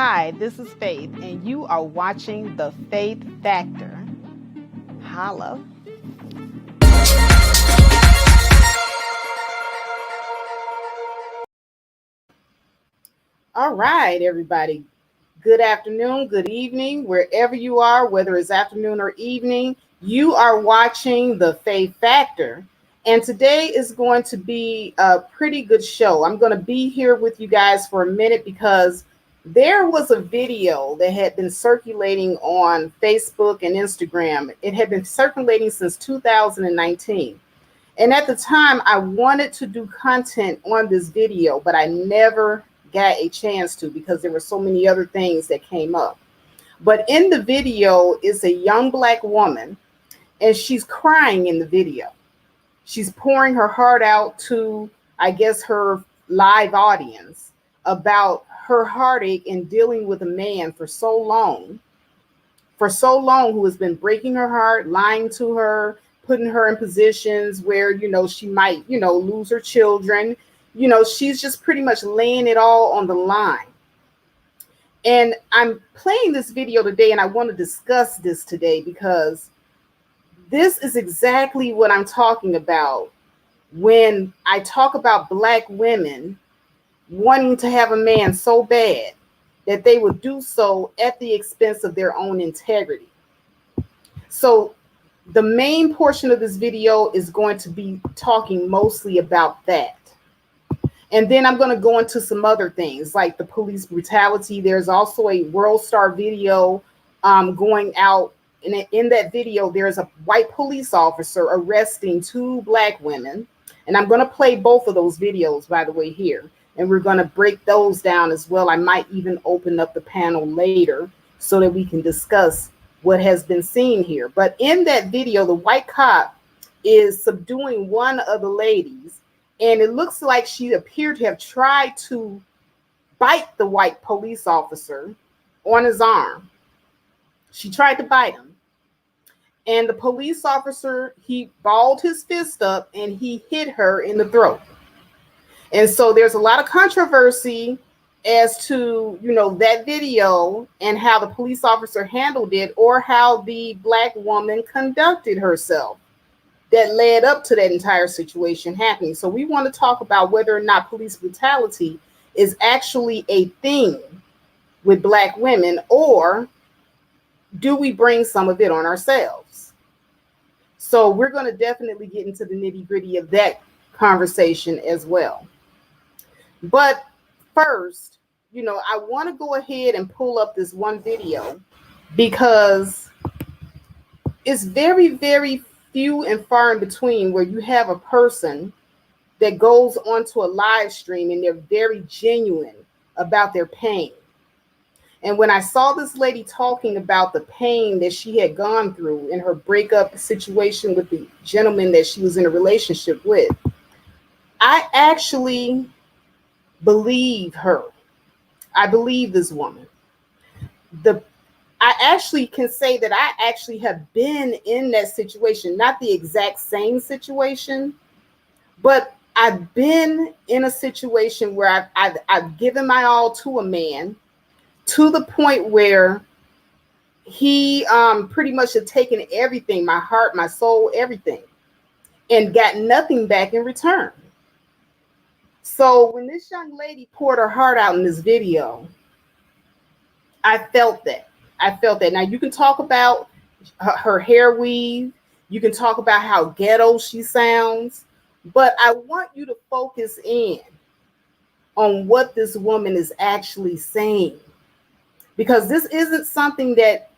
Hi, this is Faith, and you are watching The Faith Factor. Holla. All right, everybody. Good afternoon, good evening, wherever you are, whether it's afternoon or evening, you are watching The Faith Factor. And today is going to be a pretty good show. I'm going to be here with you guys for a minute because there was a video that had been circulating on Facebook and Instagram. It had been circulating since 2019. And at the time, I wanted to do content on this video, but I never got a chance to because there were so many other things that came up. But in the video is a young Black woman, and she's crying in the video. She's pouring her heart out to, I guess, her live audience about her heartache in dealing with a man for so long, who has been breaking her heart, lying to her, putting her in positions where, she might, lose her children. She's just pretty much laying it all on the line. And I'm playing this video today, and I want to discuss this today because this is exactly what I'm talking about when I talk about Black women wanting to have a man so bad that they would do so at the expense of their own integrity. So the main portion of this video is going to be talking mostly about that. And then I'm going to go into some other things like the police brutality. There's also a World Star video going out. And in that video, there's a white police officer arresting 2 Black women. And I'm going to play both of those videos, by the way, here. And we're going to break those down as well. I might even open up the panel later so that we can discuss what has been seen here. But in that video, the white cop is subduing one of the ladies. And it looks like she appeared to have tried to bite the white police officer on his arm. She tried to bite him. And the police officer, he balled his fist up and he hit her in the throat. And so there's a lot of controversy as to, that video and how the police officer handled it or how the Black woman conducted herself that led up to that entire situation happening. So we want to talk about whether or not police brutality is actually a thing with Black women, or do we bring some of it on ourselves? So we're going to definitely get into the nitty-gritty of that conversation as well. But first, I want to go ahead and pull up this one video because it's very, very few and far in between where you have a person that goes onto a live stream and they're very genuine about their pain. And when I saw this lady talking about the pain that she had gone through in her breakup situation with the gentleman that she was in a relationship with, I actually believe her. I believe this woman. I actually can say that I actually have been in that situation, not the exact same situation, but I've been in a situation where I've given my all to a man to the point where he pretty much had taken everything, my heart, my soul, everything, and got nothing back in return. So when this young lady poured her heart out in this video, I felt that. Now you can talk about her hair weave. You can talk about how ghetto she sounds, but I want you to focus in on what this woman is actually saying, because this isn't something that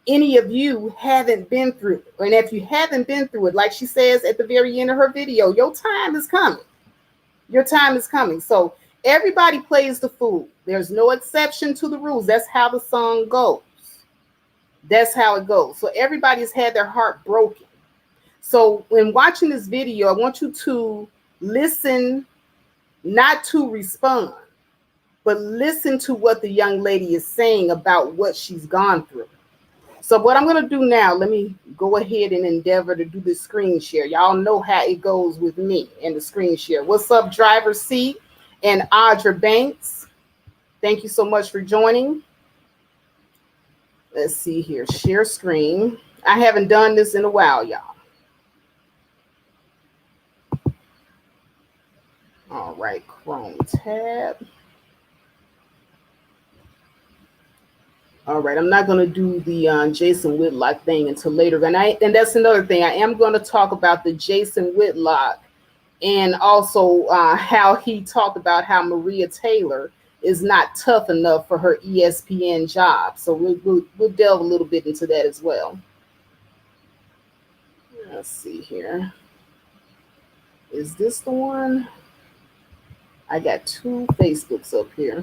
any of you haven't been through. And if you haven't been through it, like she says at the very end of her video, your time is coming. Your time is coming. So everybody plays the fool. There's no exception to the rules. That's how the song goes. That's how it goes. So everybody's had their heart broken. So when watching this video, I want you to listen, not to respond, but listen to what the young lady is saying about what she's gone through. So what I'm going to do now, let me go ahead and endeavor to do the screen share. Y'all know how it goes with me and the screen share. What's up, Driver C and Audra Banks? Thank you so much for joining. Let's see here. Share screen. I haven't done this in a while, y'all. All right, Chrome tab. All right, I'm not going to do the Jason Whitlock thing until later. And that's another thing. I am going to talk about the Jason Whitlock and also how he talked about how Maria Taylor is not tough enough for her ESPN job. So we'll delve a little bit into that as well. Let's see here. Is this the one? I got 2 Facebooks up here.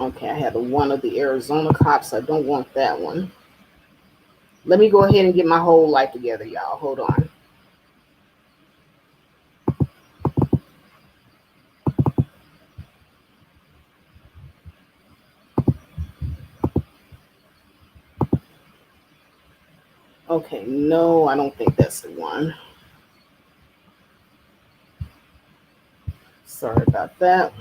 Okay, I have the one of the Arizona cops. I don't want that one. Let me go ahead and get my whole life together, y'all. Hold on. Okay, no, I don't think that's the one. Sorry about that.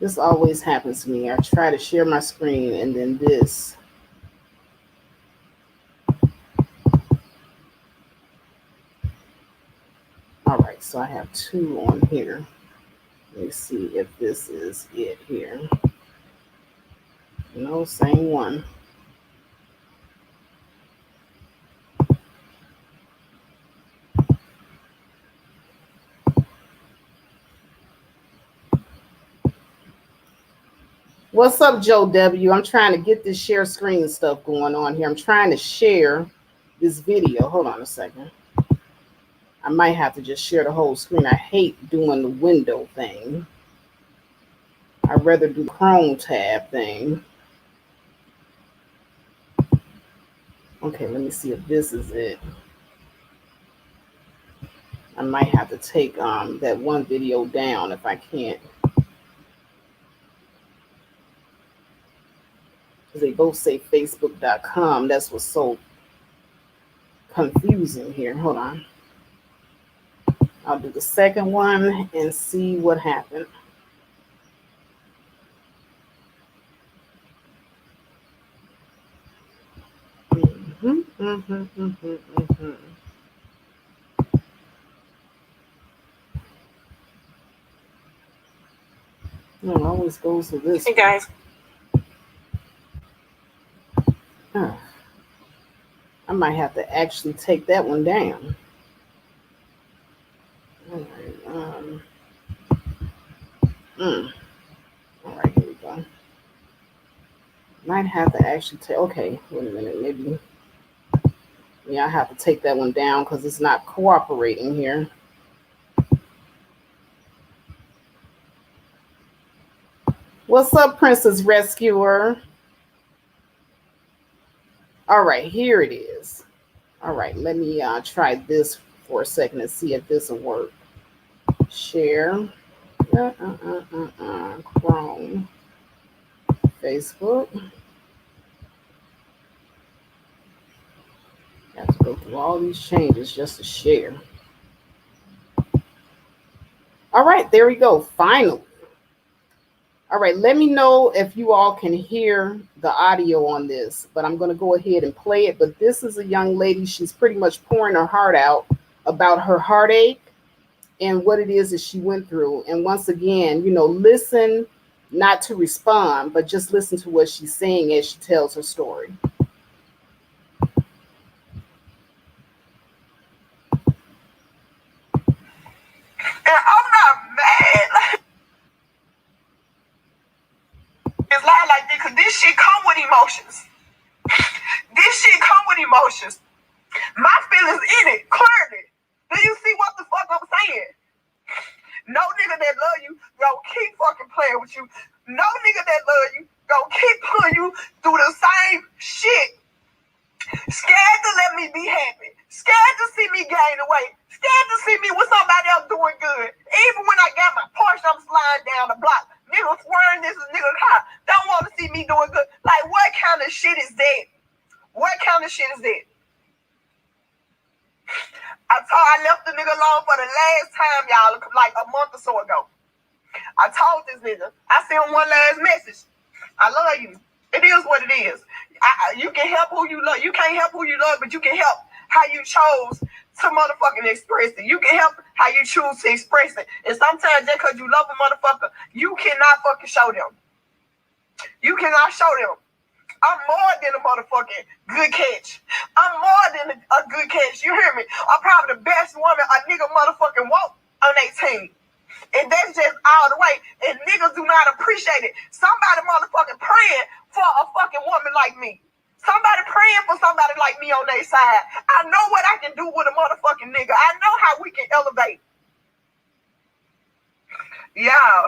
This always happens to me. I try to share my screen and then this. All right, so I have 2 on here. Let me see if this is it here. No, same one. What's up, Joe W? I'm trying to get this share screen stuff going on here. I'm trying to share this video. Hold on a second. I might have to just share the whole screen. I hate doing the window thing. I'd rather do Chrome tab thing. Okay, let me see if this is it. I might have to take that one video down if I can't. They both say facebook.com. That's what's so confusing here. Hold on. I'll do the second one and see what happened. No, it always goes to this. Hey guys. I might have to actually take that one down. All right. All right, here we go. Might have to actually take. Okay, wait a minute. Maybe. Yeah, I have to take that one down because it's not cooperating here. What's up, Princess Rescuer? All right, here it is. All right, let me try this for a second and see if this will work. Share. Chrome. Facebook. Have to go through all these changes just to share. All right, there we go. Finally. All right, let me know if you all can hear the audio on this, but I'm going to go ahead and play it. But this is a young lady. She's pretty much pouring her heart out about her heartache and what it is that she went through. And once again, listen, not to respond, but just listen to what she's saying as she tells her story. And I'm not mad. It's not like this, because this shit come with emotions. This shit come with emotions. My feelings in it, clearly. Do you see what the fuck I'm saying? No nigga that love you gonna keep fucking playing with you. No nigga that love you gonna keep pulling you through the same shit. Scared to let me be happy. Scared to see me gain weight. Scared to see me with somebody else doing good. Even when I got my Porsche, I'm sliding down the block. Niggas swearing this is nigga car. Don't want to see me doing good. Like, what kind of shit is that? What kind of shit is that? I left the nigga alone for the last time, y'all, like a month or so ago. I told this nigga, I sent him one last message. I love you. It is what it is. You can help who you love. You can't help who you love, but you can help how you chose to motherfucking express it. You can help how you choose to express it. And sometimes just because you love a motherfucker, you cannot fucking show them. You cannot show them. I'm more than a motherfucking good catch. I'm more than a good catch. You hear me? I'm probably the best woman a nigga motherfucking want on their team. And that's just all the way. And niggas do not appreciate it. Somebody motherfucking praying for a fucking woman like me. Somebody praying for somebody like me on their side. I know what I can do with a motherfucking nigga. I know how we can elevate. Yeah.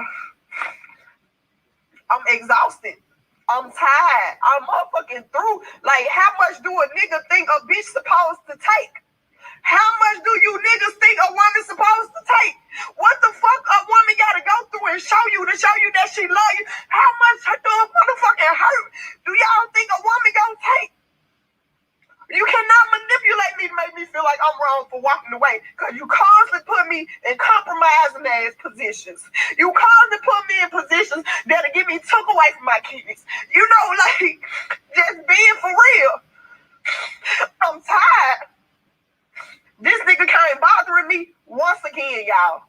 I'm exhausted. I'm tired. I'm motherfucking through. Like, how much do a nigga think a bitch supposed to take? How much do you niggas think a woman's supposed to take? What the fuck a woman gotta go through and show you that she love you? How much do a motherfucking hurt do y'all think a woman gonna take? You cannot manipulate me to make me feel like I'm wrong for walking away, because you constantly put me in compromising ass positions. You constantly put me in positions that'll get me took away from my kids. You know, like, just being for real. I'm tired. This nigga came bothering me once again, y'all.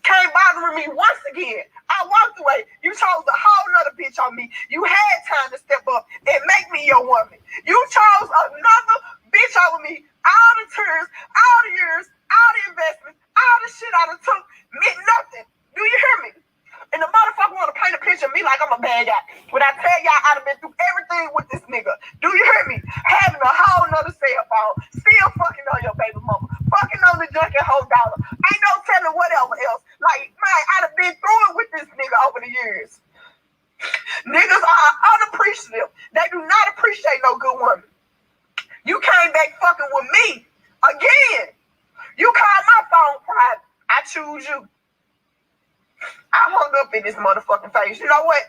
Came bothering me once again. I walked away. You chose a whole nother bitch on me. You had time to step up and make me your woman. You chose another bitch over me. All the turns, all the years, all the investments, all the shit I done took meant nothing. Do you hear me? And the motherfucker want to paint a picture of me like I'm a bad guy. When I tell y'all I done been through everything with this nigga. Do you hear me? Having a whole nother cell phone. Still fucking on your baby mama. Fucking on the junkie whole dollar. Ain't no telling whatever else. Like, man, I done been through it with this nigga over the years. Niggas are unappreciative. They do not appreciate no good woman. You came back fucking with me again. You called my phone private. I choose you. I hung up in this motherfucking face. You know what?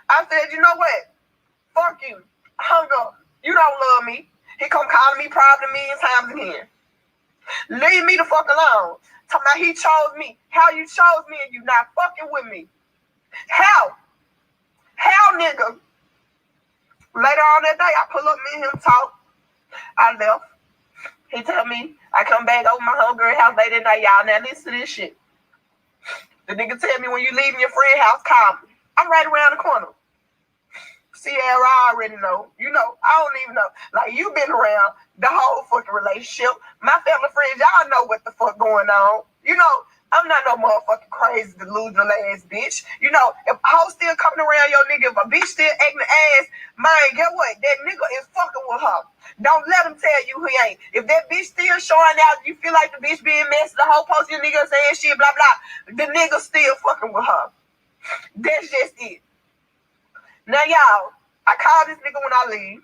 I said, you know what? Fuck you. Hung up. You don't love me. He come calling me private a million times again. Leave me the fuck alone. Talking about he chose me. How you chose me and you not fucking with me? How? How, nigga? Later on that day, I pull up, me and him talk. I left. He tell me, I come back over my homegirl house late at night. Y'all now listen to this shit. The nigga tell me, when you leaving your friend's house, call me. I'm right around the corner. Sierra, I already know. You know, I don't even know. Like, you been around the whole fucking relationship. My family friends, y'all know what the fuck going on. You know, I'm not no motherfucking crazy, delusional ass bitch. You know, if a hoe still coming around your nigga, if a bitch still acting ass, man, get what? That nigga is fucking with her. Don't let him tell you he ain't. If that bitch still showing out, you feel like the bitch being messy, the whole post your nigga saying shit, blah, blah, the nigga still fucking with her. That's just it. Now, y'all, I call this nigga when I leave.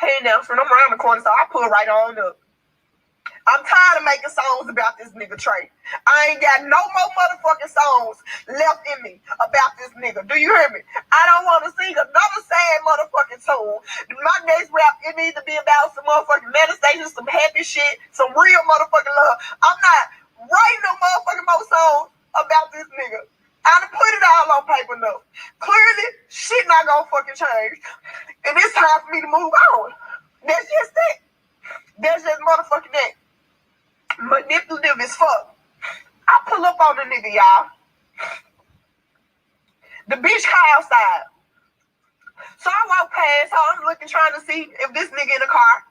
Hey, now, I'm around the corner, so I pull right on up. I'm tired of making songs about this nigga Trey. I ain't got no more motherfucking songs left in me about this nigga. Do you hear me? I don't want to sing another sad motherfucking tune. My next rap, it needs to be about some motherfucking manifestation, some happy shit, some real motherfucking love. I'm not writing no motherfucking more songs about this nigga. I done put it all on paper enough. Clearly, shit not gonna fucking change. And it's time for me to move on. That's just it. That's just motherfucking that. Manipulative as fuck. I pull up on the nigga, y'all. The bitch car outside. So I walk past her. I'm looking, trying to see if this nigga in the car.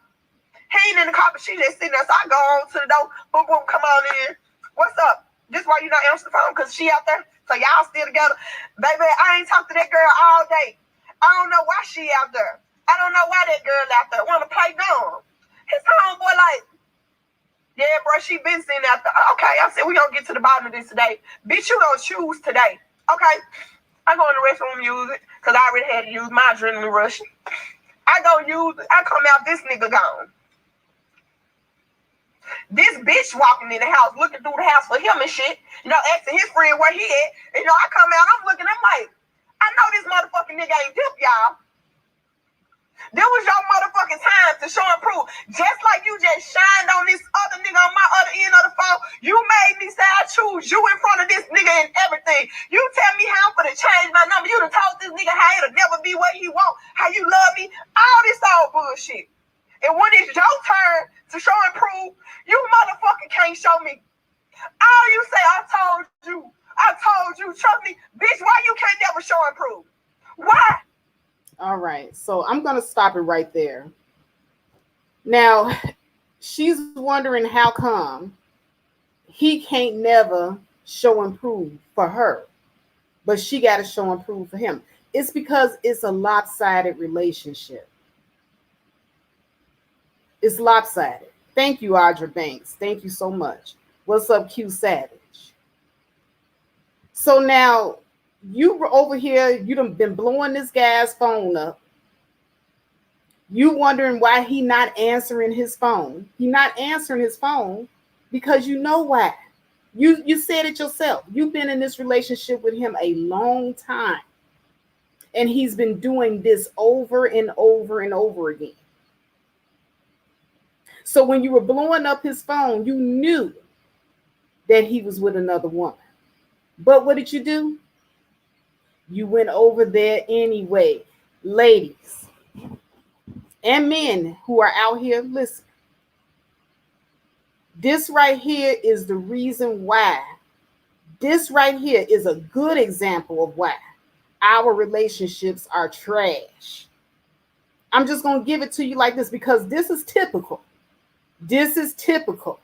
He ain't in the car, but she just sitting there. So I go on to the door. Boom, boom, come on in. What's up? This why you not answering the phone? Because she out there? So y'all still together? Baby, I ain't talked to that girl all day. I don't know why she out there. I don't know why that girl out there want to play dumb. His homeboy like, yeah, bro, she been sitting out there. Okay, I said, we gonna get to the bottom of this today. Bitch, you gonna choose today. Okay. I go in the restroom and use it, because I already had to use my adrenaline rush. I go use it. I come out, this nigga gone. This bitch walking in the house, looking through the house for him and shit, asking his friend where he at. And, I come out, I'm looking, I'm like, I know this motherfucking nigga ain't dip, y'all. This was your motherfucking time to show and prove. Just like you just shined on this other nigga on my other end of the phone, you made me say I choose you in front of this nigga and everything. You tell me how I'm gonna change my number. You done told this nigga how it'll never be what he want, how you love me, all this old bullshit. And when it's your turn to show and prove, you motherfucker can't show me. All you say, I told you, trust me, bitch, why you can't never show and prove? Why? All right, so I'm going to stop it right there. Now, she's wondering how come he can't never show and prove for her, but she got to show and prove for him. It's because it's a lopsided relationship. It's lopsided. Thank you, Audra Banks. Thank you so much. What's up, Q Savage? So now, you were over here, you done been blowing this guy's phone up. You wondering why he not answering his phone. He not answering his phone because you know why. You said it yourself. You've been in this relationship with him a long time. And he's been doing this over and over and over again. So when you were blowing up his phone, you knew that he was with another woman. But what did you do? You went over there anyway. Ladies and men who are out here, listen. This right here is the reason why. This right here is a good example of why our relationships are trash. I'm just going to give it to you like this because this is typical. This is typical.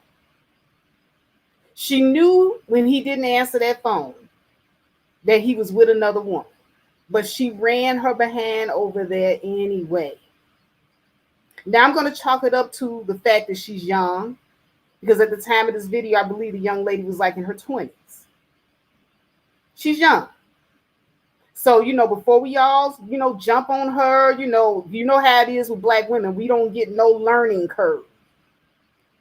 She knew when he didn't answer that phone that he was with another woman, but she ran her behind over there anyway. Now I'm going to chalk it up to the fact that she's young, because at the time of this video, I believe the young lady was like in her 20s. She's young. So, before we all, jump on her, you know how it is with Black women. We don't get no learning curve.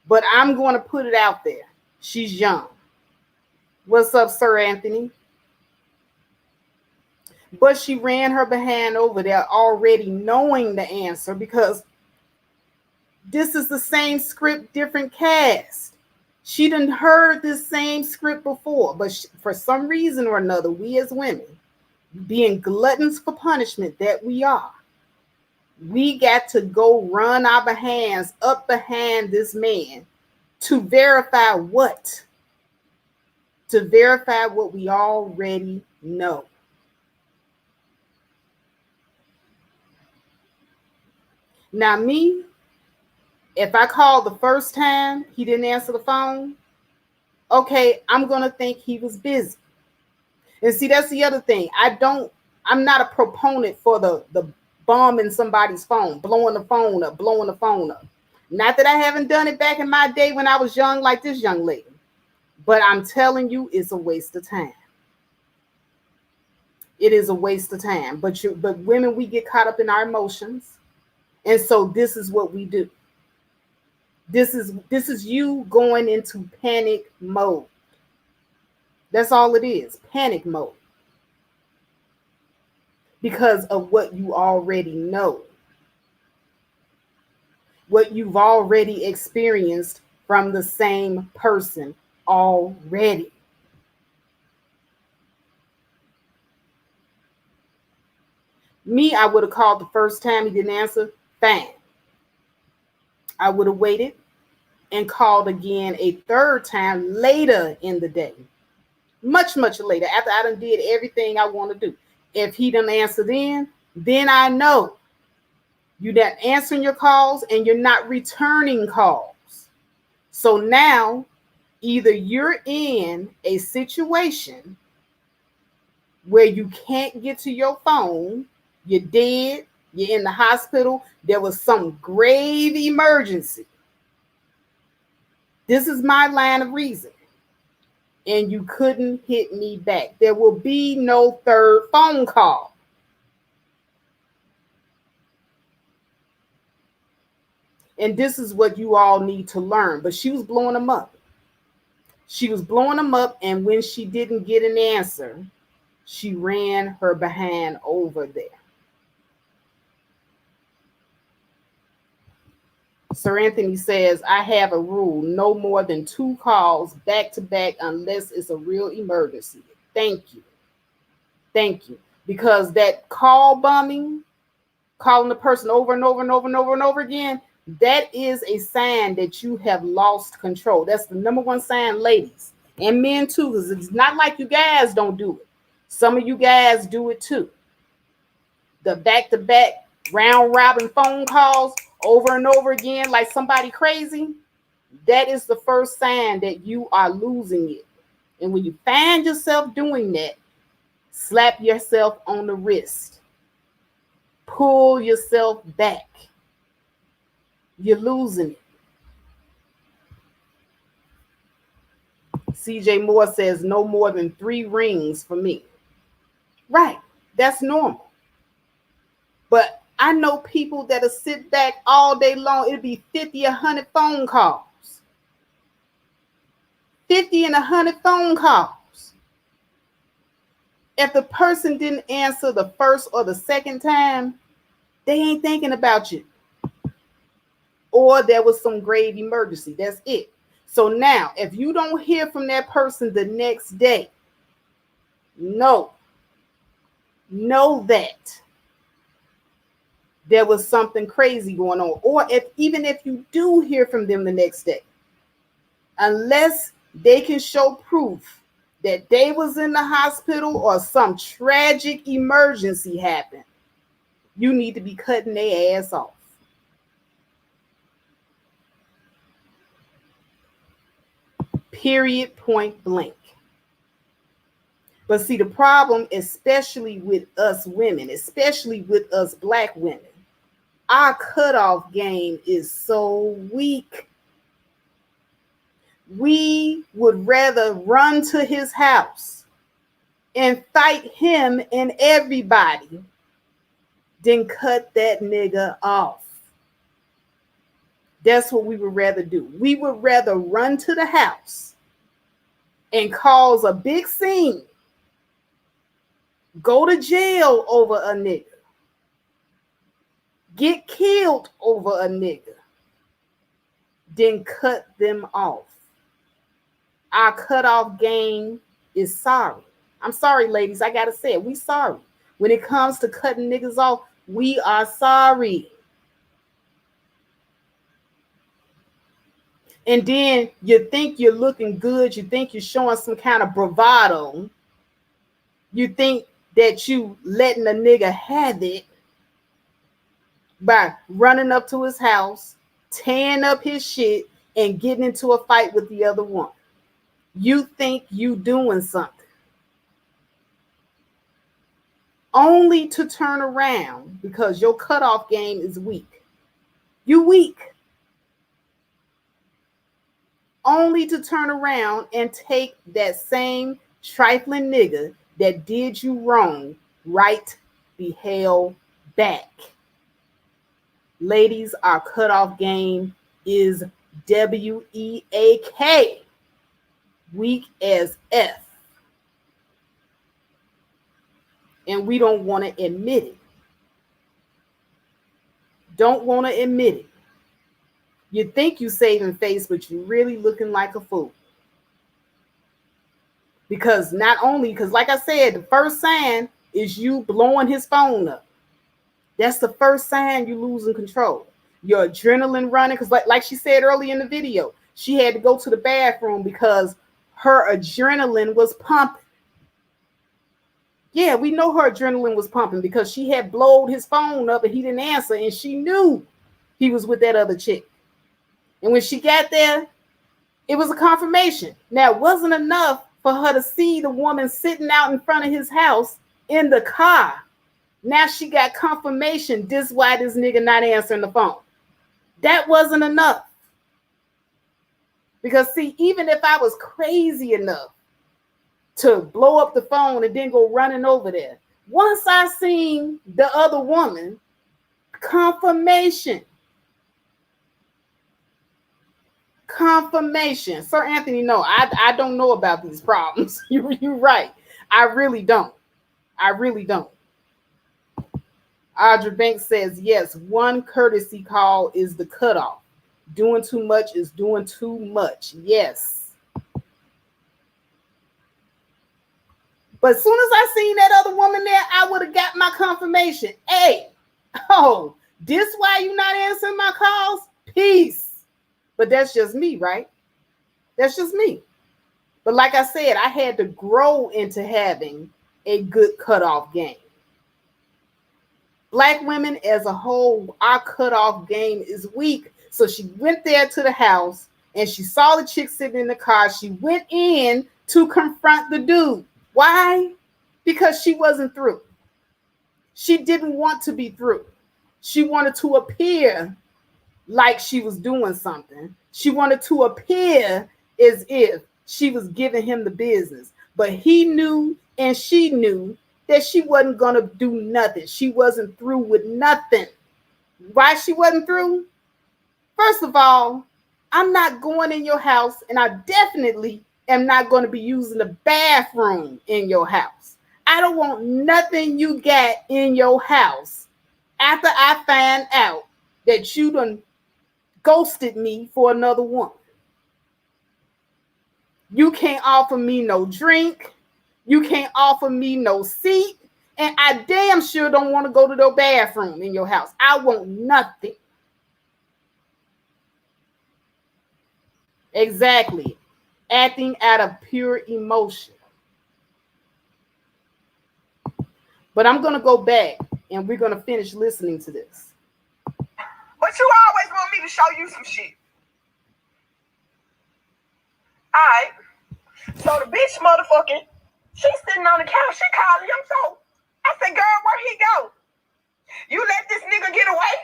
But I'm going to put it out there. She's young. What's up, Sir Anthony? But she ran her behind over there already knowing the answer because this is the same script, different cast. She done heard this same script before, but for some reason or another, we as women, being gluttons for punishment that we are, we got to go run our behinds up behind this man to verify what? To verify what we already know. Now me, if I called the first time, he didn't answer the phone, okay, I'm going to think he was busy. And see, that's the other thing. I'm not a proponent for the bombing somebody's phone, blowing the phone up. Not that I haven't done it back in my day when I was young like this young lady. But I'm telling you, it's a waste of time. It is a waste of time. But women, we get caught up in our emotions. And so this is what we do. This is you going into panic mode. That's all it is, panic mode. Because of what you already know. What you've already experienced from the same person already. Me, I would have called the first time he didn't answer, fine. I would have waited and called again a third time later in the day. Much, much later, after I done did everything I want to do. If he done answer then I know you're not answering your calls and you're not returning calls. So now, either you're in a situation where you can't get to your phone, you're dead, you're in the hospital, there was some grave emergency. This is my line of reasoning. And you couldn't hit me back. There will be no third phone call. And this is what you all need to learn. But she was blowing them up. She was blowing them up. And when she didn't get an answer, she ran her behind over there. Sir Anthony says, I have a rule, no more than 2 calls back to back unless it's a real emergency. Thank you. Thank you. Because that call bombing, calling the person over and over and over and over and over again, that is a sign that you have lost control. That's the number one sign, ladies, and men too, because it's not like you guys don't do it. Some of you guys do it too. The back-to-back round-robin phone calls over and over again like somebody crazy, that is the first sign that you are losing it. And when you find yourself doing that, slap yourself on the wrist. Pull yourself back. You're losing it. CJ Moore says no more than 3 rings for me. Right. That's normal. But I know people that'll sit back all day long. It'll be 50, 100 phone calls. 50 and 100 phone calls. If the person didn't answer the first or the second time, they ain't thinking about you. Or there was some grave emergency. That's it. So now, if you don't hear from that person the next day, know that there was something crazy going on. Or even if you do hear from them the next day, unless they can show proof that they was in the hospital or some tragic emergency happened, you need to be cutting their ass off. Period, point blank. But see, the problem, especially with us women, especially with us Black women, our cutoff game is so weak. We would rather run to his house and fight him and everybody than cut that nigga off. That's what we would rather do. We would rather run to the house and cause a big scene, go to jail over a nigga, get killed over a nigga, then cut them off. Our cutoff game is sorry. I'm sorry, ladies. I got to say it. We sorry. When it comes to cutting niggas off, we are sorry. And then you think you're looking good. You think you're showing some kind of bravado. You think that you letting a nigga have it by running up to his house, tearing up his shit, and getting into a fight with the other one. You think you doing something. Only to turn around because your cutoff game is weak. You weak. Only to turn around and take that same trifling nigga that did you wrong right the hell back. Ladies, our cutoff game is WEAK. Weak as F. And we don't want to admit it. Don't want to admit it. You think you saving face, but you're really looking like a fool. Because like I said, the first sign is you blowing his phone up. That's the first sign you losing control. Your adrenaline running, because like she said earlier in the video, she had to go to the bathroom because her adrenaline was pumping. Yeah, we know her adrenaline was pumping because she had blowed his phone up and he didn't answer, and she knew he was with that other chick. And when she got there, it was a confirmation. Now, it wasn't enough for her to see the woman sitting out in front of his house in the car. Now she got confirmation this is why this nigga not answering the phone. That wasn't enough. Because see, even if I was crazy enough to blow up the phone and then go running over there, once I seen the other woman, confirmation. Confirmation. Sir Anthony, no, I don't know about these problems. You're right. I really don't. I really don't. Audra Banks says, yes, one courtesy call is the cutoff. Doing too much is doing too much. Yes. But as soon as I seen that other woman there, I would have got my confirmation. Hey, oh, this why you not answering my calls? Peace. But that's just me, right? That's just me. But like I said, I had to grow into having a good cutoff game. Black women as a whole, our cutoff game is weak. So she went there to the house and she saw the chick sitting in the car. She went in to confront the dude. Why? Because she wasn't through. She didn't want to be through. She wanted to appear like she was doing something. She wanted to appear as if she was giving him the business. But he knew and she knew that she wasn't going to do nothing. She wasn't through with nothing. Why she wasn't through? First of all, I'm not going in your house, and I definitely am not going to be using the bathroom in your house. I don't want nothing you got in your house after I find out that you done ghosted me for another woman. You can't offer me no drink. You can't offer me no seat. And I damn sure don't want to go to the bathroom in your house. I want nothing. Exactly. Acting out of pure emotion. But I'm going to go back and we're going to finish listening to this. But you always want me to show you some shit. Alright. So the bitch motherfucking, she's sitting on the couch, she calling him. So I said, girl, where he go? You let this nigga get away?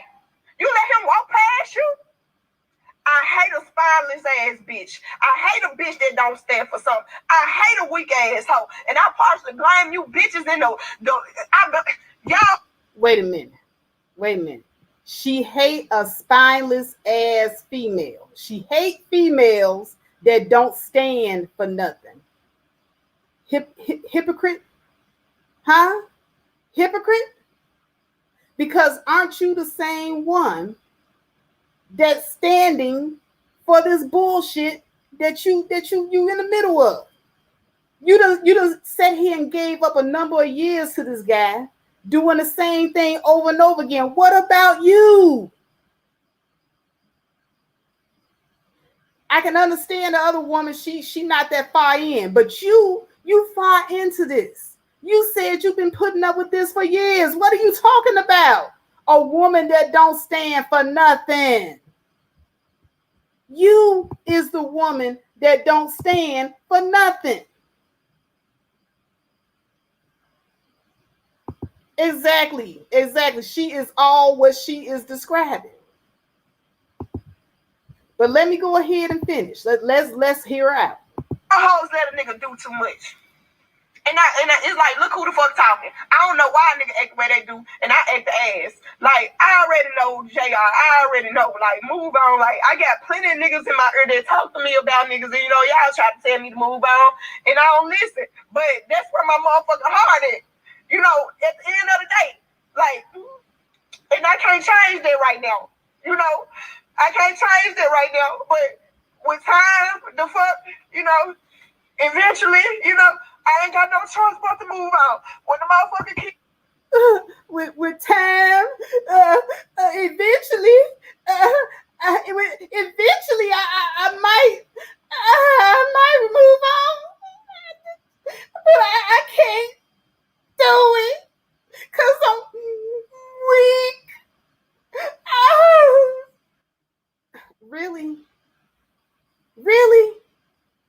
You let him walk past you? I hate a spineless ass bitch. I hate a bitch that don't stand for something. I hate a weak ass hoe. And I partially blame you bitches in y'all. Wait a minute. She hate a spineless ass female. She hate females that don't stand for nothing. Hypocrite? Huh? Hypocrite? Because aren't you the same one that's standing for this bullshit that you in the middle of? You done sat here and gave up a number of years to this guy doing the same thing over and over again. What about you? I can understand the other woman, she not that far in, but you far into this. You said you've been putting up with this for years. What are you talking about? A woman that don't stand for nothing. You is the woman that don't stand for nothing. Exactly. She is all what she is describing. But let me go ahead and finish. Let's hear her out. Hoes let a nigga do too much. And it's like, look who the fuck talking. I don't know why a nigga act the way they do, and I act the ass. Like, I already know JR. I already know. Like, move on. Like, I got plenty of niggas in my ear that talk to me about niggas, and y'all try to tell me to move on, and I don't listen. But that's where my motherfucking heart is. At the end of the day, like, and I can't change that right now. I can't change that right now. But with time, the fuck, eventually, I ain't got no choice but to move on. When the motherfucker keep with time, eventually, I might move on, but I can't do it because I'm weak. Really?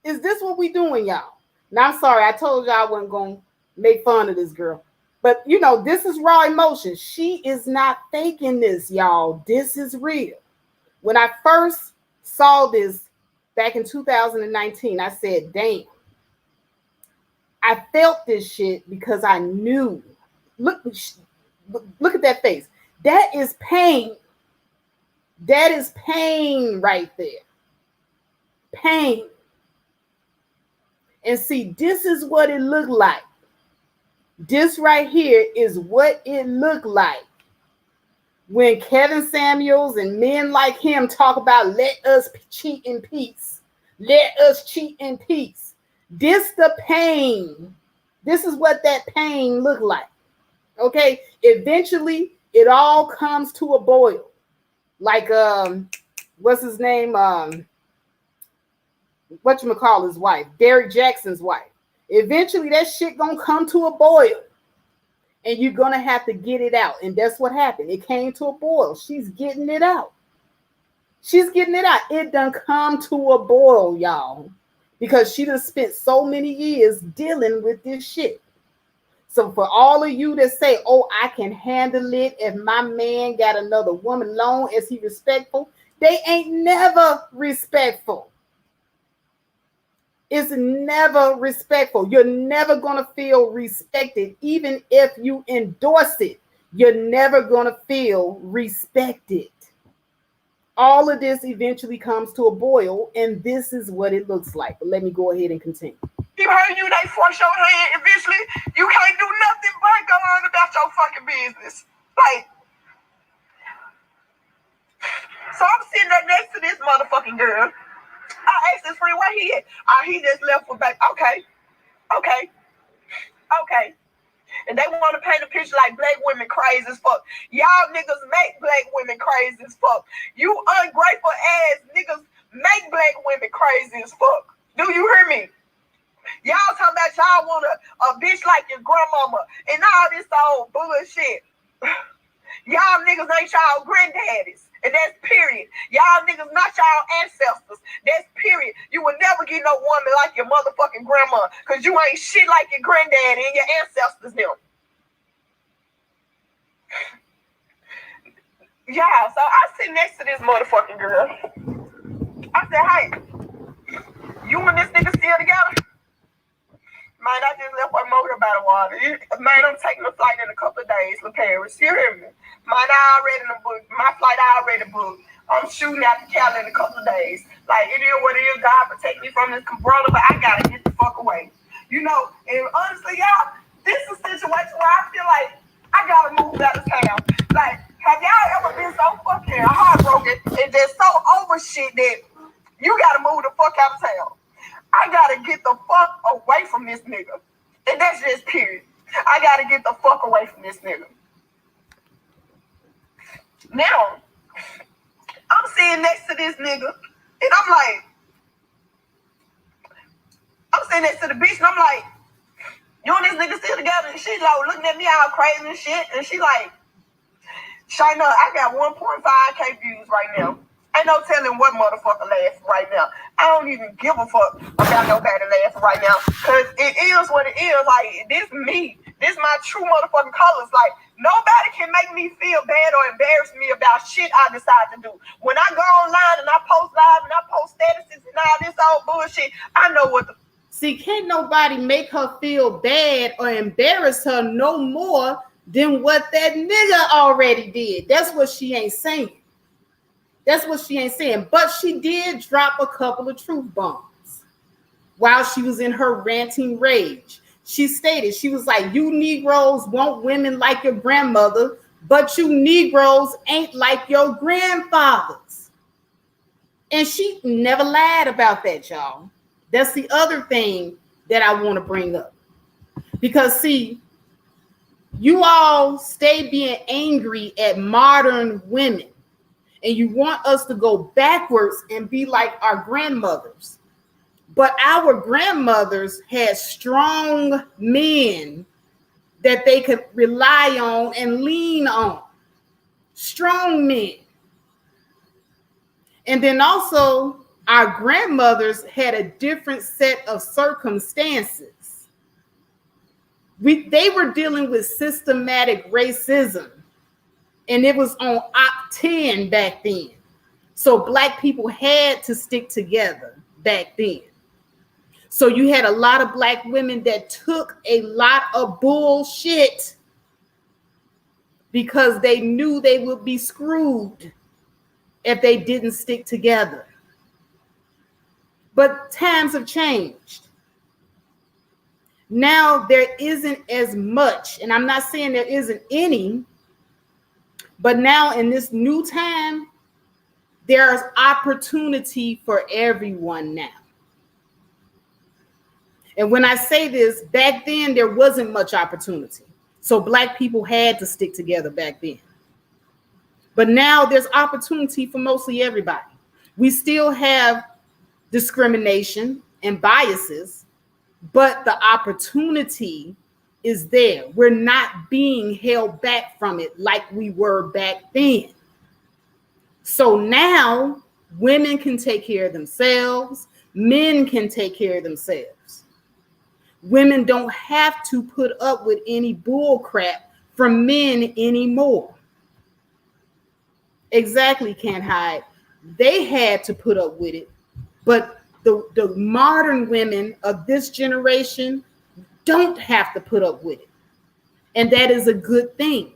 Is this what we doing, y'all? Now, I'm sorry. I told y'all I wasn't going to make fun of this girl. But, this is raw emotion. She is not faking this, y'all. This is real. When I first saw this back in 2019, I said, damn. I felt this shit because I knew. Look at that face. That is pain. That is pain right there. pain. And see, this is what it looked like. This right here is what it looked like when Kevin Samuels and men like him talk about let us cheat in peace. Let us cheat in peace. This the pain. This is what that pain looked like. Okay? Eventually, it all comes to a boil. Like, what's his name? Whatchamacall his wife? Derrick Jackson's wife. Eventually, that shit gonna come to a boil. And you're gonna have to get it out. And that's what happened. It came to a boil. She's getting it out. She's getting it out. It done come to a boil, y'all. Because she done spent so many years dealing with this shit. So for all of you that say, oh, I can handle it if my man got another woman, long as he respectful, they ain't never respectful. It's never respectful. You're never going to feel respected. Even if you endorse it, you're never going to feel respected. All of this eventually comes to a boil, and this is what it looks like. But let me go ahead and continue. You heard you, they force your hand. Eventually, you can't do nothing but go on about your fucking business. Like, so I'm sitting there next to this motherfucking girl. I asked his friend where he at. He just left for back. Okay. And they want to paint a picture like black women crazy as fuck. Y'all niggas make black women crazy as fuck. You ungrateful ass niggas make black women crazy as fuck. Do you hear me? Y'all talking about y'all want a bitch like your grandmama and all this old bullshit. Y'all niggas ain't y'all granddaddies. And that's period. Y'all niggas not y'all ancestors. That's period. You will never get no woman like your motherfucking grandma. Because you ain't shit like your granddaddy and your ancestors them. Yeah, so I sit next to this motherfucking girl. I said, hey, you and this nigga still together? Man, I just left my motor by the water. Man, I'm taking a flight in a couple of days to Paris. You hear me? Man, my flight already booked. I'm shooting out the Cali in a couple of days. Like, it is what it is. God protect me from this corona, but I gotta get the fuck away. You know, and honestly, y'all, this is a situation where I feel like I gotta move out of town. Like, have y'all ever been so fucking heartbroken and just so over shit that you gotta move the fuck out of town? I gotta get the fuck away from this nigga. And that's just period. I gotta get the fuck away from this nigga. Now, I'm sitting next to this nigga, and I'm sitting next to the bitch, and I'm like, you and this nigga still together? And she's like looking at me all crazy and shit, and she like, Shayna, I got 1.5K views right now. Ain't no telling what motherfucker laughing right now. I don't even give a fuck about nobody laughing right now. Cause it is what it is. Like, this me. This my true motherfucking colors. Like, nobody can make me feel bad or embarrass me about shit I decide to do. When I go online and I post live and I post statuses and all this old bullshit, I know what the... See, can't nobody make her feel bad or embarrass her no more than what that nigga already did. That's what she ain't saying. That's what she ain't saying. But she did drop a couple of truth bombs while she was in her ranting rage. She stated, she was like, you Negroes want women like your grandmother, but you Negroes ain't like your grandfathers. And she never lied about that, y'all. That's the other thing that I want to bring up. Because, see, you all stay being angry at modern women. And you want us to go backwards and be like our grandmothers. But our grandmothers had strong men that they could rely on and lean on. Strong men. And then also, our grandmothers had a different set of circumstances. They were dealing with systematic racism. And it was on Oct 10 back then. So black people had to stick together back then. So you had a lot of black women that took a lot of bullshit because they knew they would be screwed if they didn't stick together. But times have changed. Now there isn't as much, and I'm not saying there isn't any, but now in this new time, there's opportunity for everyone now. And when I say this, back then there wasn't much opportunity. So Black people had to stick together back then. But now there's opportunity for mostly everybody. We still have discrimination and biases, but the opportunity is there. We're not being held back from it like we were back then. So now women can take care of themselves, men can take care of themselves. Women don't have to put up with any bull crap from men anymore. Exactly, can't hide. They had to put up with it, but the modern women of this generation don't have to put up with it. And that is a good thing.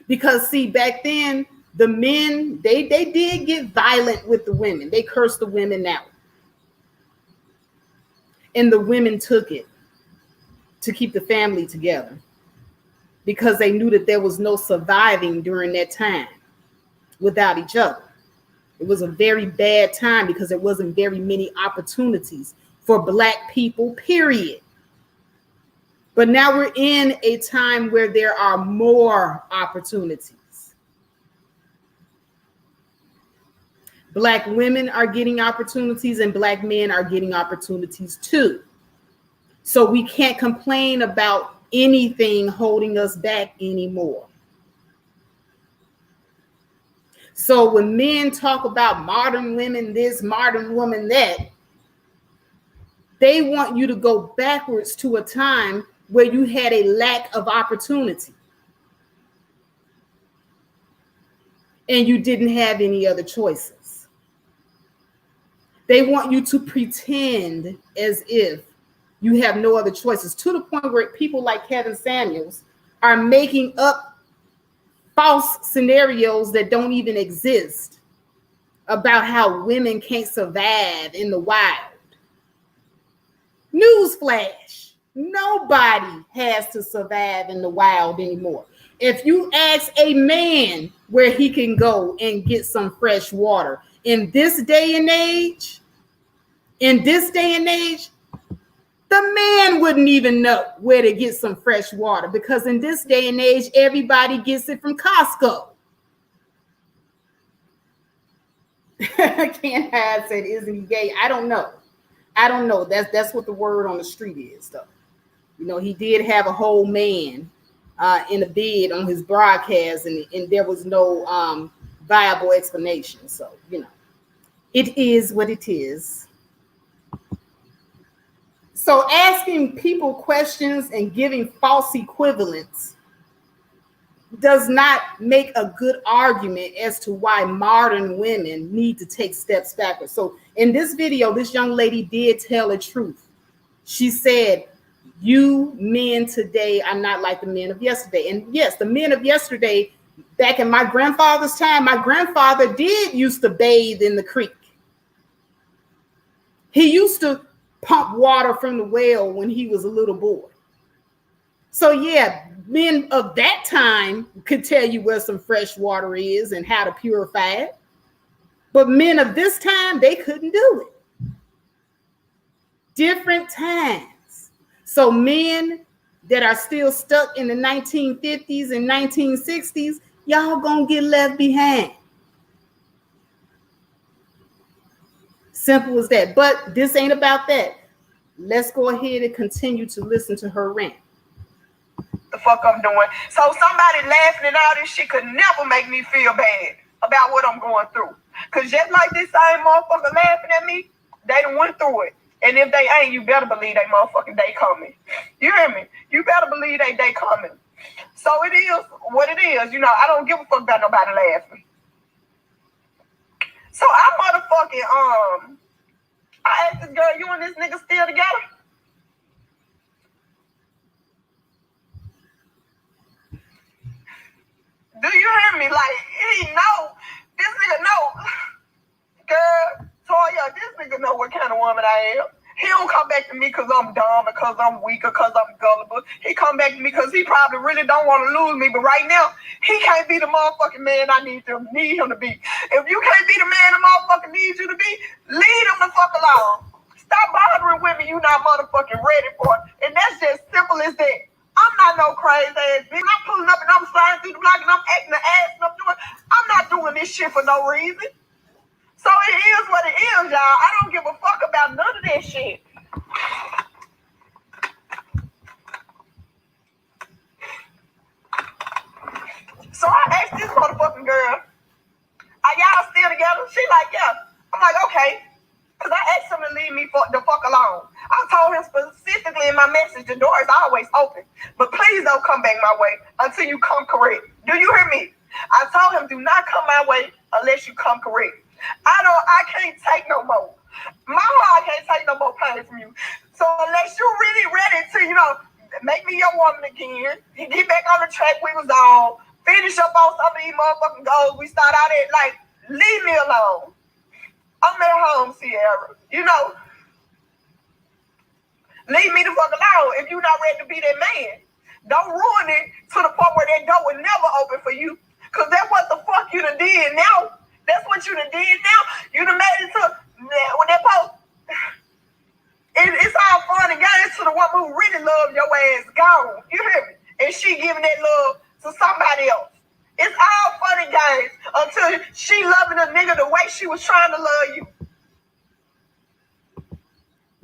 Because see, back then, the men, they did get violent with the women. They cursed the women out. And the women took it to keep the family together because they knew that there was no surviving during that time without each other. It was a very bad time because there wasn't very many opportunities for Black people, period. But now we're in a time where there are more opportunities. Black women are getting opportunities and Black men are getting opportunities too. So we can't complain about anything holding us back anymore. So when men talk about modern women this, modern woman that, they want you to go backwards to a time where you had a lack of opportunity and you didn't have any other choices. They want you to pretend as if you have no other choices, to the point where people like Kevin Samuels are making up false scenarios that don't even exist about how women can't survive in the wild. Newsflash, nobody has to survive in the wild anymore. If you ask a man where he can go and get some fresh water in this day and age, the man wouldn't even know where to get some fresh water, because in this day and age, everybody gets it from Costco. Can't hide said, isn't he gay? I don't know. That's what the word on the street is, though. You know, he did have a whole man in a bed on his broadcast, and there was no viable explanation. So, you know, it is what it is. So asking people questions and giving false equivalents does not make a good argument as to why modern women need to take steps backwards. So in this video, this young lady did tell the truth. She said, you men today are not like the men of yesterday. And yes, the men of yesterday, back in my grandfather's time, my grandfather did used to bathe in the creek. He used to pump water from the well when he was a little boy. So yeah, men of that time could tell you where some fresh water is and how to purify it. But men of this time, they couldn't do it. Different times. So men that are still stuck in the 1950s and 1960s, y'all gonna get left behind. Simple as that. But this ain't about that. Let's go ahead and continue to listen to her rant. The fuck I'm doing. So somebody laughing and all this shit could never make me feel bad about what I'm going through. Cause just like this same motherfucker laughing at me, they done went through it. And if they ain't, you better believe they motherfucking day coming. You hear me? You better believe they day coming. So it is what it is. You know, I don't give a fuck about nobody laughing. So I motherfucking, I asked this girl, you and this nigga still together? Do you hear me? Like, he know. This nigga know. Girl, Toya, yeah, this nigga know what kind of woman I am. He don't come back to me because I'm dumb, because I'm weak, or because I'm gullible. He come back to me because he probably really don't want to lose me. But right now, he can't be the motherfucking man I need him to be. If you can't be the man the motherfucker needs you to be, leave him the fuck alone. Stop bothering women you not motherfucking ready for. And that's just simple as that. I'm not no crazy ass bitch. I'm pulling up and I'm sliding through the block and I'm acting the ass and I'm not doing this shit for no reason. So it is what it is, y'all. I don't give a fuck about none of that shit. So I asked this motherfucking girl, are y'all still together? She like, yeah. I'm like, okay. Because I asked him to leave me the fuck alone. I told him specifically in my message, the door is always open. But please don't come back my way until you come correct. Do you hear me? I told him, do not come my way unless you come correct. I can't take no more. My heart can't take no more pain from you. So unless you're really ready to, make me your woman again, you get back on the track we was on, finish up on some of these motherfucking goals we start out at, like, leave me alone. I'm at home, Sierra. Leave me the fuck alone if you're not ready to be that man. Don't ruin it to the point where that door will never open for you. Because that's what the fuck you done did now. That's what you done did now. You done made it to, when that post, it's all fun and games to the one who really love your ass gone. You hear me? And she giving that love to somebody else. It's all fun and games until she loving a nigga the way she was trying to love you.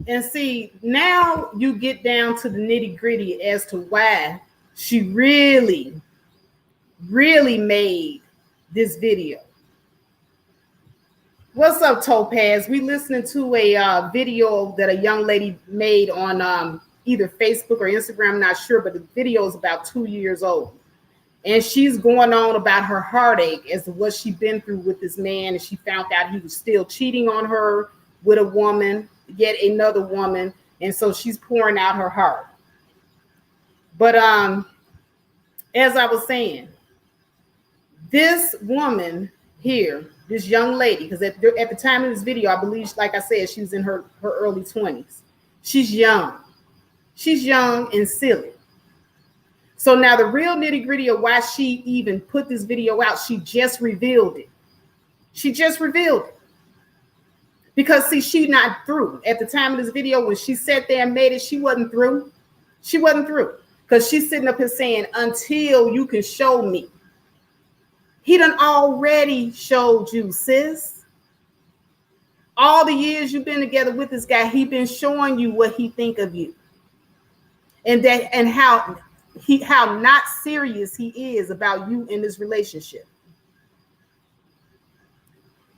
And see, now you get down to the nitty gritty as to why she really, really made this video. What's up, Topaz? We listening to a video that a young lady made on either Facebook or Instagram, I'm not sure, but the video is about 2 years old. And she's going on about her heartache as to what she's been through with this man. And she found out he was still cheating on her with a woman, yet another woman. And so she's pouring out her heart. But as I was saying, this woman here, this young lady, because at the time of this video, I believe, like I said, she was in her early 20s. She's young. She's young and silly. So now the real nitty gritty of why she even put this video out, she just revealed it. She just revealed it. Because see, she's not through. At the time of this video, when she sat there and made it, she wasn't through. She wasn't through. Because she's sitting up here saying, until you can show me. He done already showed you, sis. All the years you've been together with this guy, he been showing you what he think of you. And how not serious he is about you in this relationship.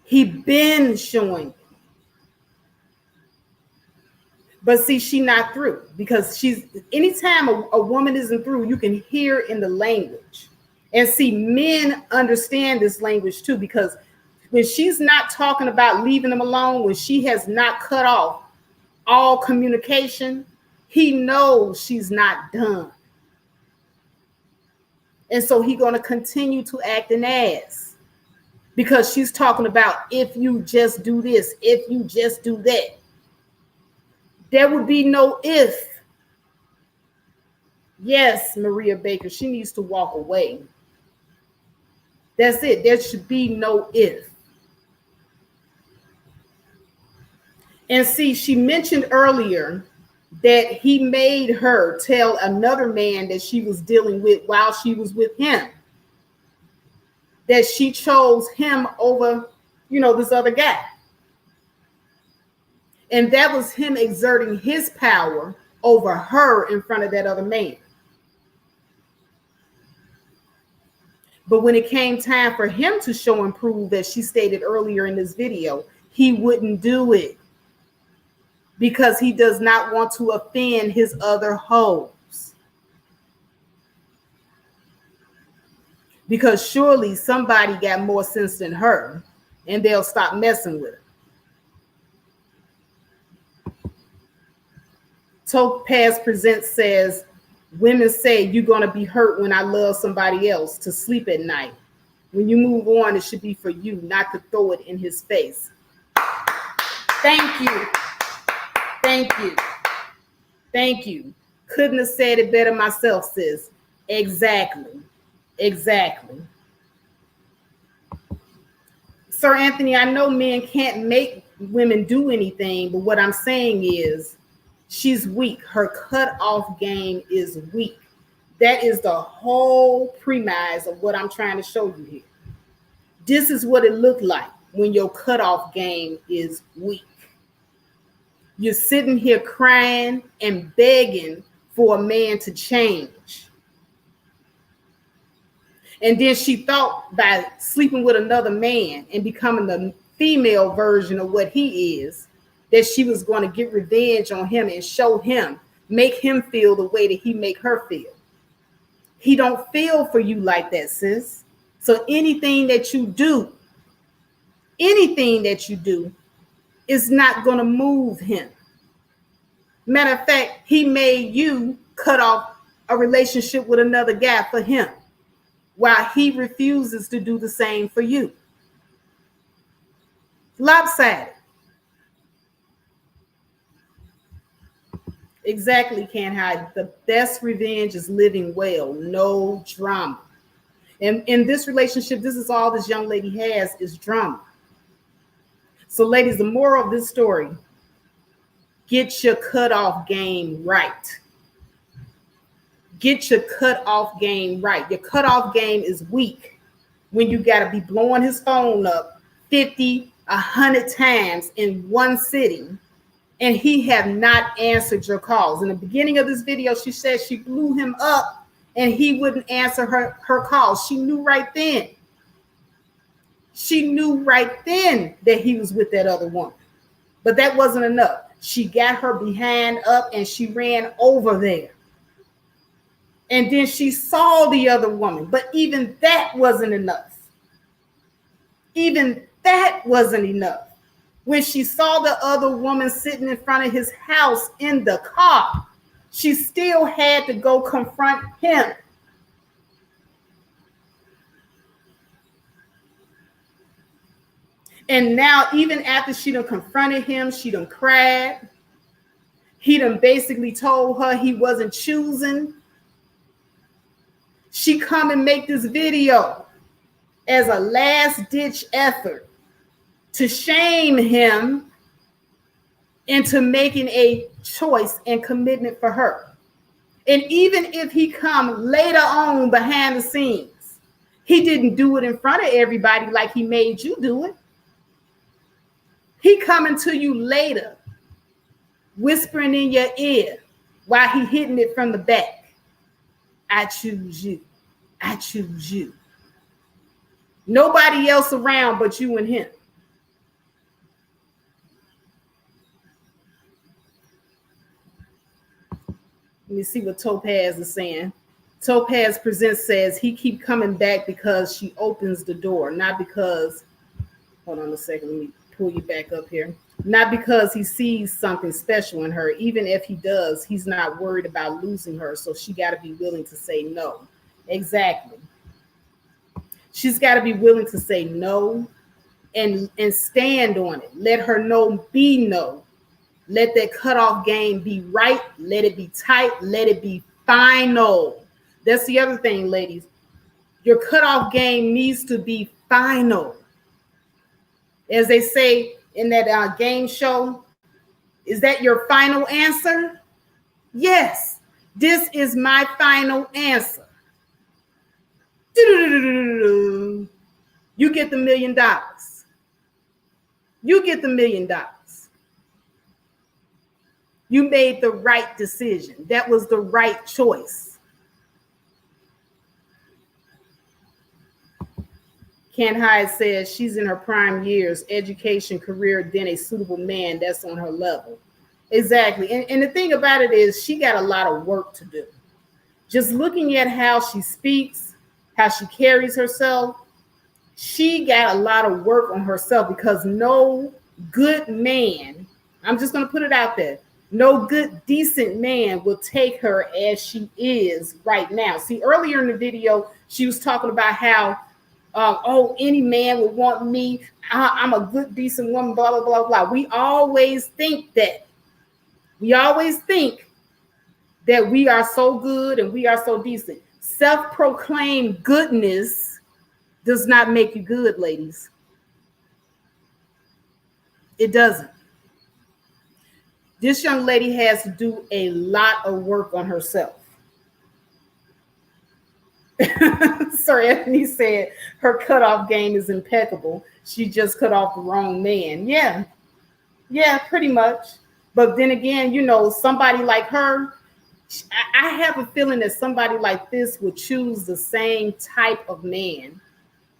He been showing you. But see, she not through, because anytime a woman isn't through, you can hear in the language. And see, men understand this language too, because when she's not talking about leaving him alone, when she has not cut off all communication, he knows she's not done. And so he's going to continue to act an ass, because she's talking about, if you just do this, if you just do that. There would be no if. Yes, Maria Baker, she needs to walk away. That's it. There should be no if. And see, she mentioned earlier that he made her tell another man that she was dealing with while she was with him, that she chose him over, this other guy. And that was him exerting his power over her in front of that other man. But when it came time for him to show and prove, as she stated earlier in this video, he wouldn't do it, because he does not want to offend his other hoes. Because surely somebody got more sense than her, and they'll stop messing with her. Topaz Presents says, women say you're going to be hurt when I love somebody else to sleep at night. When you move on, it should be for you, not to throw it in his face. Thank you. Thank you. Thank you. Couldn't have said it better myself, sis. Exactly. Exactly. Sir Anthony, I know men can't make women do anything, but what I'm saying is she's weak. Her cutoff game is weak. That is the whole premise of what I'm trying to show you here. This is what it looked like when your cutoff game is weak. You're sitting here crying and begging for a man to change. And then she thought by sleeping with another man and becoming the female version of what he is, that she was going to get revenge on him and show him, make him feel the way that he make her feel. He don't feel for you like that, sis. So anything that you do is not going to move him. Matter of fact, he made you cut off a relationship with another guy for him, while he refuses to do the same for you. Lopsided. Exactly, can't hide. The best revenge is living well, no drama. And in this relationship, this is all this young lady has is drama. So ladies, the moral of this story, get your cutoff game right. Get your cutoff game right. Your cutoff game is weak when you got to be blowing his phone up 50, 100 times in one sitting, and he have not answered your calls. In the beginning of this video, she said she blew him up and he wouldn't answer her calls. She knew right then. She knew right then that he was with that other woman. But that wasn't enough. She got her behind up and she ran over there. And then she saw the other woman. But even that wasn't enough. Even that wasn't enough. When she saw the other woman sitting in front of his house in the car, she still had to go confront him. And now, even after she done confronted him, she done cried. He done basically told her he wasn't choosing. She come and make this video as a last-ditch effort to shame him into making a choice and commitment for her. And even if he come later on behind the scenes, he didn't do it in front of everybody like he made you do it. He coming to you later, whispering in your ear while he hitting it from the back. I choose you. I choose you. Nobody else around but you and him. Let me see what Topaz is saying. Topaz Presents says he keep coming back because she opens the door, not because, hold on a second, let me pull you back up here. Not because he sees something special in her. Even if he does, he's not worried about losing her. So she got to be willing to say no. Exactly. She's got to be willing to say no and stand on it. Let her no be no. Let that cutoff game be right. Let it be tight. Let it be final. That's the other thing, ladies. Your cutoff game needs to be final. As they say in that game show, is that your final answer? Yes, this is my final answer. You get the $1 million. You get the $1 million. You made the right decision. That was the right choice. Ken Hyde says she's in her prime years, education, career, then a suitable man that's on her level. Exactly. And the thing about it is she got a lot of work to do. Just looking at how she speaks, how she carries herself, she got a lot of work on herself because no good man, I'm just going to put it out there, no good, decent man will take her as she is right now. See, earlier in the video, she was talking about how oh, any man would want me. I'm a good, decent woman, blah, blah, blah, blah. We always think that. We always think that we are so good and we are so decent. Self-proclaimed goodness does not make you good, ladies. It doesn't. This young lady has to do a lot of work on herself. Sir Anthony said her cutoff game is impeccable. She just cut off the wrong man. Yeah, pretty much. But then again, somebody like her, I have a feeling that somebody like this would choose the same type of man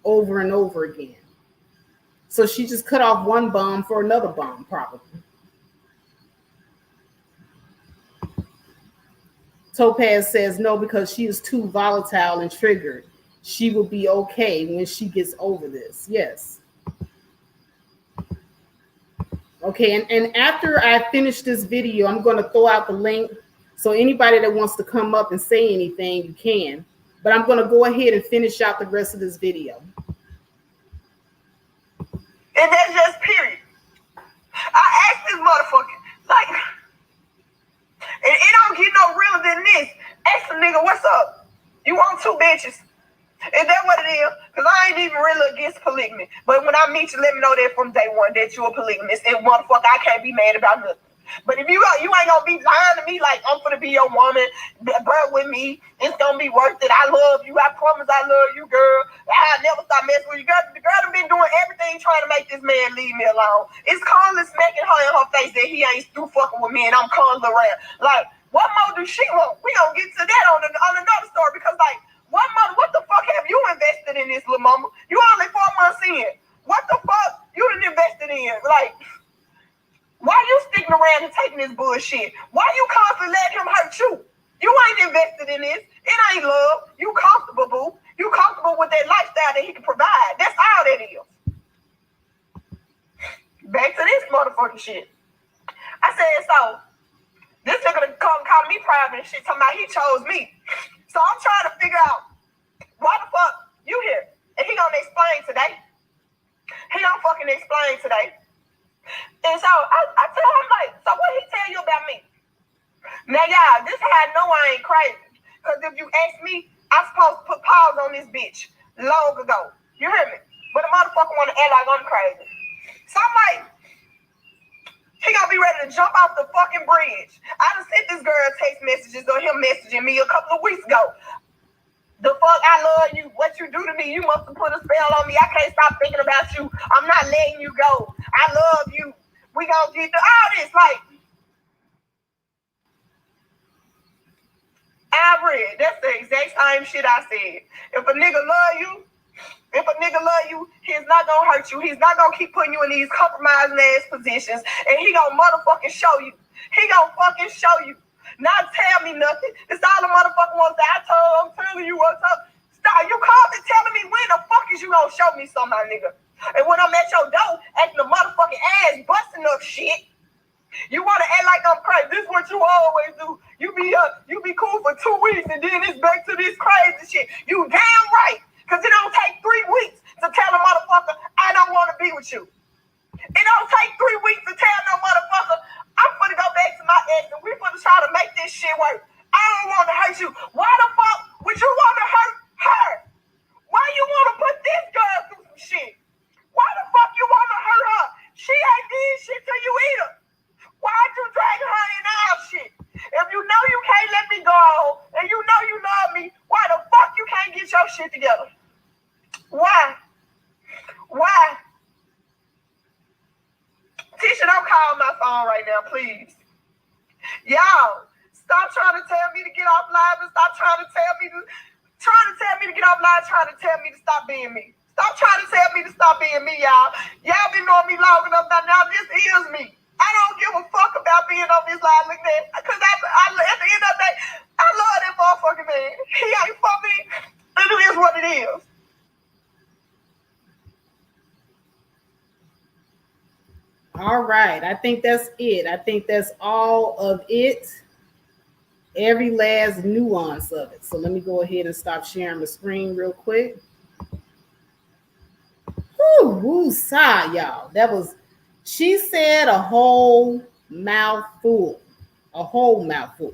over and over again. So she just cut off one bum for another bum, probably. Topaz says no, because she is too volatile and triggered. She will be okay when she gets over this. Yes. Okay, and after I finish this video, I'm going to throw out the link. So anybody that wants to come up and say anything, you can. But I'm going to go ahead and finish out the rest of this video. And that's just period. I asked this motherfucker, like, and it don't get no realer than this. Ask the nigga, what's up? You want 2 bitches? Is that what it is? Because I ain't even really against polygamy. But when I meet you, let me know that from day one that you're a polygamist. And motherfucker, I can't be mad about nothing. But if you ain't gonna be lying to me like I'm gonna be your woman, bear with me. It's gonna be worth it. I love you. I promise I love you, girl. I never stop messing with you. Girl, the girl done been doing everything trying to make this man leave me alone. It's Carla smacking her in her face that he ain't through fucking with me and I'm calling around. Like, what more do she want? We gonna get to that on another story because like, what the fuck have you invested in this, little mama? You only 4 months in. What the fuck you done invested in? Like, why you sticking around and taking this bullshit? Why you constantly letting him hurt you? You ain't invested in this. It ain't love. You comfortable, boo. You comfortable with that lifestyle that he can provide. That's all that is. Back to this motherfucking shit. I said, so, this nigga call me private and shit, talking about he chose me. So I'm trying to figure out why the fuck you here? And he gonna explain today. He gonna fucking explain today. And so I tell him, like, so what he tell you about me? Now, y'all, this is how I know I ain't crazy. Because if you ask me, I'm supposed to put pause on this bitch long ago. You hear me? But the motherfucker want to act like I'm crazy. So I'm like, he gonna be ready to jump off the fucking bridge. I done sent this girl text messages or him messaging me a couple of weeks ago. The fuck, I love you. What you do to me, you must have put a spell on me. I can't stop thinking about you. I'm not letting you go. I love you. We gonna get to all this. Like, I read. That's the exact same shit I said. If a nigga love you, he's not gonna hurt you. He's not gonna keep putting you in these compromising ass positions. And he gonna motherfucking show you. He gonna fucking show you. Not tell me nothing. It's all the motherfucker wants that. I'm telling you what's up. Stop. You called me telling me when the fuck is you gonna show me something, my nigga? And when I'm at your door, acting the motherfucking ass, busting up shit, you wanna act like I'm crazy. This is what you always do. You be cool for 2 weeks and then it's back to this crazy shit. You damn right. Cause it don't take 3 weeks to tell a motherfucker I don't wanna be with you. It don't take 3 weeks to tell no motherfucker I'm gonna go back to my ex and we gonna try to make this shit work. I don't want to hurt you. Why the fuck would you want to hurt her? Why you want to put this girl through some shit? Why the fuck you want to hurt her? She ain't did shit to you either. Why'd you drag her in our shit? If you know you can't let me go and you know you love me, why the fuck you can't get your shit together? Why? Why? Tisha, don't call my phone right now, please. Y'all, stop trying to tell me to get off live and stop trying to tell me to get off live, trying to tell me to stop being me. Stop trying to tell me to stop being me, y'all. Y'all been knowing me long enough now. This is me. I don't give a fuck about being on this live like that. Because at the end of the day, I love that motherfucking man. He ain't for me. And it is what it is. All right. I think that's it. I think that's all of it. Every last nuance of it. So let me go ahead and stop sharing the screen real quick. Woo-sa, y'all. That was, she said a whole mouthful. A whole mouthful.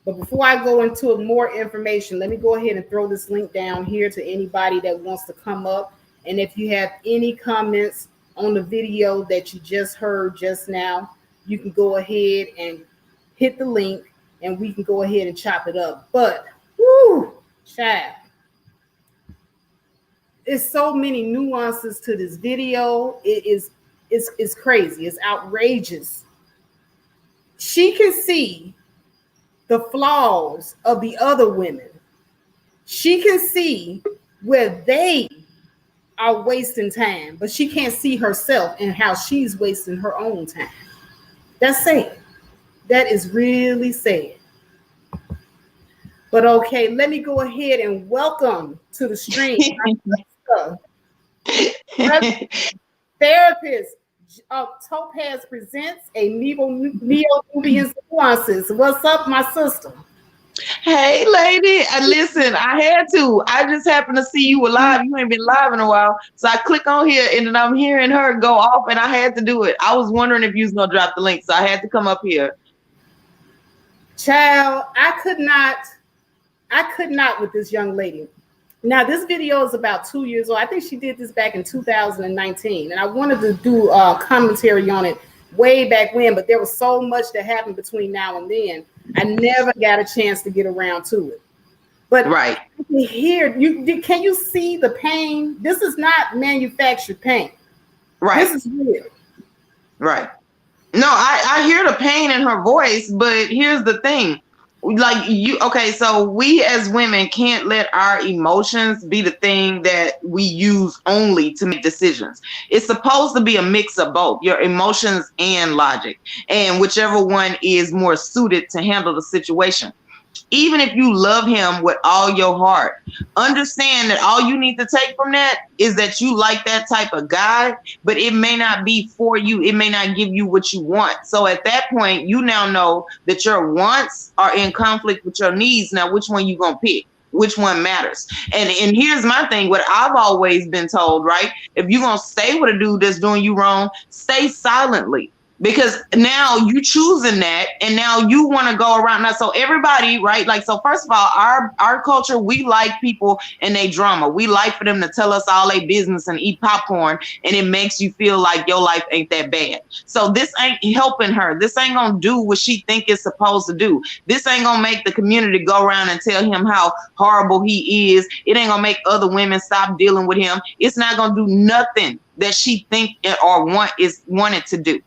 But before I go into more information, let me go ahead and throw this link down here to anybody that wants to come up. And if you have any comments on the video that you just heard just now, you can go ahead and hit the link and we can go ahead and chop it up. But, whoo, child. There's so many nuances to this video. It's crazy. It's outrageous. She can see the flaws of the other women. She can see where they are wasting time, but she can't see herself and how she's wasting her own time. That's sad. That is really sad. But okay, let me go ahead and welcome to the stream therapist Topaz presents a Neo-Nubian nuances. What's up, my sister? Hey, lady. Listen, I had to. I just happened to see you were live. You ain't been live in a while. So I click on here and then I'm hearing her go off and I had to do it. I was wondering if you was going to drop the link. So I had to come up here. Child, I could not with this young lady. Now, this video is about 2 years old. I think she did this back in 2019. And I wanted to do a commentary on it way back when, but there was so much that happened between now and then. I never got a chance to get around to it. But right here, can you see the pain? This is not manufactured pain. Right. This is real. Right. No, I hear the pain in her voice, but here's the thing. Like okay, so we as women can't let our emotions be the thing that we use only to make decisions. It's supposed to be a mix of both, your emotions and logic, and whichever one is more suited to handle the situation. Even if you love him with all your heart, understand that all you need to take from that is that you like that type of guy, but it may not be for you. It may not give you what you want. So at that point, you now know that your wants are in conflict with your needs. Now, which one you gonna pick? Which one matters? And here's my thing, what I've always been told, right? If you're gonna stay with a dude that's doing you wrong, stay silently. Because now you choosing that and now you want to go around now. So everybody, right? Like, so first of all, our culture, we like people and they drama. We like for them to tell us all their business and eat popcorn. And it makes you feel like your life ain't that bad. So this ain't helping her. This ain't going to do what she think it's supposed to do. This ain't going to make the community go around and tell him how horrible he is. It ain't going to make other women stop dealing with him. It's not going to do nothing that she think or wanted to do.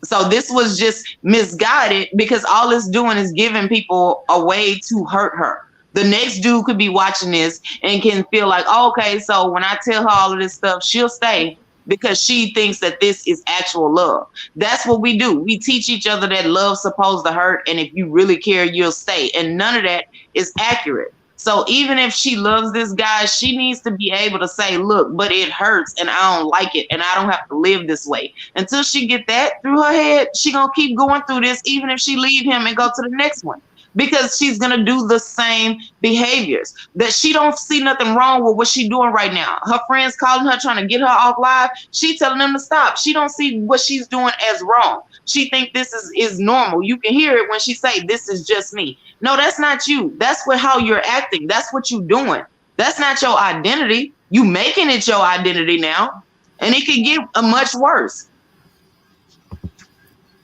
So this was just misguided because all it's doing is giving people a way to hurt her. The next dude could be watching this and can feel like, oh, okay, so when I tell her all of this stuff, she'll stay because she thinks that this is actual love. That's what we do. We teach each other that love's supposed to hurt. And if you really care, you'll stay. And none of that is accurate. So even if she loves this guy, she needs to be able to say, look, but it hurts and I don't like it and I don't have to live this way. Until she get that through her head, she gonna keep going through this even if she leave him and go to the next one. Because she's gonna do the same behaviors. That she don't see nothing wrong with what she's doing right now. Her friends calling her, trying to get her off live. She telling them to stop. She don't see what she's doing as wrong. She think this is normal. You can hear it when she say, this is just me. No, that's not you. That's how you're acting. That's what you're doing. That's not your identity. You making it your identity now. And it can get much worse.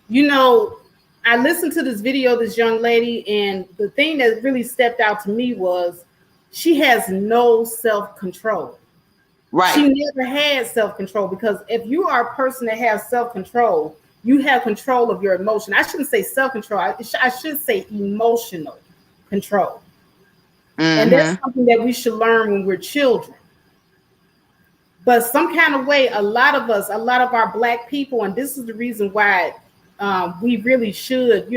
You know, I listened to this video of this young lady, and the thing that really stepped out to me was she has no self-control. Right. She never had self-control, because if you are a person that has self-control, you have control of your emotion. I shouldn't say self-control. I should say emotional control. Mm-hmm. And that's something that we should learn when we're children. But some kind of way, a lot of our Black people, and this is the reason why we really should,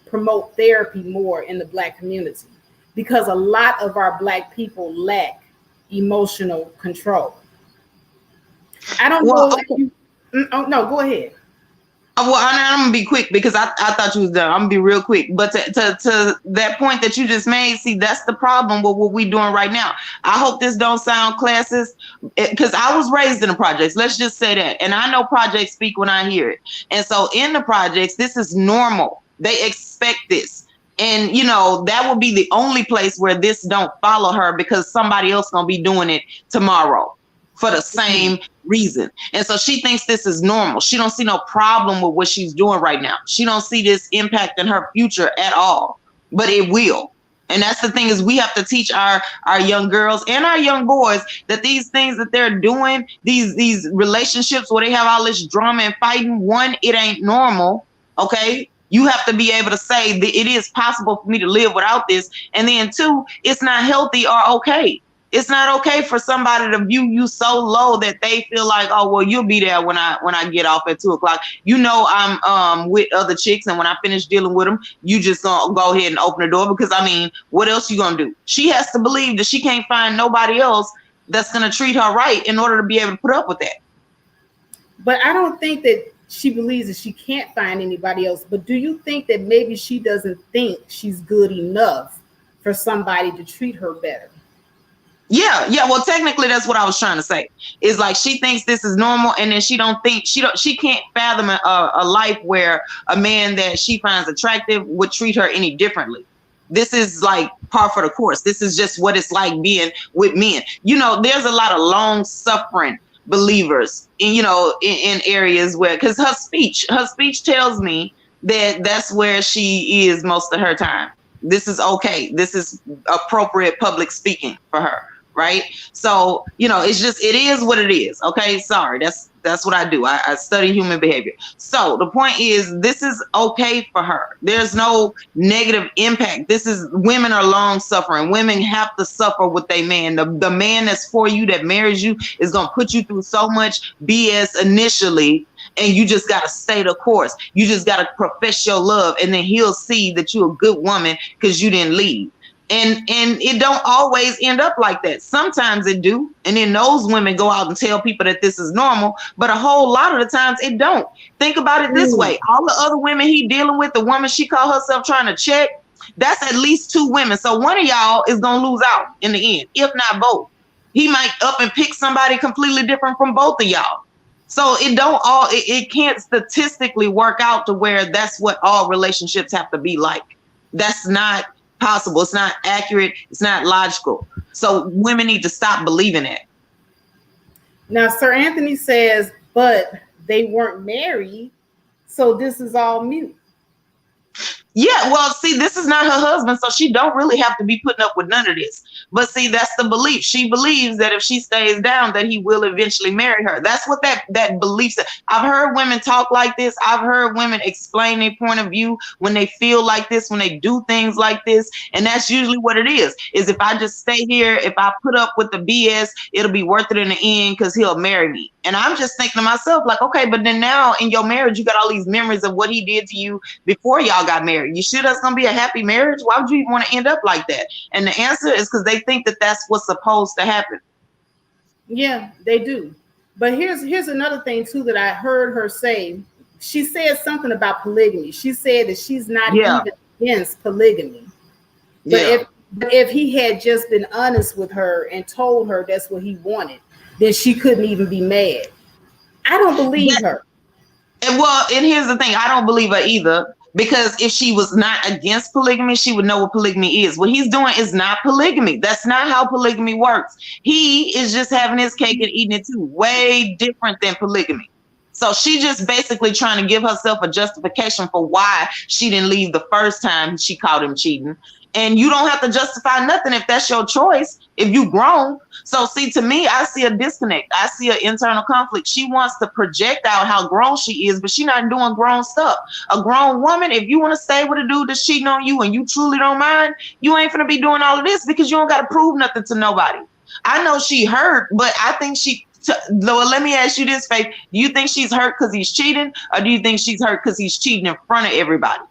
promote therapy more in the Black community, because a lot of our Black people lack emotional control. I don't know. Oh, no, go ahead. Well, I'm gonna be quick because I thought you was done. I'm gonna be real quick. But to that point that you just made, see, that's the problem with what we're doing right now. I hope this don't sound classist, because I was raised in the projects. Let's just say that, and I know projects speak when I hear it. And so in the projects, this is normal. They expect this. And that would be the only place where this don't follow her, because somebody else gonna be doing it tomorrow for the same reason. And so she thinks this is normal. She don't see no problem with what she's doing right now. She don't see this impacting her future at all, but it will. And that's the thing, is we have to teach our young girls and our young boys that these things that they're doing, these relationships where they have all this drama and fighting, one, it ain't normal. Okay. You have to be able to say that it is possible for me to live without this. And then two, it's not healthy or okay. It's not okay for somebody to view you so low that they feel like, oh, well, you'll be there when I get off at 2:00. I'm with other chicks, and when I finish dealing with them, you just gonna go ahead and open the door, because what else you gonna do? She has to believe that she can't find nobody else that's gonna treat her right in order to be able to put up with that. But I don't think that she believes that she can't find anybody else. But do you think that maybe she doesn't think she's good enough for somebody to treat her better? Yeah. Well, technically, that's what I was trying to say. Is like she thinks this is normal, and then she can't fathom a life where a man that she finds attractive would treat her any differently. This is like par for the course. This is just what it's like being with men. There's a lot of long suffering believers in areas where, because her speech tells me that that's where she is most of her time. This is okay. This is appropriate public speaking for her. Right. So, it is what it is. OK, sorry. That's what I do. I study human behavior. So the point is, this is OK for her. There's no negative impact. Women are long suffering. Women have to suffer with their man. The man that's for you, that marries you, is going to put you through so much BS initially. And you just got to stay the course. You just got to profess your love. And then he'll see that you're a good woman because you didn't leave. And it don't always end up like that. Sometimes it do. And then those women go out and tell people that this is normal. But a whole lot of the times it don't. Think about it this way. All the other women he dealing with, the woman she called herself trying to check, that's at least 2 women. So one of y'all is going to lose out in the end, if not both. He might up and pick somebody completely different from both of y'all. So it can't statistically work out to where that's what all relationships have to be like. That's not possible. It's not accurate. It's not logical. So women need to stop believing it. Now, Sir Anthony says, but they weren't married, so this is all mute. Yeah, well, see, this is not her husband, so she don't really have to be putting up with none of this. But see, that's the belief. She believes that if she stays down, that he will eventually marry her. That's what that belief is. I've heard women talk like this. I've heard women explain their point of view when they feel like this, when they do things like this. And that's usually what it is if I just stay here, if I put up with the BS, it'll be worth it in the end because he'll marry me. And I'm just thinking to myself, like, okay, but then now in your marriage, you got all these memories of what he did to you before y'all got married. You sure that's going to be a happy marriage? Why would you even want to end up like that? And the answer is because they think that that's what's supposed to happen. Yeah, they do. But here's another thing, too, that I heard her say. She said something about polygamy. She said that she's not even against polygamy. But if he had just been honest with her and told her that's what he wanted, then she couldn't even be mad. I don't believe her. And here's the thing. I don't believe her either. Because if she was not against polygamy, she would know what polygamy is. What he's doing is not polygamy. That's not how polygamy works. He is just having his cake and eating it too. Way different than polygamy. So she just basically trying to give herself a justification for why she didn't leave the first time she caught him cheating. And you don't have to justify nothing if that's your choice, if you grown. So see, to me, I see a disconnect. I see an internal conflict. She wants to project out how grown she is, but she's not doing grown stuff. A grown woman, if you want to stay with a dude that's cheating on you and you truly don't mind, you ain't finna be doing all of this because you don't got to prove nothing to nobody. I know she hurt, but I think let me ask you this, Faith. Do you think she's hurt because he's cheating, or do you think she's hurt because he's cheating in front of everybody?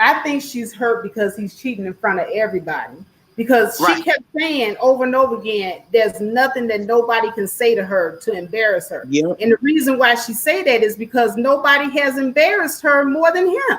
I think she's hurt because he's cheating in front of everybody. because she Right. kept saying over and over again, there's nothing that nobody can say to her to embarrass her. Yep. And the reason why she say that is because nobody has embarrassed her more than him.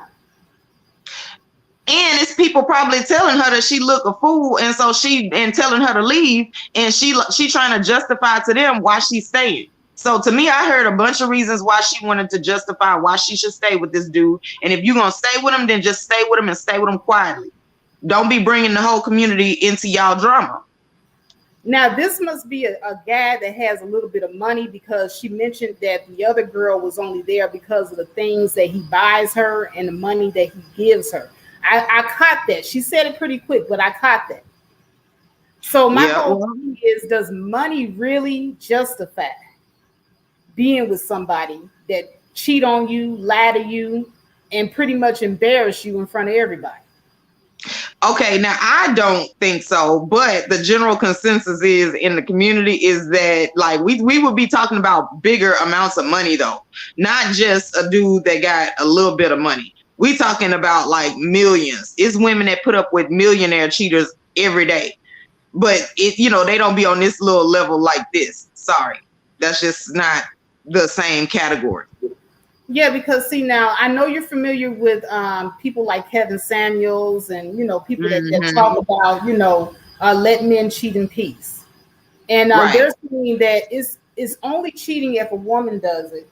And it's people probably telling her that she look a fool, and so and telling her to leave, and she trying to justify to them why she's staying. So to me, I heard a bunch of reasons why she wanted to justify why she should stay with this dude. And if you're gonna stay with him, then just stay with him and stay with him quietly. Don't be bringing the whole community into y'all drama. Now, this must be a guy that has a little bit of money, because she mentioned that the other girl was only there because of the things that he buys her and the money that he gives her. I caught that. She said it pretty quick, but I caught that. So my whole thing is, does money really justify being with somebody that cheat on you, lie to you, and pretty much embarrass you in front of everybody? Okay, now I don't think so, but the general consensus is in the community is that, like, we would be talking about bigger amounts of money though, not just a dude that got a little bit of money. We talking about like millions. It's women that put up with millionaire cheaters every day, but they don't be on this little level like this. Sorry, that's just not the same category. Yeah, because see, now I know you're familiar with people like Kevin Samuels and people that talk about let men cheat in peace, and they're saying that it's only cheating if a woman does it,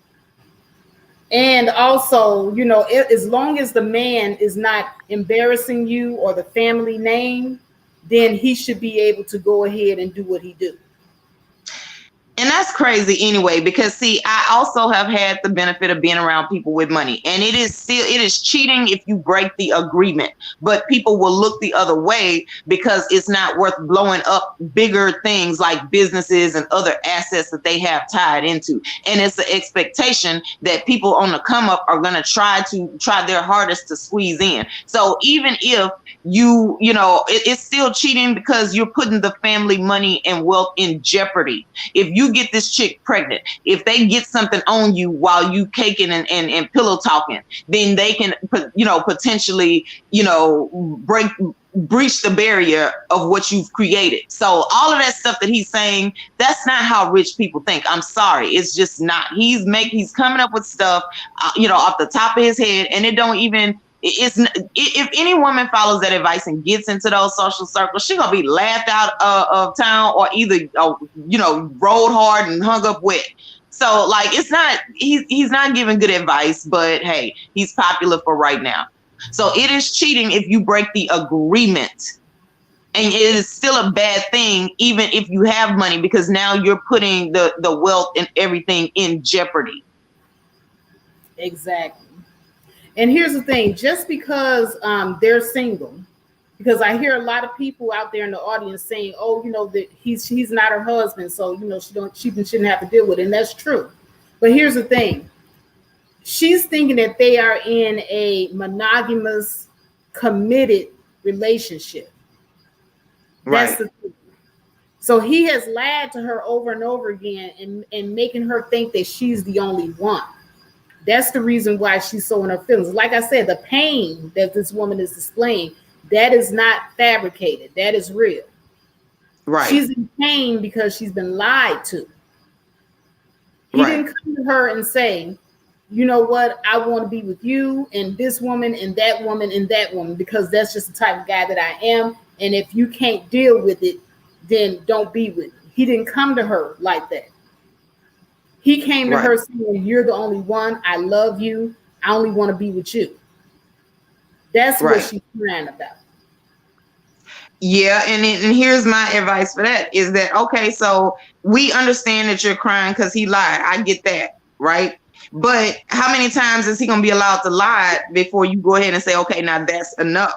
and also as long as the man is not embarrassing you or the family name, then he should be able to go ahead and do what he do. And that's crazy anyway, because see, I also have had the benefit of being around people with money, and it is cheating if you break the agreement, but people will look the other way because it's not worth blowing up bigger things like businesses and other assets that they have tied into. And it's the expectation that people on the come up are going to try their hardest to squeeze in. So even if it's still cheating because you're putting the family money and wealth in jeopardy. If you get this chick pregnant, if they get something on you while you caking and pillow talking, then they can potentially breach the barrier of what you've created. So all of that stuff that he's saying, that's not how rich people think. I'm sorry, it's just not. He's coming up with stuff off the top of his head, and it don't even. If any woman follows that advice and gets into those social circles, she's gonna be laughed out of town, or either rolled hard and hung up wet. So like, it's not, he's not giving good advice, but hey, he's popular for right now. So it is cheating if you break the agreement, and it is still a bad thing even if you have money, because now you're putting the wealth and everything in jeopardy. Exactly. And here's the thing, just because they're single, because I hear a lot of people out there in the audience saying, oh, that he's not her husband, so she shouldn't have to deal with it. And that's true. But here's the thing. She's thinking that they are in a monogamous, committed relationship. Right. That's the thing. So he has lied to her over and over again and making her think that she's the only one. That's the reason why she's so in her feelings. Like I said, the pain that this woman is displaying, that is not fabricated. That is real. Right. She's in pain because she's been lied to. He didn't come to her and say, you know what, I want to be with you and this woman and that woman and that woman, because that's just the type of guy that I am. And if you can't deal with it, then don't be with me. He didn't come to her like that. He came to her saying, you're the only one. I love you. I only want to be with you. That's what she's crying about. Yeah, and here's my advice for that is that, okay, so we understand that you're crying because he lied. I get that, right? But how many times is he going to be allowed to lie before you go ahead and say, okay, now that's enough?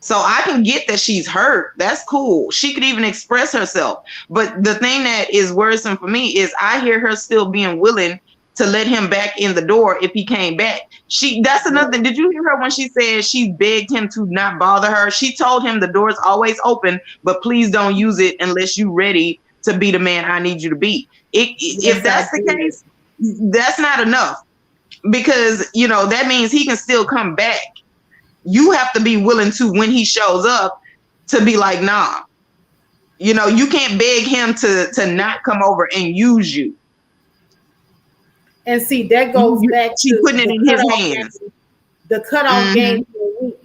So I can get that she's hurt. That's cool. She could even express herself. But the thing that is worrisome for me is I hear her still being willing to let him back in the door if he came back. That's another thing. Did you hear her when she said she begged him to not bother her? She told him the door's always open, but please don't use it unless you're ready to be the man I need you to be. If that's the case, that's not enough, because that means he can still come back. You have to be willing to, when he shows up, to be like, nah, you know, you can't beg him to not come over and use you. And see, that goes back She to putting it the in his cutoff hands. game. The cutoff game,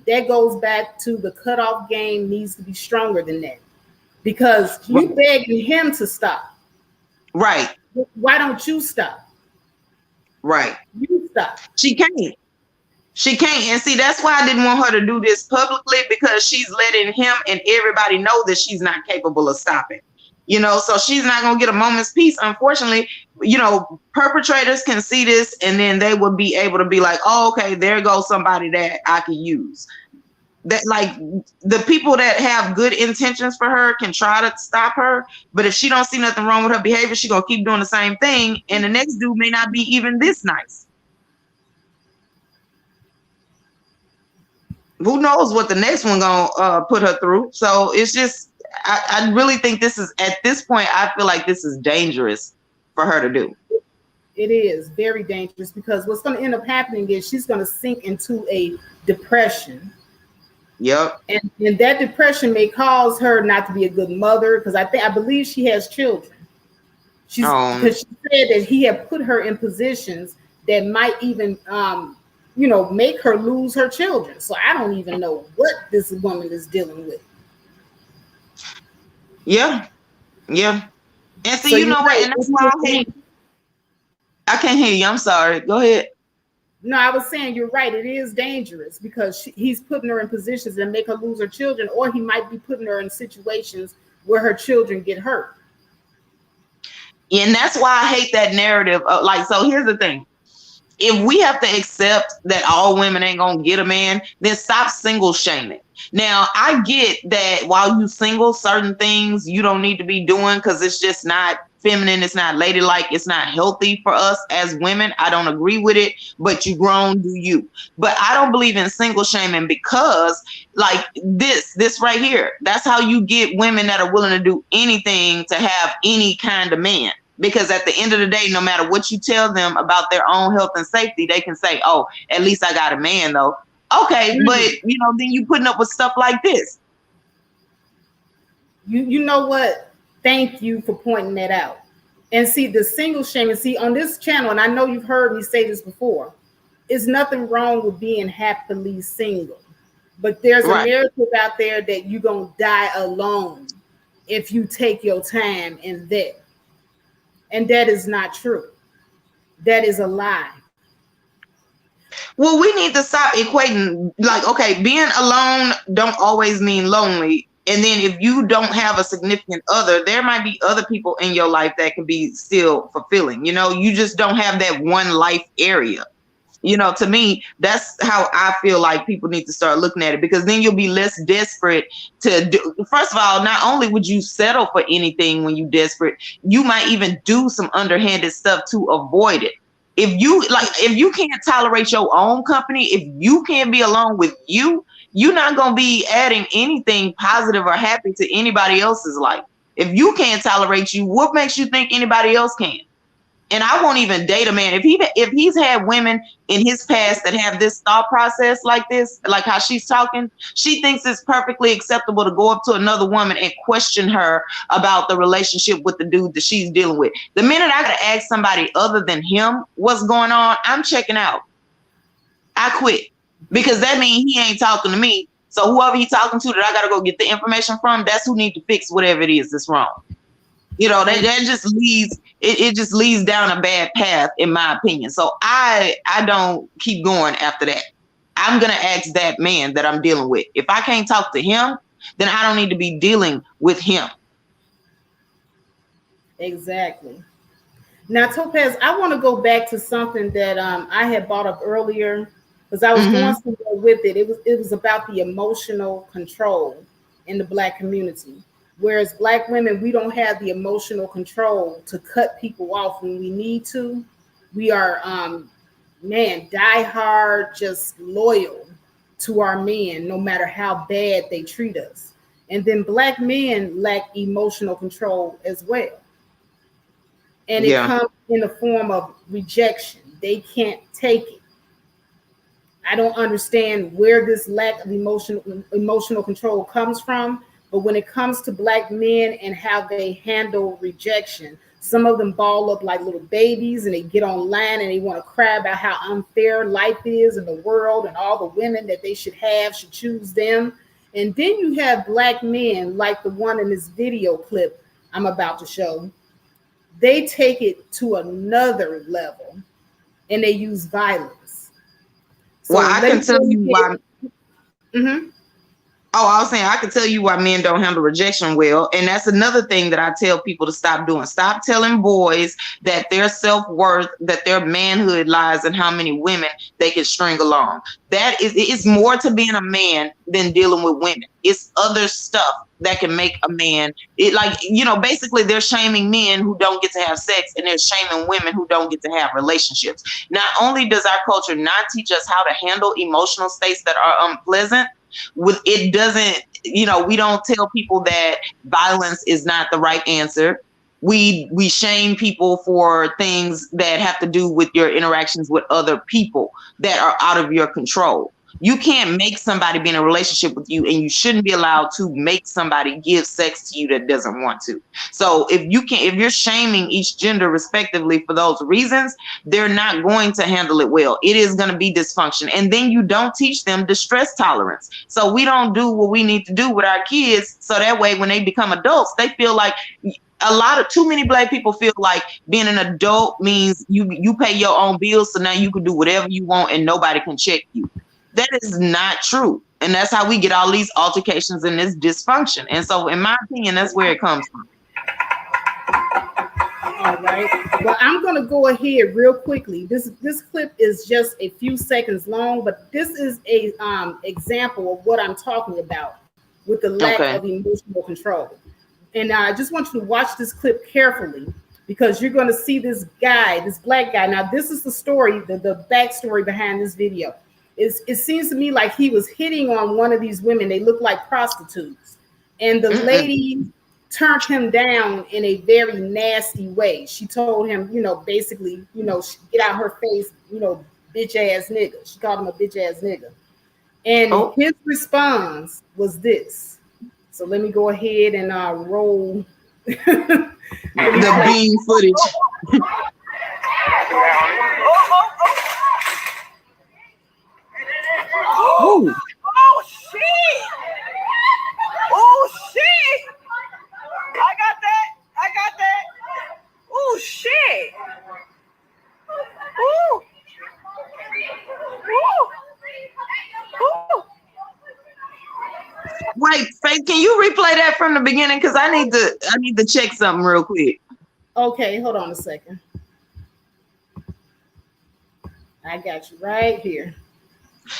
that goes back to the cutoff game needs to be stronger than that. Because you begging him to stop. Right. Why don't you stop? Right. You stop. She can't. She can't. And see, that's why I didn't want her to do this publicly, because she's letting him and everybody know that she's not capable of stopping. You know, so she's not going to get a moment's peace. Unfortunately, you know, perpetrators can see this and then they will be able to be like, oh, okay, there goes somebody that I can use. That, like, the people that have good intentions for her can try to stop her, but if she don't see nothing wrong with her behavior, she gonna keep doing the same thing, and the next dude may not be even this nice. Who knows what the next one gonna put her through? So it's just, I really think this is, at this point, I feel like this is dangerous for her to do. It is very dangerous, because what's going to end up happening is she's going to sink into a depression. Yep. And that depression may cause her not to be a good mother, because I believe she has children. Because she said that he had put her in positions that might even you know, make her lose her children. So I don't even know what this woman is dealing with. Yeah. Yeah. And see, So you know what? And that's why I can't hear you. I'm sorry. Go ahead. No, I was saying you're right. It is dangerous, because he's putting her in positions that make her lose her children, or he might be putting her in situations where her children get hurt. And that's why I hate that narrative. Like, so here's the thing. If we have to accept that all women ain't gonna get a man, then stop single shaming. Now, I get that while you single, certain things you don't need to be doing because it's just not feminine, it's not ladylike, it's not healthy for us as women. I don't agree with it, but you grown, do you. But I don't believe in single shaming, because like this right here, that's how you get women that are willing to do anything to have any kind of man. Because at the end of the day, no matter what you tell them about their own health and safety, they can say, oh, at least I got a man though. Okay, but you know, then you putting up with stuff like this. You know what? Thank you for pointing that out. And see, the single shaming, see, on this channel, and I know you've heard me say this before, there's nothing wrong with being happily single. But there's a narrative out there that you're going to die alone if you take your time in that. And that is not true. That is a lie. Well, we need to stop equating, like, okay, being alone don't always mean lonely. And then if you don't have a significant other, there might be other people in your life that can be still fulfilling. You know, you just don't have that one life area. You know, to me, that's how I feel like people need to start looking at it, because then you'll be less desperate to do. First of all, not only would you settle for anything when you're desperate, you might even do some underhanded stuff to avoid it. If you can't tolerate your own company, if you can't be alone with you, you're not going to be adding anything positive or happy to anybody else's life. If you can't tolerate you, what makes you think anybody else can? And I won't even date a man. If he's had women in his past that have this thought process like this, like how she's talking, she thinks it's perfectly acceptable to go up to another woman and question her about the relationship with the dude that she's dealing with. The minute I gotta ask somebody other than him what's going on, I'm checking out. I quit, because that means he ain't talking to me. So whoever he's talking to that I gotta go get the information from, that's who need to fix whatever it is that's wrong. You know, that just leads, it just leads down a bad path, in my opinion. So I don't keep going after that. I'm going to ask that man that I'm dealing with. If I can't talk to him, then I don't need to be dealing with him. Exactly. Now, Topaz, I want to go back to something that I had brought up earlier, because I was going somewhere with it. It was about the emotional control in the Black community. Whereas Black women, we don't have the emotional control to cut people off when we need to. We are, die hard, just loyal to our men, no matter how bad they treat us. And then Black men lack emotional control as well. And it comes in the form of rejection. They can't take it. I don't understand where this lack of emotional control comes from. But when it comes to Black men and how they handle rejection, some of them ball up like little babies and they get online and they want to cry about how unfair life is in the world and all the women that they should choose them. And then you have Black men like the one in this video clip I'm about to show. They take it to another level and they use violence. So well, I can tell you why. Mm-hmm. Oh, I was saying I can tell you why men don't handle rejection well. And that's another thing that I tell people to stop doing. Stop telling boys that their self-worth, that their manhood lies in how many women they can string along. That is, it's more to being a man than dealing with women. It's other stuff that can make a man, it, like, you know, basically they're shaming men who don't get to have sex and they're shaming women who don't get to have relationships. Not only does our culture not teach us how to handle emotional states that are unpleasant, with it doesn't, you know, we don't tell people that violence is not the right answer. We shame people for things that have to do with your interactions with other people that are out of your control. You can't make somebody be in a relationship with you, and you shouldn't be allowed to make somebody give sex to you that doesn't want to. So if you're shaming each gender respectively for those reasons, they're not going to handle it well. It is going to be dysfunction. And then you don't teach them distress tolerance. So we don't do what we need to do with our kids. So that way, when they become adults, they feel like too many Black people feel like being an adult means you pay your own bills. So now you can do whatever you want and nobody can check you. That is not true. And that's how we get all these altercations and this dysfunction. And so in my opinion, that's where it comes from. All right. Well, I'm going to go ahead real quickly. This clip is just a few seconds long, but this is a example of what I'm talking about with the lack of emotional control. And I just want you to watch this clip carefully, because you're going to see this guy, this Black guy. Now, this is the story, the backstory behind this video. It seems to me like he was hitting on one of these women. They look like prostitutes. And the lady turned him down in a very nasty way. She told him, you know, basically, you know, get out her face, you know, bitch ass nigga. She called him a bitch ass nigga. And his response was this. So let me go ahead and roll the bean footage. Oh shit! Oh shit! I got that! Oh shit! Ooh! Ooh! Wait, Faith, can you replay that from the beginning? Because I need to check something real quick. Okay, hold on a second. I got you right here.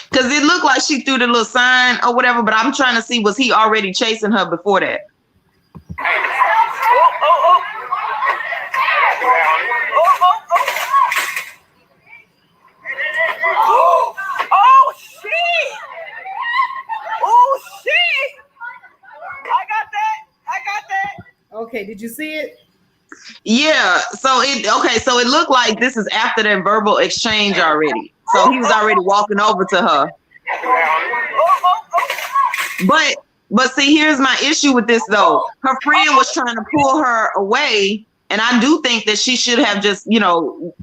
Because it looked like she threw the little sign or whatever, but I'm trying to see, was he already chasing her before that? Oh shit! Oh shit! I got that! Okay, did you see it? Yeah, so it looked like this is after that verbal exchange already. So he was already walking over to her. But see, here's my issue with this though. Her friend was trying to pull her away, and I do think that she should have just, you know,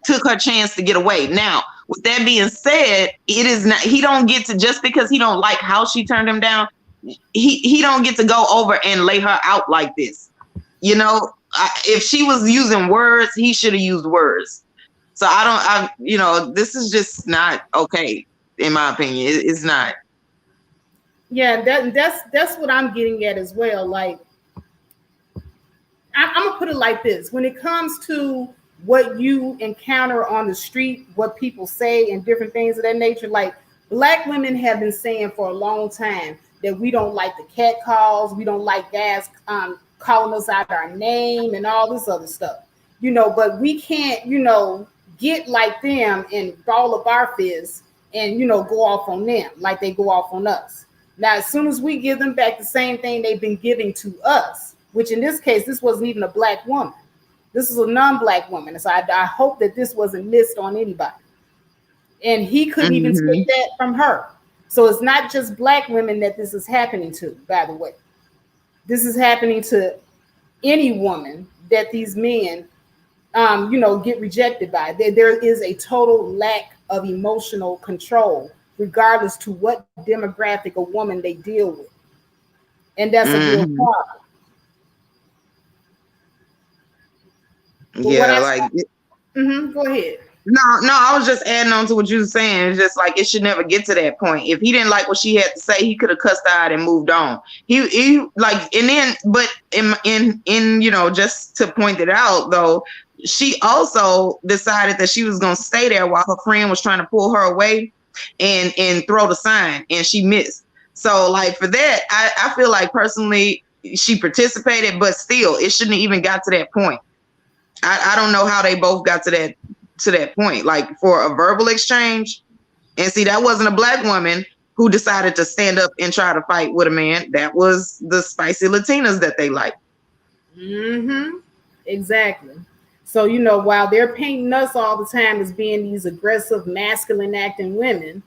took her chance to get away. Now, with that being said, it is not, he don't get to, just because he don't like how she turned him down, he don't get to go over and lay her out like this. You know, if she was using words, he should have used words. So you know, this is just not okay, in my opinion. It's not. Yeah, that's what I'm getting at as well. Like, I'm gonna put it like this: when it comes to what you encounter on the street, what people say, and different things of that nature, like Black women have been saying for a long time that we don't like the cat calls, we don't like guys calling us out our name and all this other stuff, you know. But we can't, you know, get like them and ball up our fists and, you know, go off on them like they go off on us. Now, as soon as we give them back the same thing they've been giving to us, which in this case, this wasn't even a Black woman. This is a non-Black woman. And so I hope that this wasn't missed on anybody. And he couldn't even take that from her. So it's not just Black women that this is happening to, by the way. This is happening to any woman that these men, get rejected by. There is a total lack of emotional control, regardless to what demographic of woman they deal with, and that's a real Mm-hmm. problem. But what Yeah, I like go ahead. no, I was just adding on to what you were saying. It's just like it should never get to that point. If he didn't like what she had to say, he could have cussed her out and moved on. He like, and then, but in just to point it out though, she also decided that she was gonna stay there while her friend was trying to pull her away and throw the sign, and she missed. So like for that, I feel like personally she participated, but still it shouldn't have even got to that point. I don't know how they both got to that point, like for a verbal exchange. And see, that wasn't a black woman who decided to stand up and try to fight with a man. That was the spicy Latinas that they like. Exactly. So, while they're painting us all the time as being these aggressive, masculine acting women,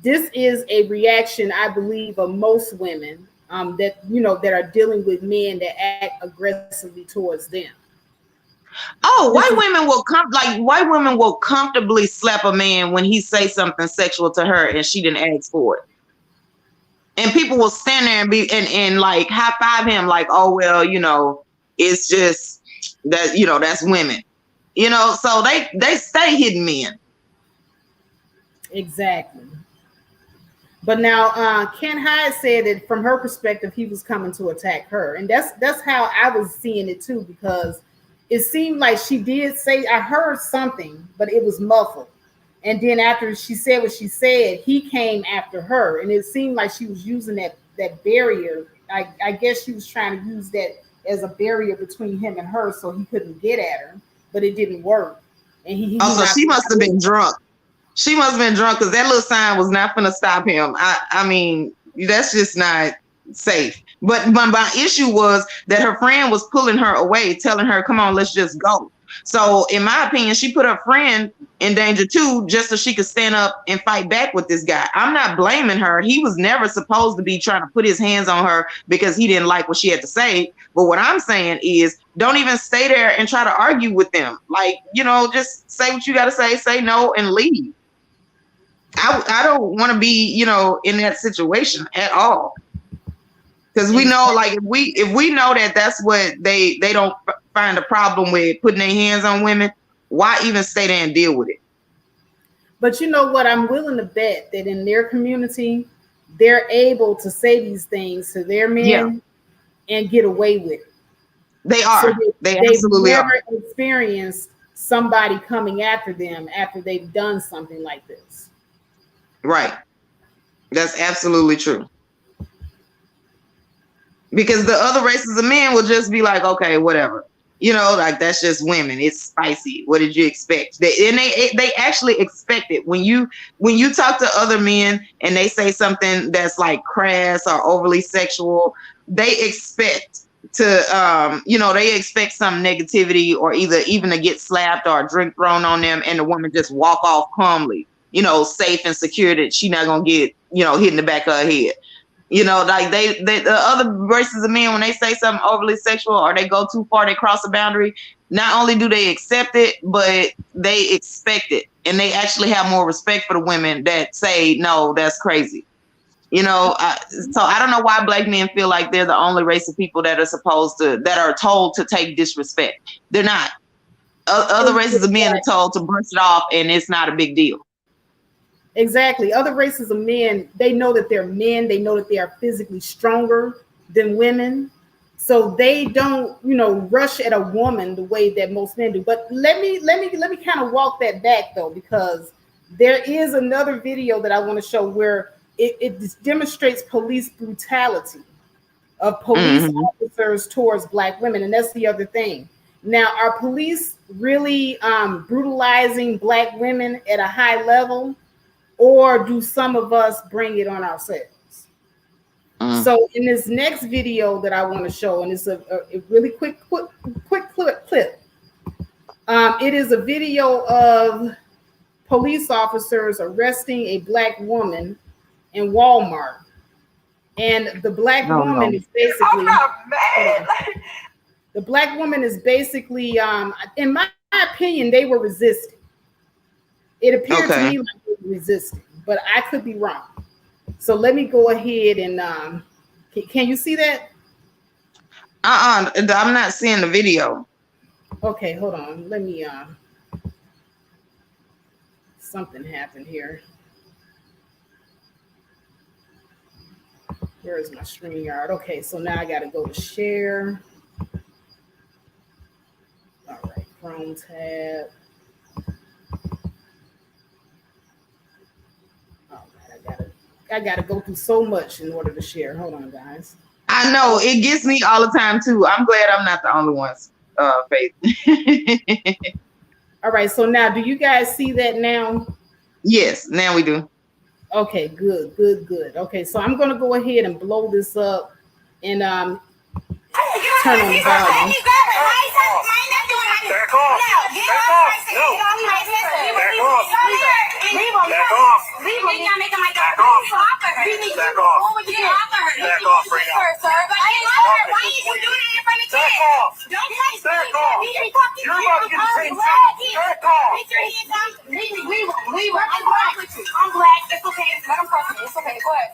this is a reaction, I believe, of most women that are dealing with men that act aggressively towards them. Oh, white women will comfortably slap a man when he say something sexual to her and she didn't ask for it. And people will stand there and and like high five him like, oh well, it's just that, that's women. So they stay hitting men. Exactly. But now Ken Hyde said that from her perspective, he was coming to attack her. And that's how I was seeing it too, because it seemed like she did say, I heard something, but it was muffled. And then after she said what she said, he came after her. And it seemed like she was using that barrier. I guess she was trying to use that as a barrier between him and her so he couldn't get at her, but it didn't work. And so she must have been drunk. She must have been drunk because that little sign was not going to stop him. I mean, that's just not safe. But my issue was that her friend was pulling her away, telling her, come on, let's just go. So in my opinion, she put her friend in danger too, just so she could stand up and fight back with this guy. I'm not blaming her. He was never supposed to be trying to put his hands on her because he didn't like what she had to say. But what I'm saying is don't even stay there and try to argue with them. Like, just say what you got to say no, and leave. I don't want to be, in that situation at all. Because we know, like, if we know that that's what they don't find a problem with putting their hands on women, why even stay there and deal with it? But you know what? I'm willing to bet that in their community, they're able to say these things to their men and get away with it. They are. So they absolutely never experienced somebody coming after them after they've done something like this. Right. That's absolutely true. Because the other races of men will just be like, okay, whatever. Like that's just women. It's spicy. What did you expect? They actually expect it. When you talk to other men and they say something that's like crass or overly sexual, they expect to they expect some negativity or even to get slapped or a drink thrown on them and the woman just walk off calmly, safe and secure that she not gonna get, hit in the back of her head. Like the other races of men, when they say something overly sexual or they go too far, they cross a boundary, not only do they accept it, but they expect it. And they actually have more respect for the women that say, no, that's crazy. So I don't know why black men feel like they're the only race of people that are told to take disrespect. They're not. Other races of men are told to brush it off and it's not a big deal. Exactly. Other races of men, they know that they're men. They know that they are physically stronger than women. So they don't, rush at a woman the way that most men do. But let me kind of walk that back though, because there is another video that I want to show where it demonstrates police brutality of police officers towards black women. And that's the other thing. Now, are police really brutalizing black women at a high level? Or do some of us bring it on ourselves? So in this next video that I want to show, and it's a really quick clip. It is a video of police officers arresting a black woman in Walmart. And the black No, woman no. is basically. I'm not mad. The black woman is basically, in my opinion, they were resisting. It appeared to me like they were resisting, but I could be wrong. So let me go ahead and can you see that? I'm not seeing the video. Okay, hold on. Let me something happened here. Where is my StreamYard? Okay, so now I gotta go to share. All right, Chrome tab. All right, I gotta go through so much in order to share. Hold on, guys. I know it gets me all the time too. I'm glad I'm not the only one, Faith. All right, so now do you guys see that now? Yes, now we do. Okay, good, good, good. Okay, so I'm gonna go ahead and blow this up and turn on the volume. Back off. Back off. No. Back off. Leave him. Back off. Leave him. You're making my Back daughter. off. Back off. Back off right now. Sir. Why are you doing it in front of kids? Back off. Don't touch me. Back off. You're about to get the same thing. Back off. Put your hands down. Leave him. I'm black with you. I'm black. It's okay. Let him talk to me. It's okay. Go ahead.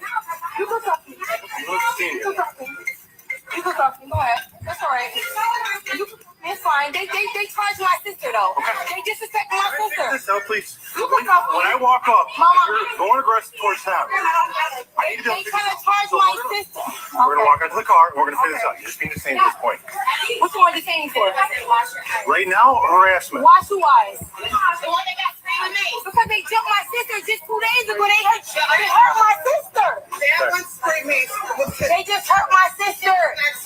You can talk to me. You can talk to me. You can talk to me. Go ahead. That's all right. It's fine. They charged my sister though. They disrespect my sister. No, please. You can talk to me. When I walk up, Mama. you're going aggressive towards town. They trying to charge my sister. We're going to walk into the car and we're going to figure this out. You just need to say at this point. What you want to say for? Right now, harassment. Wash your eyes. The one that got screaming me. Because they jumped my sister just 2 days ago. They hurt my sister. They just hurt my sister.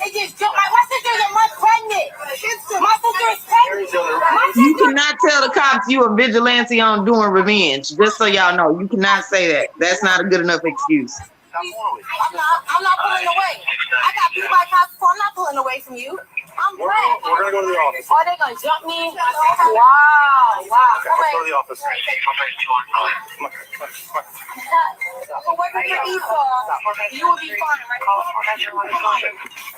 They just jumped my sister's a month pregnant. My sister is pregnant. You cannot tell the cops you a vigilante on doing revenge. Just so y'all know, you cannot say that. That's not a good enough excuse. I'm not pulling away. I got beat by cops before. I'm not pulling away from you. I'm black. We're going to go to the office. Are they going to jump me? Wow. Okay, let's go to the office. Come on. So what if Esau? You would be fine, right?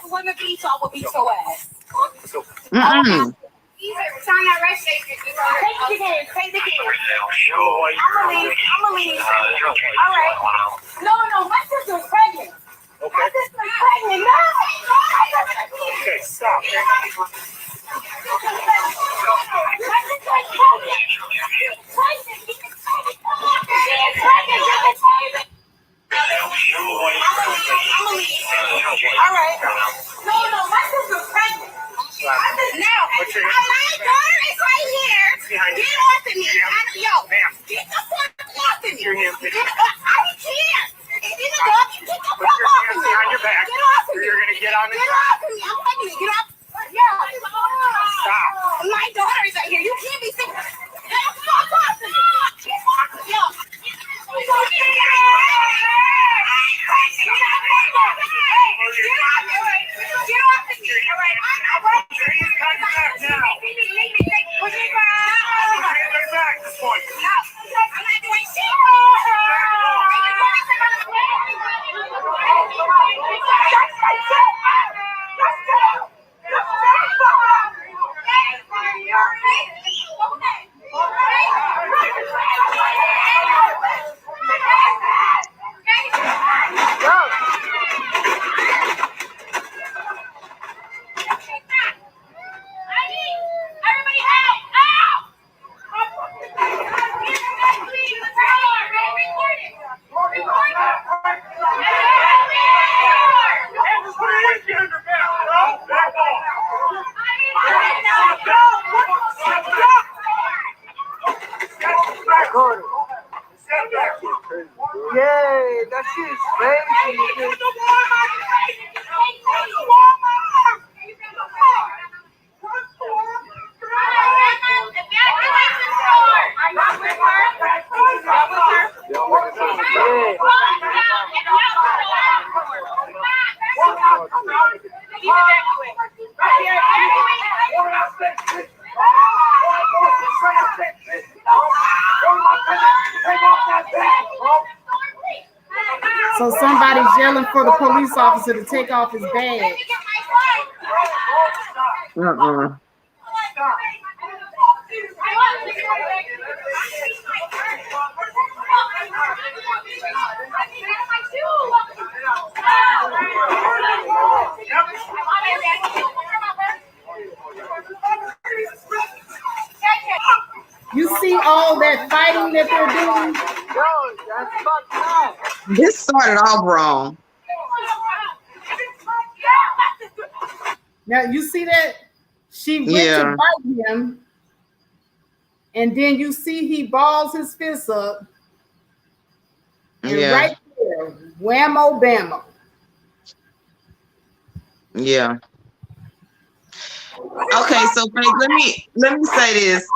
What if Esau would beat your ass? Let's go. Mm-mm. Take the kids. I'm gonna leave. All right. No, my sister's pregnant. Okay. My sister's pregnant. No. Okay, stop. My sister's pregnant. All right. No, my sister's pregnant. Now, my daughter is right here. Get off of me. Yo, get the fuck off of me. I can't. Get the fuck off of me. On your back. Get off of me. You're going to get on the Get off of me. I'm pregnant. Get off. Yeah. Stop. My daughter is right here. You can't be sick. Get the fuck off of me. Get off of me. Yo. Yeah, that shit is crazy. So somebody's yelling for the police officer to take off his badge. You see all that fighting that they're doing? This started off wrong. Now you see that she went to bite him, and then you see he balls his fist up, and right there, whammo bammo. Yeah. Okay, so let me say this.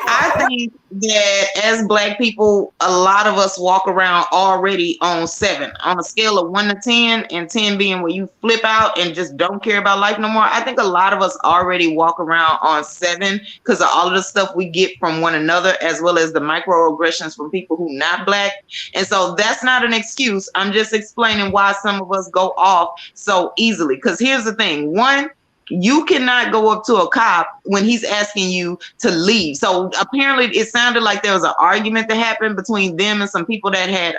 I think that as Black people, a lot of us walk around already on 7 on a scale of 1 to 10, and 10 being where you flip out and just don't care about life no more. I think a lot of us already walk around on 7 because of all of the stuff we get from one another, as well as the microaggressions from people who not Black. And so that's not an excuse. I'm just explaining why some of us go off so easily. Because here's the thing. One, you cannot go up to a cop when he's asking you to leave. So apparently it sounded like there was an argument that happened between them and some people that had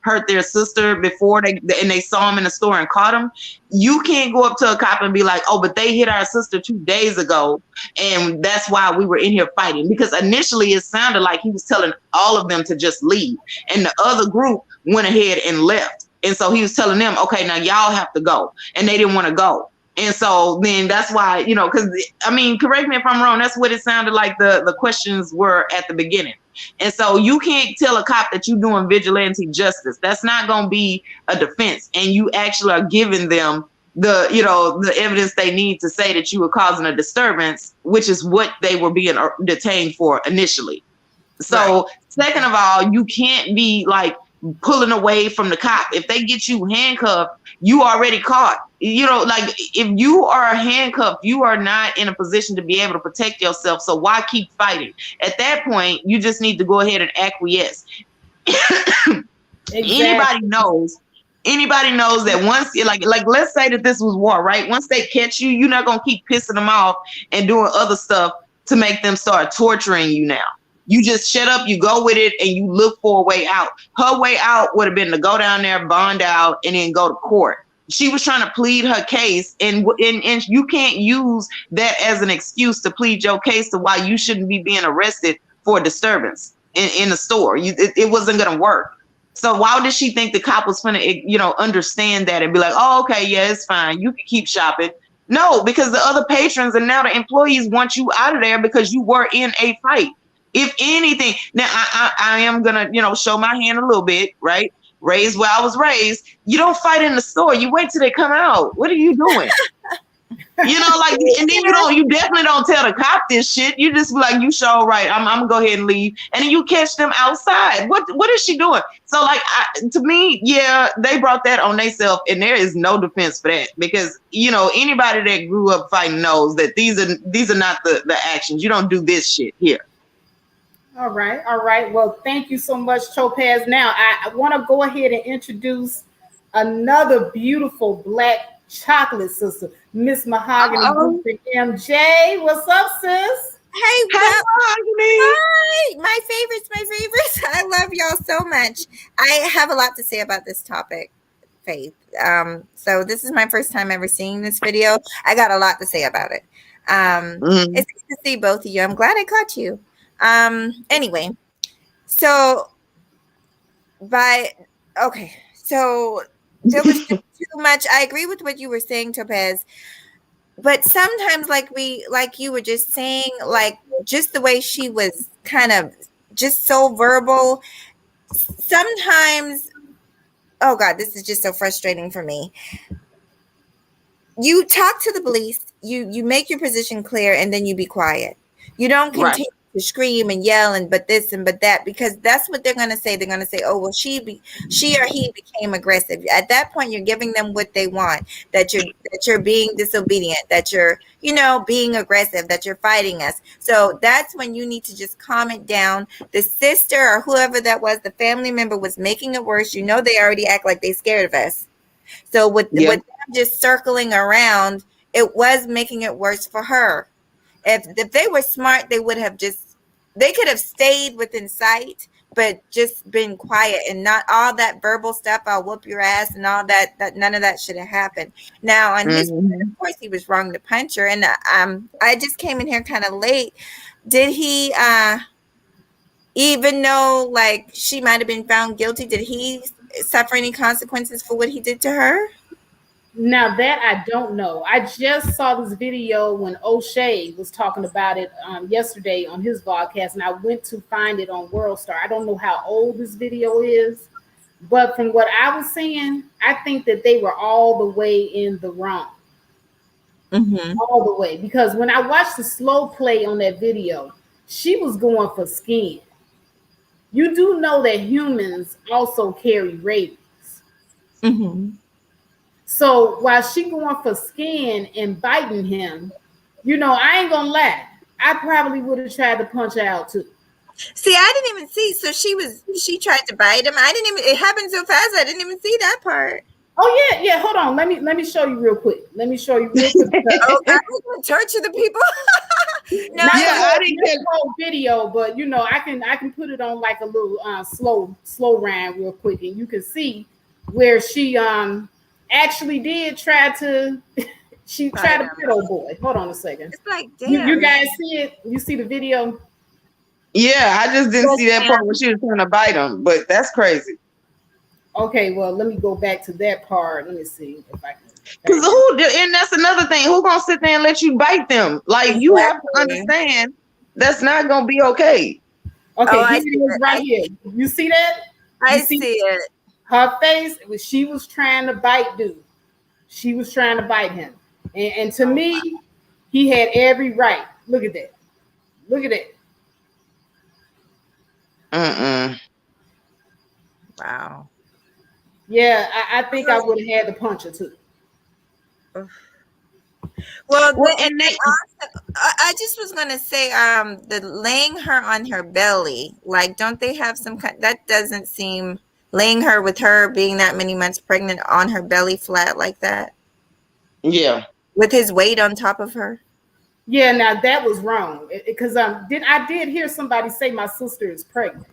hurt their sister before they saw him in the store and caught him. You can't go up to a cop and be like, oh, but they hit our sister 2 days ago, and that's why we were in here fighting. Because initially it sounded like he was telling all of them to just leave, and the other group went ahead and left. And so he was telling them, okay, now y'all have to go, and they didn't want to go. And so then that's why, because, I mean, correct me if I'm wrong, that's what it sounded like the questions were at the beginning. And so you can't tell a cop that you're doing vigilante justice. That's not going to be a defense. And you actually are giving them the evidence they need to say that you were causing a disturbance, which is what they were being detained for initially. So Second of all, you can't be like pulling away from the cop. If they get you handcuffed, you already caught. Like if you are handcuffed, you are not in a position to be able to protect yourself. So why keep fighting? At that point, you just need to go ahead and acquiesce. Exactly. Anybody knows that once, like let's say that this was war, right? Once they catch you, you're not gonna keep pissing them off and doing other stuff to make them start torturing you now. You just shut up, you go with it, and you look for a way out. Her way out would have been to go down there, bond out, and then go to court. She was trying to plead her case, and you can't use that as an excuse to plead your case to why you shouldn't be being arrested for disturbance in the store. It wasn't going to work. So why did she think the cop was going to, understand that and be like, oh, okay, yeah, it's fine. You can keep shopping. No, because the other patrons and now the employees want you out of there because you were in a fight. If anything, now I am going to, show my hand a little bit, right? Raised where I was raised. You don't fight in the store. You wait till they come out. What are you doing? And then you definitely don't tell the cop this shit. You just be like, you sure right. I'm gonna go ahead and leave. And then you catch them outside. What is she doing? So to me, yeah, they brought that on themselves, and there is no defense for that because anybody that grew up fighting knows that these are not the actions. You don't do this shit here. All right. Well, thank you so much, Topaz. Now, I want to go ahead and introduce another beautiful Black chocolate sister, Miss Mahogany MJ. What's up, sis? Hey, Mahogany. Hi, my favorites. I love y'all so much. I have a lot to say about this topic, Faith. So this is my first time ever seeing this video. I got a lot to say about it. It's good to see both of you. I'm glad I caught you. Anyway, so there was just too much. I agree with what you were saying, Topaz, but sometimes like you were just saying, like just the way she was kind of just so verbal. Sometimes, oh God, this is just so frustrating for me. You talk to the police, you make your position clear, and then you be quiet. You don't continue to scream and yell and but this and but that, because that's what they're going to say. They're going to say, oh, well, she or he became aggressive. At that point, you're giving them what they want, that you're being disobedient, that you're, you know, being aggressive, that you're fighting us. So that's when you need to just calm it down. The sister or whoever that was, the family member, was making it worse. You know, they already act like they scared of us. So with them just circling around, it was making it worse for her. If they were smart, they could have stayed within sight, but just been quiet and not all that verbal stuff. I'll whoop your ass and all that none of that should have happened. Now on his part, of course, he was wrong to punch her. And I just came in here kind of late. Did he even though like she might have been found guilty, did he suffer any consequences for what he did to her? Now that I don't know. I just saw this video when O'Shea was talking about it yesterday on his podcast, and I went to find it on WorldStar. I don't know how old this video is, but from what I was seeing, I think that they were all the way in the wrong. All the way. Because when I watched the slow play on that video, she was going for skin. You do know that humans also carry rabies. So while she going for skin and biting him, you know, I ain't gonna lie, I probably would have tried to punch her out too. See, I didn't even see. So she tried to bite him. It happened so fast I didn't even see that part. Oh yeah. Hold on. Let me show you real quick. Oh, I'm gonna torture the people. No, I didn't get the whole video, but you know, I can put it on like a little slow round real quick, and you can see where she actually did try to tried to hit old boy. Hold on a second. It's like, damn. You guys see it? You see the video? Yeah, I just didn't see that part when she was trying to bite him, but that's crazy. Okay, well, let me go back to that part. Let me see if I can. Because and that's another thing. Who gonna sit there and let you bite them? Like, you have to understand that's not gonna be okay. Okay, here it is right here. You see that? I see it. Her face, she was trying to bite dude. She was trying to bite him. And to me, he had every right. Look at that. Look at that. Wow. Yeah, I think I would have had to punch her too. Well, I just was gonna say, the laying her on her belly, like, don't they have some kind? That doesn't seem, laying her with her being that many months pregnant on her belly flat like that. Yeah, with his weight on top of her. Yeah, now that was wrong because I did hear somebody say my sister is pregnant.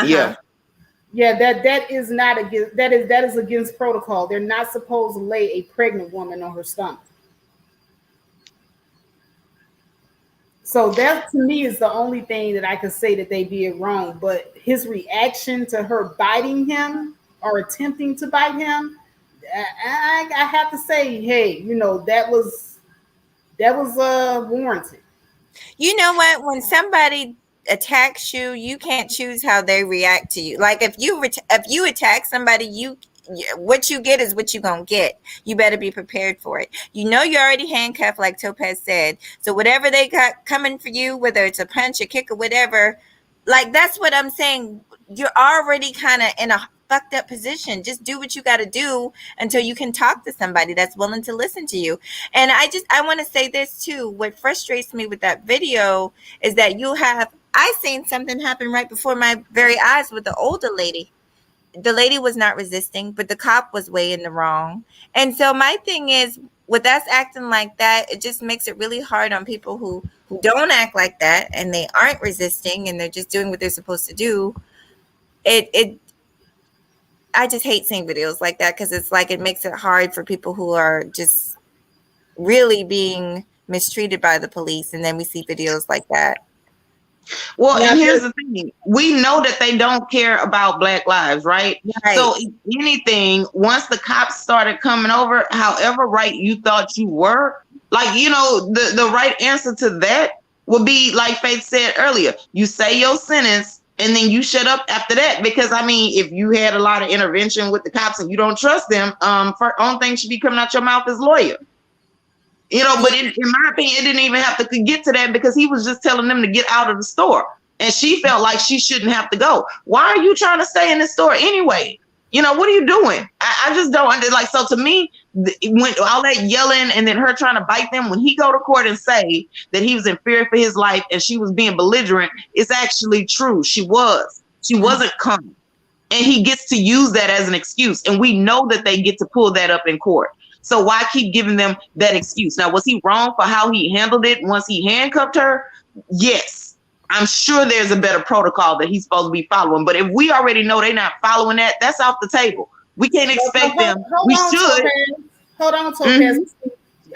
Yeah. Yeah, that is not against that is against protocol. They're not supposed to lay a pregnant woman on her stomach. So that to me is the only thing that I could say that they did wrong. But his reaction to her biting him or attempting to bite him, I have to say, hey, you know, that was warranted. You know what? When somebody attacks you, you can't choose how they react to you. Like if you attack somebody, what you get is what you gonna get. You better be prepared for it. You know you're already handcuffed, like Topaz said. So whatever they got coming for you, whether it's a punch, a kick, or whatever, like that's what I'm saying. You're already kind of in a fucked up position. Just do what you got to do until you can talk to somebody that's willing to listen to you. And I want to say this too. What frustrates me with that video is that I seen something happen right before my very eyes with the older lady. The lady was not resisting, but the cop was way in the wrong. And so my thing is, with us acting like that, it just makes it really hard on people who don't act like that and they aren't resisting and they're just doing what they're supposed to do. I just hate seeing videos like that because it's like it makes it hard for people who are just really being mistreated by the police, and then we see videos like that. Well, and here's the thing. We know that they don't care about Black lives, right? So if anything, once the cops started coming over, however right you thought you were, like, you know, the right answer to that would be, like Faith said earlier, you say your sentence and then you shut up after that. Because, I mean, if you had a lot of intervention with the cops and you don't trust them, only thing should be coming out your mouth is lawyer. You know, but in my opinion, it didn't even have to get to that because he was just telling them to get out of the store. And she felt like she shouldn't have to go. Why are you trying to stay in the store anyway? You know, what are you doing? I just don't like. So to me, when all that yelling and then her trying to bite them, when he go to court and say that he was in fear for his life and she was being belligerent, it's actually true. She wasn't coming. And he gets to use that as an excuse. And we know that they get to pull that up in court. So why keep giving them that excuse? Now, was he wrong for how he handled it once he handcuffed her? Yes. I'm sure there's a better protocol that he's supposed to be following. But if we already know they're not following that, that's off the table. We can't expect them. We should. Hold on, Topaz.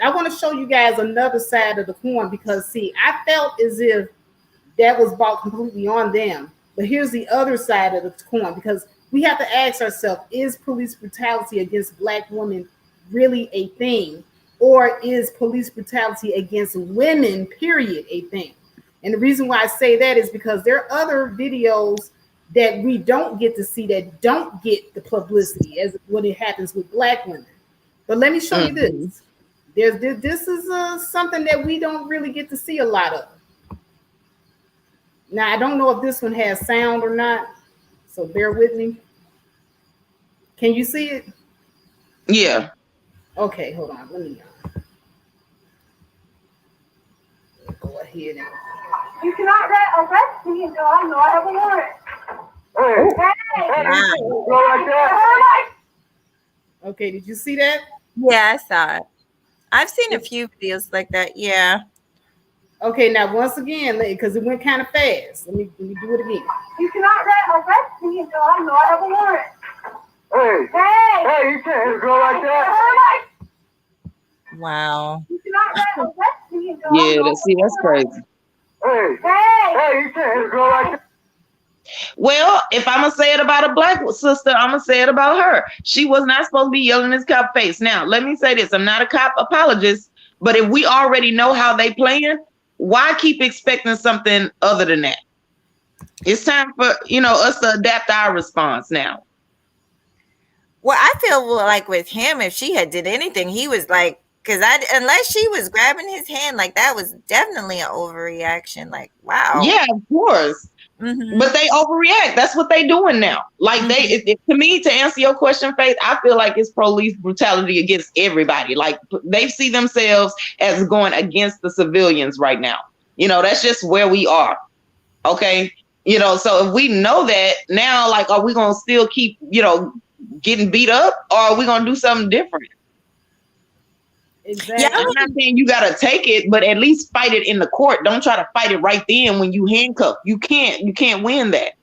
I want to show you guys another side of the coin because, see, I felt as if that was bought completely on them. But here's the other side of the coin because we have to ask ourselves, is police brutality against Black women really a thing? Or is police brutality against women, period, a thing? And the reason why I say that is because there are other videos that we don't get to see that don't get the publicity as when it happens with Black women. But let me show you this. This is something that we don't really get to see a lot of. Now, I don't know if this one has sound or not, so bear with me. Can you see it? Yeah. Okay, hold on. Let me go ahead and... You cannot arrest me until I know I have a warrant. Okay, did you see that? Yeah, I saw it. I've seen a few videos like that. Yeah. Okay, now once again, because it went kind of fast. Let me do it again. You cannot arrest me until I know I have a warrant. Hey, you can't go like that. Wow. You cannot arrest me until I know. That's crazy. Hey, you can't go like that. Well, if I'm gonna say it about a Black sister, I'm gonna say it about her. She was not supposed to be yelling in his cop face. Now, let me say this: I'm not a cop apologist, but if we already know how they playing, why keep expecting something other than that? It's time for us to adapt our response now. Well, I feel like with him, if she had did anything, he was like, unless she was grabbing his hand, like that was definitely an overreaction. Like, wow. Yeah, of course. Mm-hmm. But they overreact. That's what they doing now. Like to me, to answer your question, Faith, I feel like it's police brutality against everybody. Like they see themselves as going against the civilians right now. That's just where we are. Okay. So if we know that now, like, are we going to still keep, getting beat up, or are we going to do something different? Exactly. Yeah, I'm not saying you got to take it, but at least fight it in the court. Don't try to fight it right then when you handcuff. You can't win that.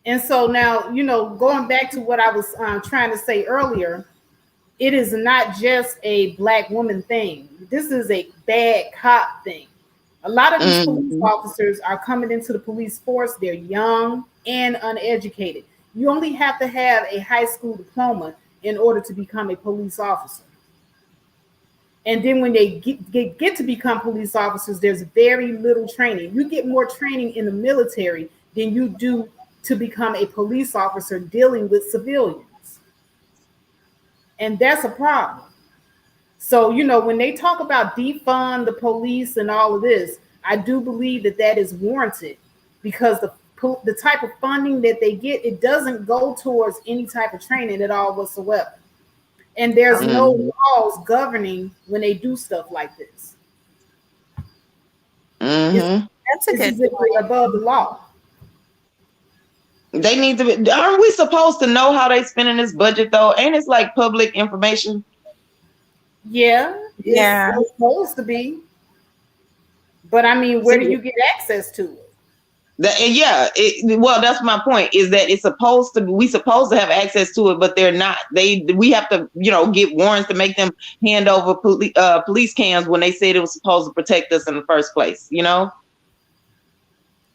And so now, going back to what I was trying to say earlier, it is not just a Black woman thing. This is a bad cop thing. A lot of these police officers are coming into the police force. They're young and uneducated. You only have to have a high school diploma in order to become a police officer. And then when they get to become police officers, there's very little training. You get more training in the military than you do to become a police officer dealing with civilians. And that's a problem. So, when they talk about defund the police and all of this, I do believe that is warranted because the type of funding that they get, it doesn't go towards any type of training at all whatsoever. And there's no laws governing when they do stuff like this. That's a good point. Above the law. They need to be. Aren't we supposed to know how they spending this budget though? Ain't it like public information? Yeah, it's supposed to be. But I mean, where do you get access to it? Well, that's my point. Is that we supposed to have access to it, but they're not. We have to, get warrants to make them hand over police cams when they said it was supposed to protect us in the first place.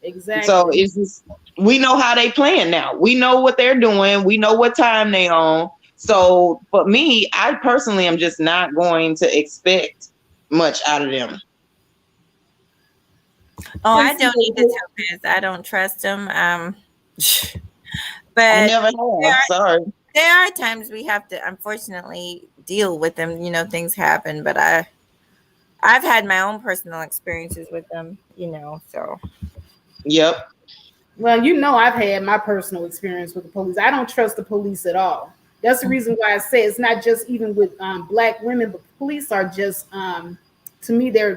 Exactly. So it's just we know how they playing now. We know what they're doing. We know what time they on. So for me, I personally am just not going to expect much out of them. Oh, I don't either, Topaz. I don't trust them. But I never have. Sorry. there are times we have to unfortunately deal with them. You know, things happen, but I've had my own personal experiences with them. You know, so Yep. Well, you know, I've had my personal experience with the police. I don't trust the police at all. That's the reason why I say it's not just even with black women, but police are just, to me, they're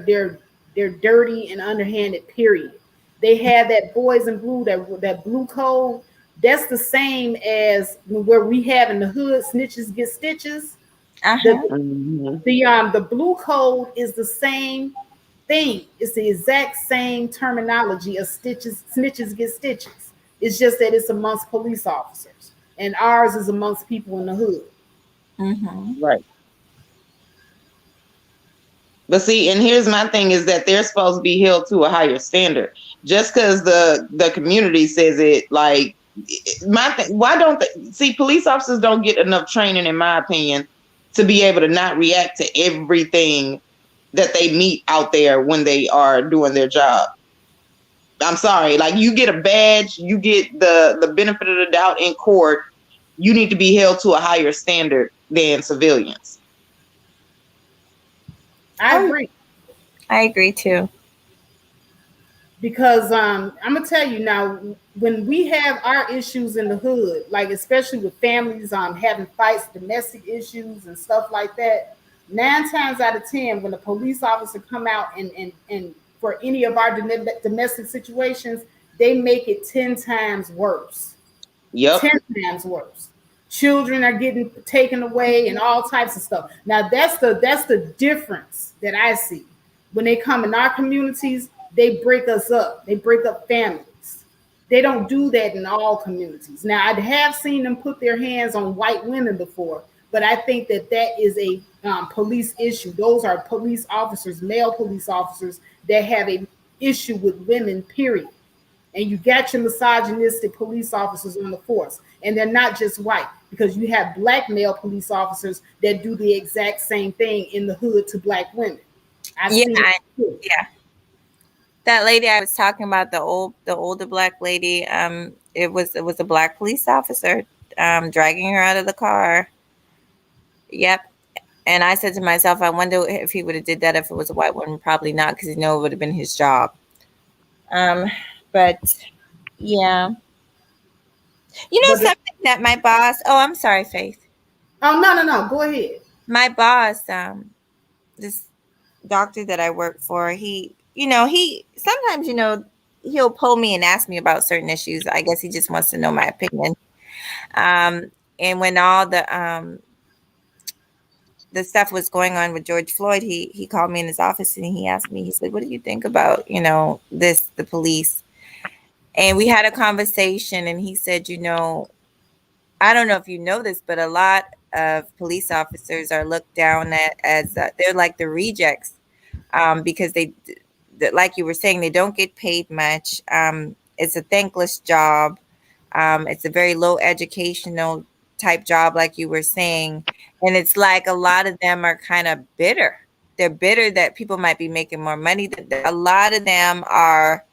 dirty and underhanded. Period. They have that boys in blue, that blue code. That's the same as where we have in the hood, snitches get stitches. uh-huh. The Mhm. the blue code is the same thing. It's the exact same terminology of stitches, snitches get stitches. It's just that it's amongst police officers, and ours is amongst people in the hood. Mm-hmm. Right. But see, and here's my thing is that they're supposed to be held to a higher standard. Just because the community says it, like my thing, why don't they see police officers don't get enough training, in my opinion, to be able to not react to everything that they meet out there when they are doing their job. I'm sorry, like you get a badge, you get the benefit of the doubt in court. You need to be held to a higher standard than civilians. I Oh, agree. I agree too. Because I'm gonna tell you now, when we have our issues in the hood, like especially with families having fights, domestic issues and stuff like that, 9 times out of 10, when the police officer come out and for any of our domestic situations, they make it 10 times worse. Yep. 10 times worse. Children are getting taken away and all types of stuff. Now that's the difference that I see. When they come in our communities, they break us up. They break up families. They don't do that in all communities. Now I have seen them put their hands on white women before, but I think that is a police issue. Those are police officers, male police officers that have a issue with women. Period. And you got your misogynistic police officers on the force, and they're not just white, because you have black male police officers that do the exact same thing in the hood to black women. I've Yeah, seen it too. yeah. That lady I was talking about, the older black lady, it was a black police officer dragging her out of the car. Yep. And I said to myself, I wonder if he would have did that if it was a white woman. Probably not, because it would have been his job. Um, but yeah, But something that my boss. Oh, I'm sorry, Faith. oh, no, go ahead. My boss, this doctor that I work for, he sometimes, he'll pull me and ask me about certain issues. I guess he just wants to know my opinion. Um, and when all the stuff was going on with George Floyd, he called me in his office and he asked me, he said, "What do you think about, the police?" And we had a conversation, and he said, I don't know if you know this, but a lot of police officers are looked down at as they're like the rejects, because like you were saying, they don't get paid much. It's a thankless job. It's a very low educational type job, like you were saying. And it's like a lot of them are kind of bitter. They're bitter that people might be making more money. A lot of them are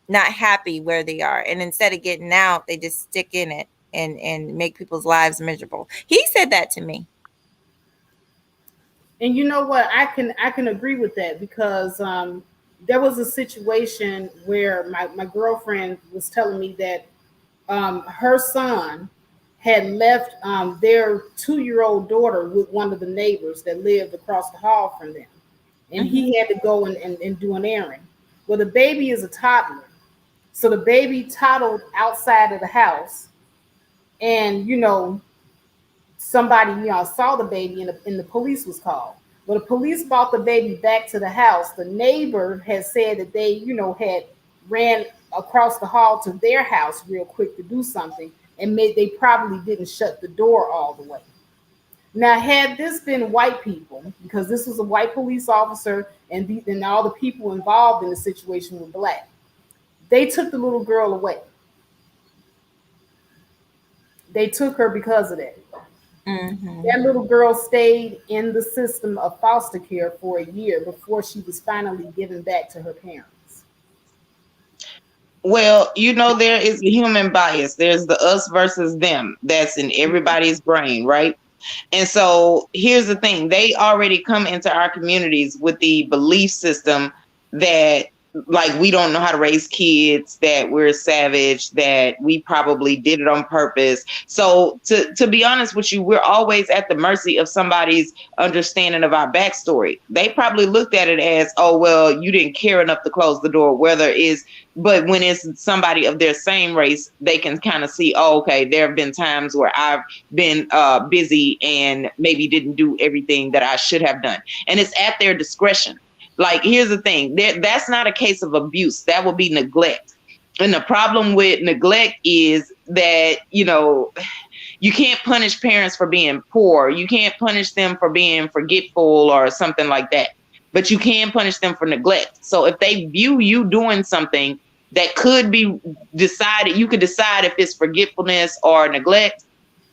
not happy where they are. And instead of getting out, they just stick in it and make people's lives miserable. He said that to me. And you know what? I can agree with that, because there was a situation where my girlfriend was telling me that her son had left their 2-year-old daughter with one of the neighbors that lived across the hall from them. And Hmm. he had to go and do an errand. Well, the baby is a toddler. So the baby toddled outside of the house. And, somebody, saw the baby, and the police was called. Well, the police brought the baby back to the house. The neighbor had said that they, had ran across the hall to their house real quick to do something, and they probably didn't shut the door all the way. Now, had this been white people, because this was a white police officer, and all the people involved in the situation were black, they took the little girl away. They took her because of that. Hmm. That little girl stayed in the system of foster care for a year before she was finally given back to her parents. Well, there is a human bias. There's the us versus them that's in everybody's brain, right? And so here's the thing. They already come into our communities with the belief system that like we don't know how to raise kids, that we're savage, that we probably did it on purpose. So to be honest with you, we're always at the mercy of somebody's understanding of our backstory. They probably looked at it as, oh, well, you didn't care enough to close the door, whether it's, but when it's somebody of their same race, they can kind of see, oh, okay, there have been times where I've been busy and maybe didn't do everything that I should have done. And it's at their discretion. Like, here's the thing. That's not a case of abuse. That would be neglect. And the problem with neglect is that, you can't punish parents for being poor. You can't punish them for being forgetful or something like that. But you can punish them for neglect. So if they view you doing something that could be decided, you could decide if it's forgetfulness or neglect,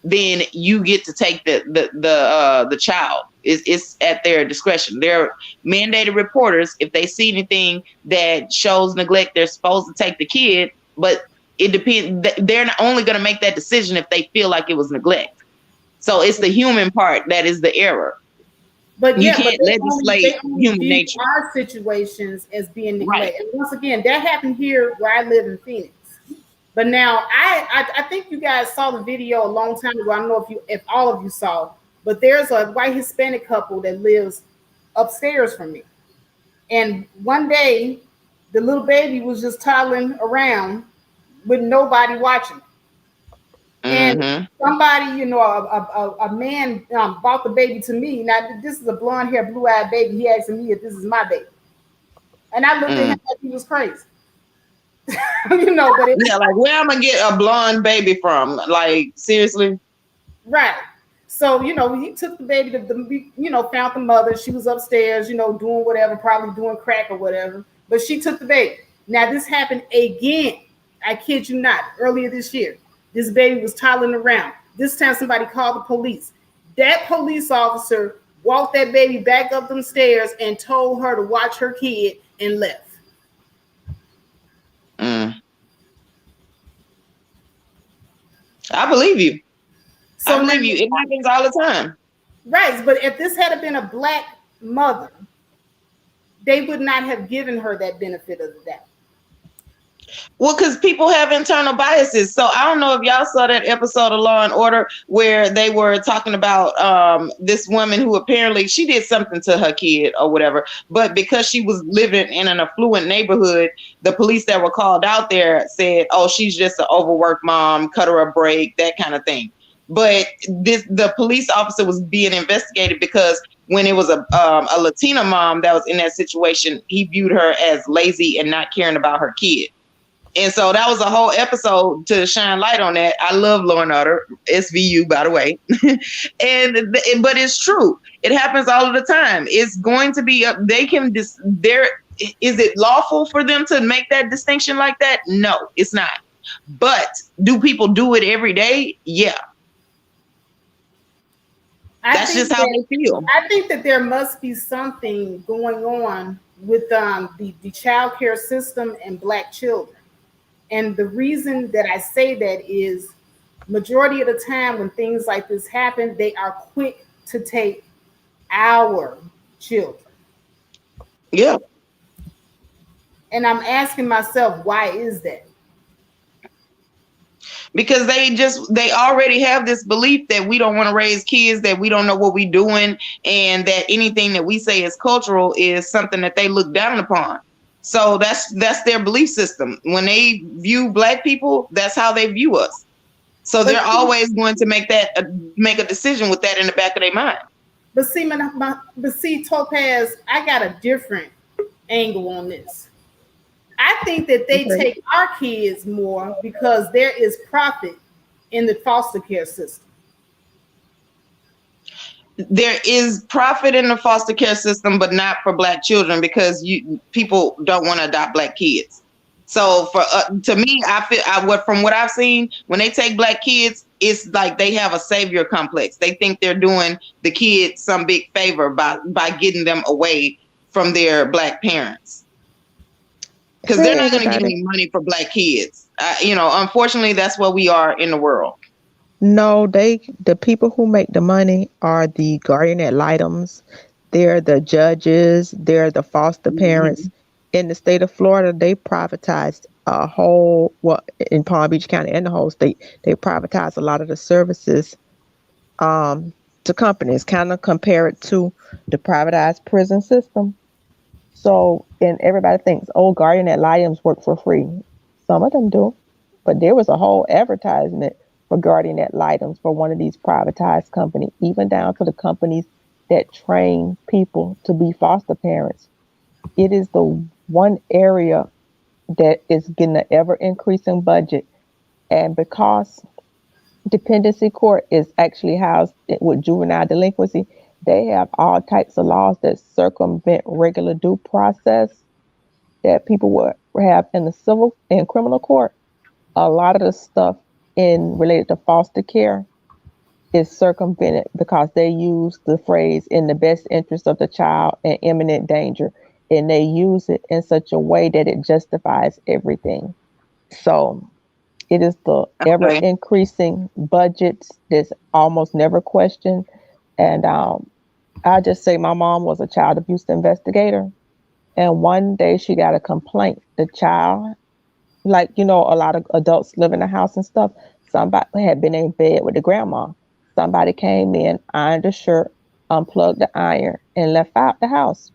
then you get to take the child. It's at their discretion. They're mandated reporters. If they see anything that shows neglect, they're supposed to take the kid. But it depends. They're not only going to make that decision if they feel like it was neglect. So it's the human part that is the error. But you yeah, can't legislate human nature. Our situations as being neglected. Right. And once again, that happened here where I live in Phoenix. But now I think you guys saw the video a long time ago. I don't know if all of you saw, but there's a white Hispanic couple that lives upstairs from me. And one day the little baby was just toddling around with nobody watching. And somebody, a man brought the baby to me. Now, this is a blonde hair, blue-eyed baby. He asked me if this is my baby. And I looked at him like he was crazy. But like, where am I gonna get a blonde baby from? Like, seriously? Right. So, he took the baby to found the mother. She was upstairs, doing whatever, probably doing crack or whatever. But she took the baby. Now, this happened again. I kid you not, earlier this year. This baby was toddling around. This time somebody called the police. That police officer walked that baby back up them stairs and told her to watch her kid and left. I believe you. So I believe you. It happens all the time. Right. But if this had been a black mother, they would not have given her that benefit of the doubt. Well, because people have internal biases. So I don't know if y'all saw that episode of Law and Order where they were talking about this woman who apparently she did something to her kid or whatever. But because she was living in an affluent neighborhood, the police that were called out there said, oh, she's just an overworked mom, cut her a break, that kind of thing. But the police officer was being investigated because when it was a Latina mom that was in that situation, he viewed her as lazy and not caring about her kid. And so that was a whole episode to shine light on that. I love Law and Order, SVU, by the way. But it's true. It happens all of the time. It's going to be, is it lawful for them to make that distinction like that? No, it's not. But do people do it every day? Yeah. That's just how they feel. I think that there must be something going on with the child care system and Black children. And the reason that I say that is majority of the time when things like this happen, they are quick to take our children. Yeah. And I'm asking myself, why is that? Because they already have this belief that we don't want to raise kids, that we don't know what we're doing, and that anything that we say is cultural is something that they look down upon. So that's their belief system. When they view Black people, that's how they view us. So they're always going to make a decision with that in the back of their mind. But see, Topaz, I got a different angle on this. I think that they take our kids more because there is profit in the foster care system. There is profit in the foster care system, but not for Black children because people don't want to adopt Black kids. So to me, I feel from what I've seen, when they take Black kids, it's like they have a savior complex. They think they're doing the kids some big favor by getting them away from their Black parents. because they're not going to give any money for Black kids. Unfortunately, that's what we are in the world. No, the people who make the money are the guardian ad litems. They're the judges. They're the foster parents. In the state of Florida, they privatized in Palm Beach County and the whole state, they privatized a lot of the services to companies, kind of compare it to the privatized prison system. So, and everybody thinks, oh, guardian ad litems work for free. Some of them do, but there was a whole advertisement for guardian ad litems for one of these privatized companies, even down to the companies that train people to be foster parents. It is the one area that is getting an ever increasing budget. And because dependency court is actually housed with juvenile delinquency, they have all types of laws that circumvent regular due process that people would have in the civil and criminal court. A lot of the stuff related to foster care is circumvented because they use the phrase "in the best interest of the child" and "imminent danger," and they use it in such a way that it justifies everything. So it is the ever increasing budgets that's almost never questioned. And I just say my mom was a child abuse investigator, and one day she got a complaint. The child, a lot of adults live in the house and stuff. Somebody had been in bed with the grandma. Somebody came in, ironed the shirt, unplugged the iron, and left out the house.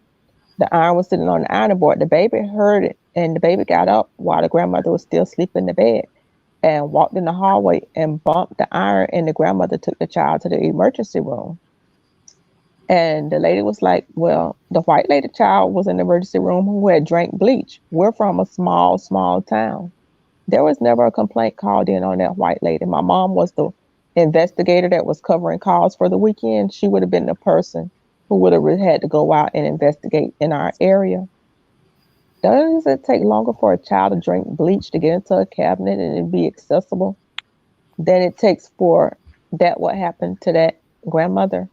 The iron was sitting on the ironing board. The baby heard it, and the baby got up while the grandmother was still asleep in the bed and walked in the hallway and bumped the iron, and the grandmother took the child to the emergency room. And the lady was like, well, the white lady child was in the emergency room who had drank bleach. We're from a small, small town. There was never a complaint called in on that white lady. My mom was the investigator that was covering calls for the weekend. She would have been the person who would have had to go out and investigate in our area. Does it take longer for a child to drink bleach to get into a cabinet and it be accessible than it takes for that what happened to that grandmother?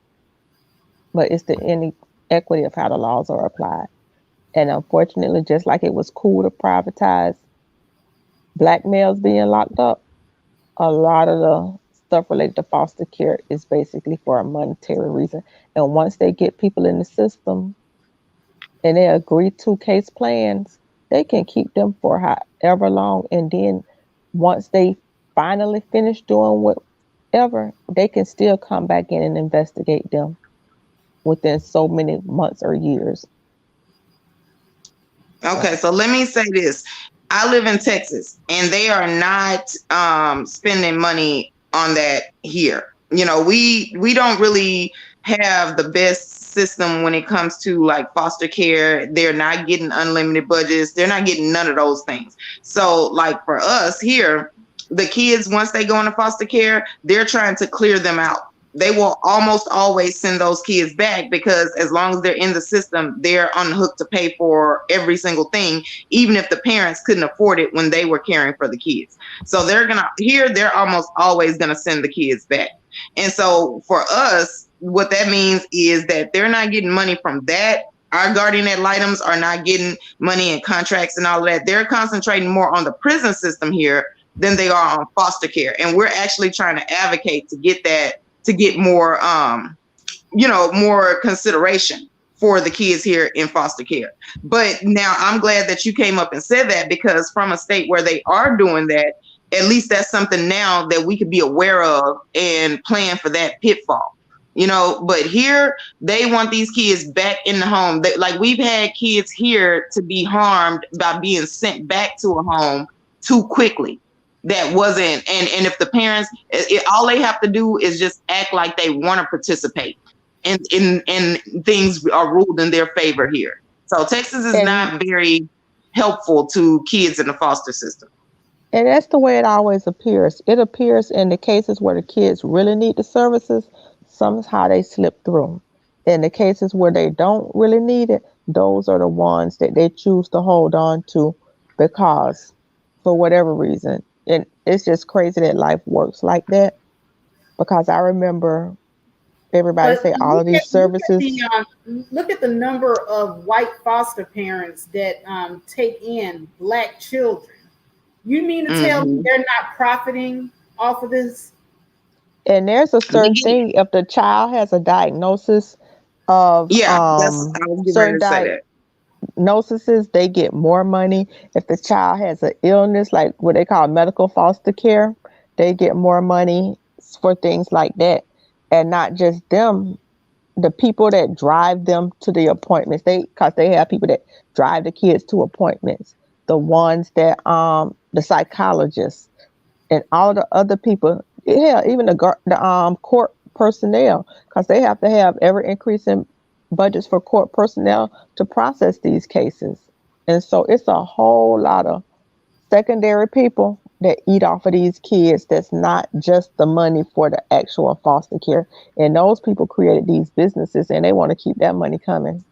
But it's the inequity of how the laws are applied. And unfortunately, just like it was cool to privatize Black males being locked up, a lot of the stuff related to foster care is basically for a monetary reason. And once they get people in the system and they agree to case plans, they can keep them for however long. And then once they finally finish doing whatever, they can still come back in and investigate them within so many months or years. Okay, so let me say this. I live in Texas, and they are not spending money on that here. We don't really have the best system when it comes to like foster care. They're not getting unlimited budgets. They're not getting none of those things. So like for us here, the kids, once they go into foster care, they're trying to clear them out. They will almost always send those kids back because as long as they're in the system, they're on the hook to pay for every single thing, even if the parents couldn't afford it when they were caring for the kids. So they're almost always going to send the kids back. And so for us, what that means is that they're not getting money from that. Our guardian ad litems are not getting money in contracts and all of that. They're concentrating more on the prison system here than they are on foster care. And we're actually trying to advocate to get more, more consideration for the kids here in foster care. But now I'm glad that you came up and said that, because from a state where they are doing that, at least that's something now that we could be aware of and plan for that pitfall. But here they want these kids back in the home. We've had kids here to be harmed by being sent back to a home too quickly. That wasn't, and if the parents, all they have to do is just act like they want to participate, and things are ruled in their favor here. So Texas is not very helpful to kids in the foster system. And that's the way it always appears. It appears in the cases where the kids really need the services, somehow they slip through. In the cases where they don't really need it, those are the ones that they choose to hold on to because, for whatever reason. And it's just crazy that life works like that, because I remember Everybody But say all of these services. look at the number of white foster parents that take in black children. You mean to tell me Hmm. they're not profiting off of this? And there's a certain thing if the child has a diagnosis of Yeah, that's I was getting ready certain to say that. diagnoses, they get more money. If the child has an illness, like what they call medical foster care, they get more money for things like that. And not just them, the people that drive them to the appointments, because they have people that drive the kids to appointments, the ones that the psychologists and all the other people, yeah, even the court personnel, because they have to have ever increasing budgets for court personnel to process these cases. And so it's a whole lot of secondary people that eat off of these kids. That's not just the money for the actual foster care. And those people created these businesses and they want to keep that money coming.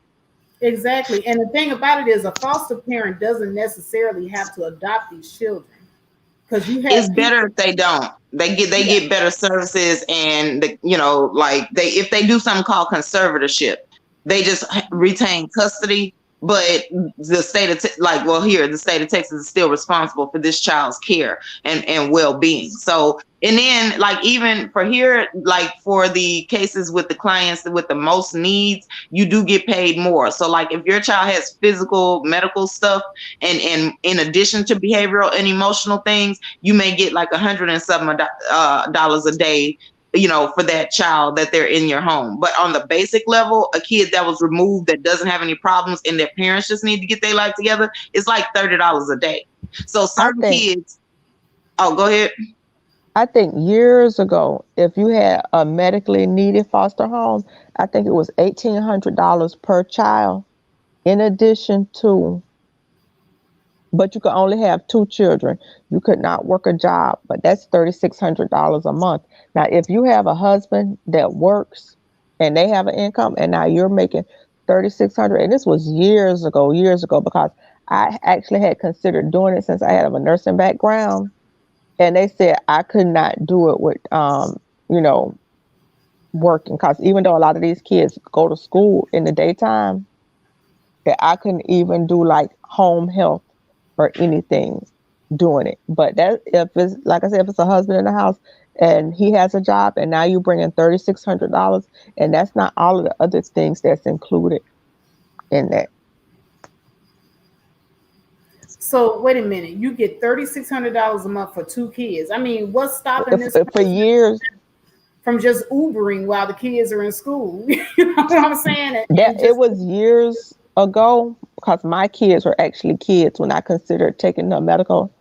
Exactly. And the thing about it is, a foster parent doesn't necessarily have to adopt these children, because you It's have better people. if they don't. They Yeah, get better services, and like if they do something called conservatorship, they just retain custody. But the state of the state of Texas is still responsible for this child's care and well being. So, and then like even for here, like for the cases with the clients with the most needs, you do get paid more. So like if your child has physical medical stuff and in addition to behavioral and emotional things, you may get like $107 a day, for that child that they're in your home. But on the basic level, a kid that was removed that doesn't have any problems and their parents just need to get their life together, it's like $30 a day. So I certain think kids, oh, go ahead. I think years ago, if you had a medically needed foster home, I think it was $1,800 per child, in addition to, but you could only have two children. You could not work a job, but that's $3,600 a month. Now, if you have a husband that works and they have an income, and now you're making 3,600, and this was years ago, because I actually had considered doing it since I had a nursing background, and they said I could not do it with, you know, working, because even though a lot of these kids go to school in the daytime, that I couldn't even do like home health or anything doing it. But that, if it's like I said, if it's a husband in the house and he has a job, and now you bring in $3,600, and that's not all of the other things that's included in that. So wait a minute, you get $3,600 a month for two kids. I mean, what's stopping this For person years, from just Ubering while the kids are in school? You know what I'm saying? that And it just was years ago, because my kids were actually kids when I considered taking the medical,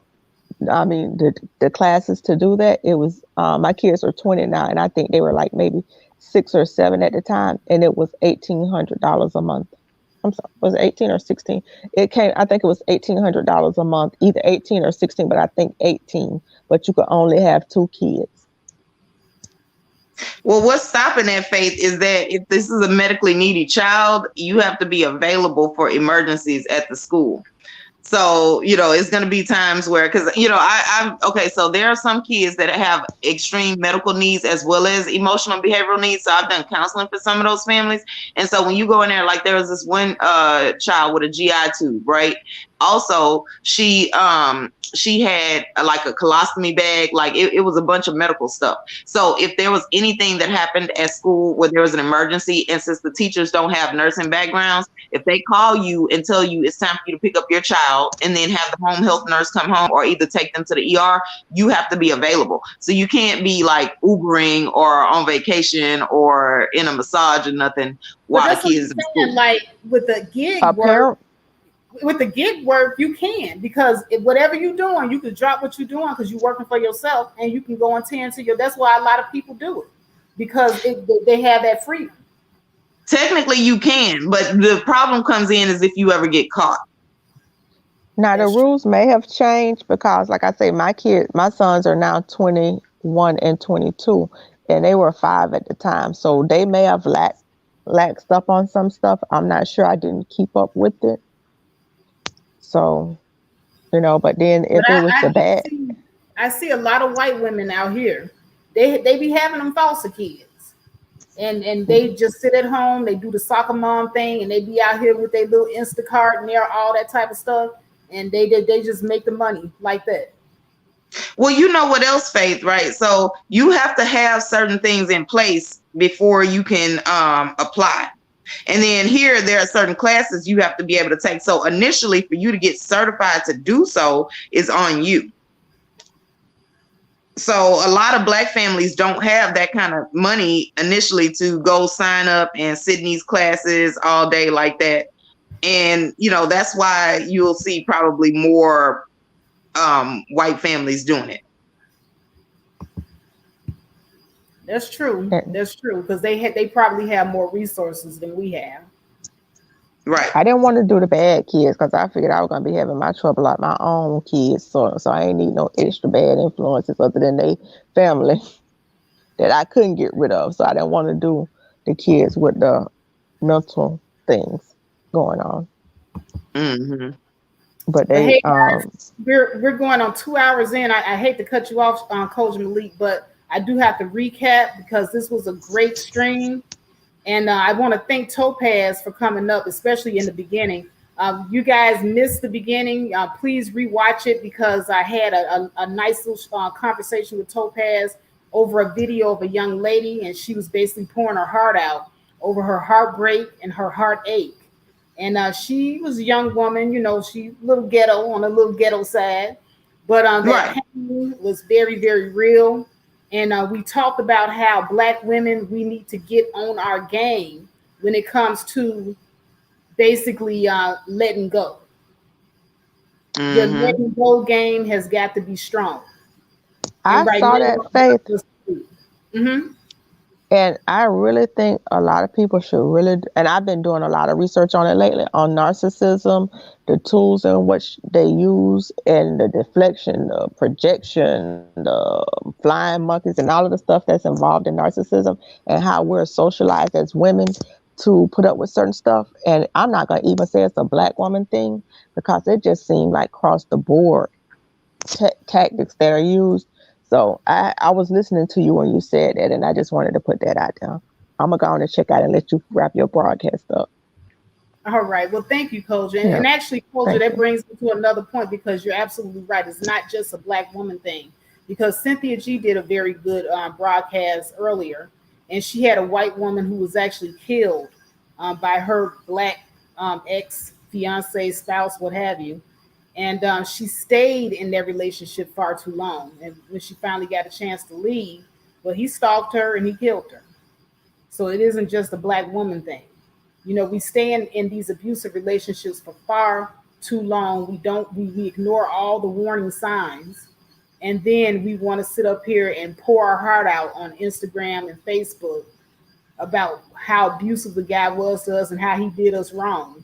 I mean, the classes to do that. It was my kids are 29. I think they were like maybe 6 or 7 at the time, and it was $1,800 a month. I'm sorry, was it 18 or 16? It came. I think it was $1,800 a month, either 18 or 16, but I think 18. But you could only have two kids. Well, what's stopping that, Faith, is that if this is a medically needy child, you have to be available for emergencies at the school. So, it's going to be times where, because, I'm okay. So there are some kids that have extreme medical needs as well as emotional and behavioral needs. So I've done counseling for some of those families. And so when you go in there, like there was this one child with a GI tube, right? Also, she had like a colostomy bag, like it was a bunch of medical stuff. So if there was anything that happened at school where there was an emergency, and since the teachers don't have nursing backgrounds, if they call you and tell you it's time for you to pick up your child and then have the home health nurse come home or either take them to the ER, you have to be available. So you can't be like Ubering or on vacation or in a massage or nothing while the kids in school. like with the gig work. With the gig work, you can, because whatever you're doing, you can drop what you're doing because you're working for yourself, and you can go and tend to your. That's why a lot of people do it, because they have that freedom. Technically, you can, but the problem comes in is if you ever get caught. Now the rules may have changed because, like I say, my sons are now 21 and 22, and they were 5 at the time, so they may have laxed up on some stuff. I'm not sure. I didn't keep up with it. So, but then if it was the bad, I see a lot of white women out here. They be having them foster kids. and they just sit at home. They do the soccer mom thing, and they be out here with their little Instacart and their all that type of stuff, and they just make the money like that. Well, you know what else, Faith, right? So you have to have certain things in place before you can apply. And then here, there are certain classes you have to be able to take. So initially, for you to get certified to do so is on you. So a lot of Black families don't have that kind of money initially to go sign up and sit in these classes all day like that. And, you know, that's why you'll see probably more white families doing it. That's true. That's true, because they probably have more resources than we have. Right. I didn't want to do the bad kids because I figured I was gonna be having my trouble like my own kids, so I ain't need no extra bad influences other than they family that I couldn't get rid of. So I didn't want to do the kids with the mental things going on. Mm-hmm. But they, hey guys, we're going on 2 hours in. I hate to cut you off, Coach Malik, but I do have to recap because this was a great stream. And I want to thank Topaz for coming up, especially in the beginning. You guys missed the beginning. Please rewatch it because I had a nice little conversation with Topaz over a video of a young lady, and she was basically pouring her heart out over her heartbreak and her heartache. And she was a young woman, you know, she little ghetto on a little ghetto side, but that pain was very, very real. And we talked about how Black women, we need to get on our game when it comes to basically letting go. Mm-hmm. Your letting go game has got to be strong. I saw that, Faith. Mm-hmm. And I really think a lot of people should really, and I've been doing a lot of research on it lately, on narcissism, the tools in which they use, and the deflection, the projection, the flying monkeys, and all of the stuff that's involved in narcissism, and how we're socialized as women to put up with certain stuff. And I'm not going to even say it's a Black woman thing, because it just seemed like across the board tactics that are used. So I was listening to you when you said that, and I just wanted to put that out there. I'm going to go on and check out and let you wrap your broadcast up. All right. Well, thank you, Koja. And actually, Koja, that brings me to another point, because you're absolutely right. It's not just a Black woman thing, because Cynthia G did a very good broadcast earlier, and she had a white woman who was actually killed by her Black ex-fiance, spouse, what have you. And she stayed in that relationship far too long. And when she finally got a chance to leave, well, he stalked her and he killed her. So it isn't just a Black woman thing. You know, we stay in these abusive relationships for far too long. We ignore all the warning signs. And then we want to sit up here and pour our heart out on Instagram and Facebook about how abusive the guy was to us and how he did us wrong.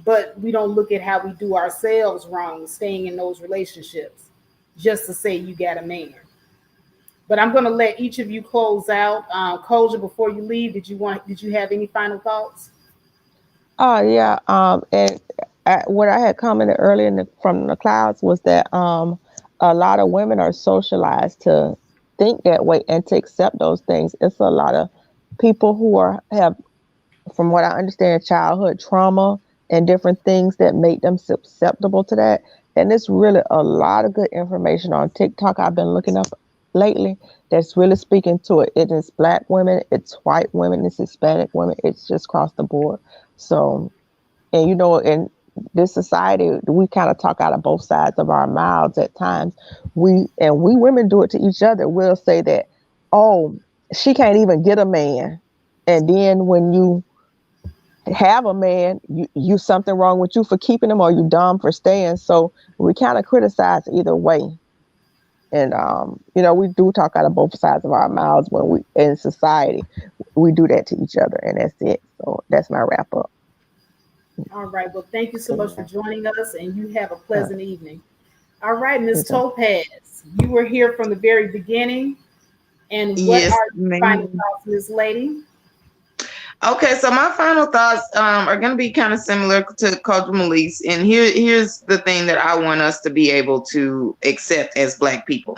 But we don't look at how we do ourselves wrong, staying in those relationships, just to say you got a man. But I'm going to let each of you close out. Koja, before you leave, did you have any final thoughts? Oh yeah. And what I had commented earlier from the clouds was that a lot of women are socialized to think that way and to accept those things. It's a lot of people who have, from what I understand, childhood trauma and different things that make them susceptible to that. And it's really a lot of good information on TikTok I've been looking up lately that's really speaking to it. It is Black women, it's white women, it's Hispanic women, it's just across the board. So, and you know, in this society, we kind of talk out of both sides of our mouths at times. We women do it to each other. We'll say that, oh, she can't even get a man. And then when you have a man, you something wrong with you for keeping him, or you dumb for staying. So we kind of criticize either way. And you know, we do talk out of both sides of our mouths when we in society. We do that to each other, and that's it. So that's my wrap up. All right. Well, thank you so much for joining us, and you have a pleasant evening. All right, Ms. Topaz, you were here from the very beginning. And what are your final thoughts, Ms. Lady? Okay, so my final thoughts are going to be kind of similar to Coach Malik's, and here's the thing that I want us to be able to accept as Black people.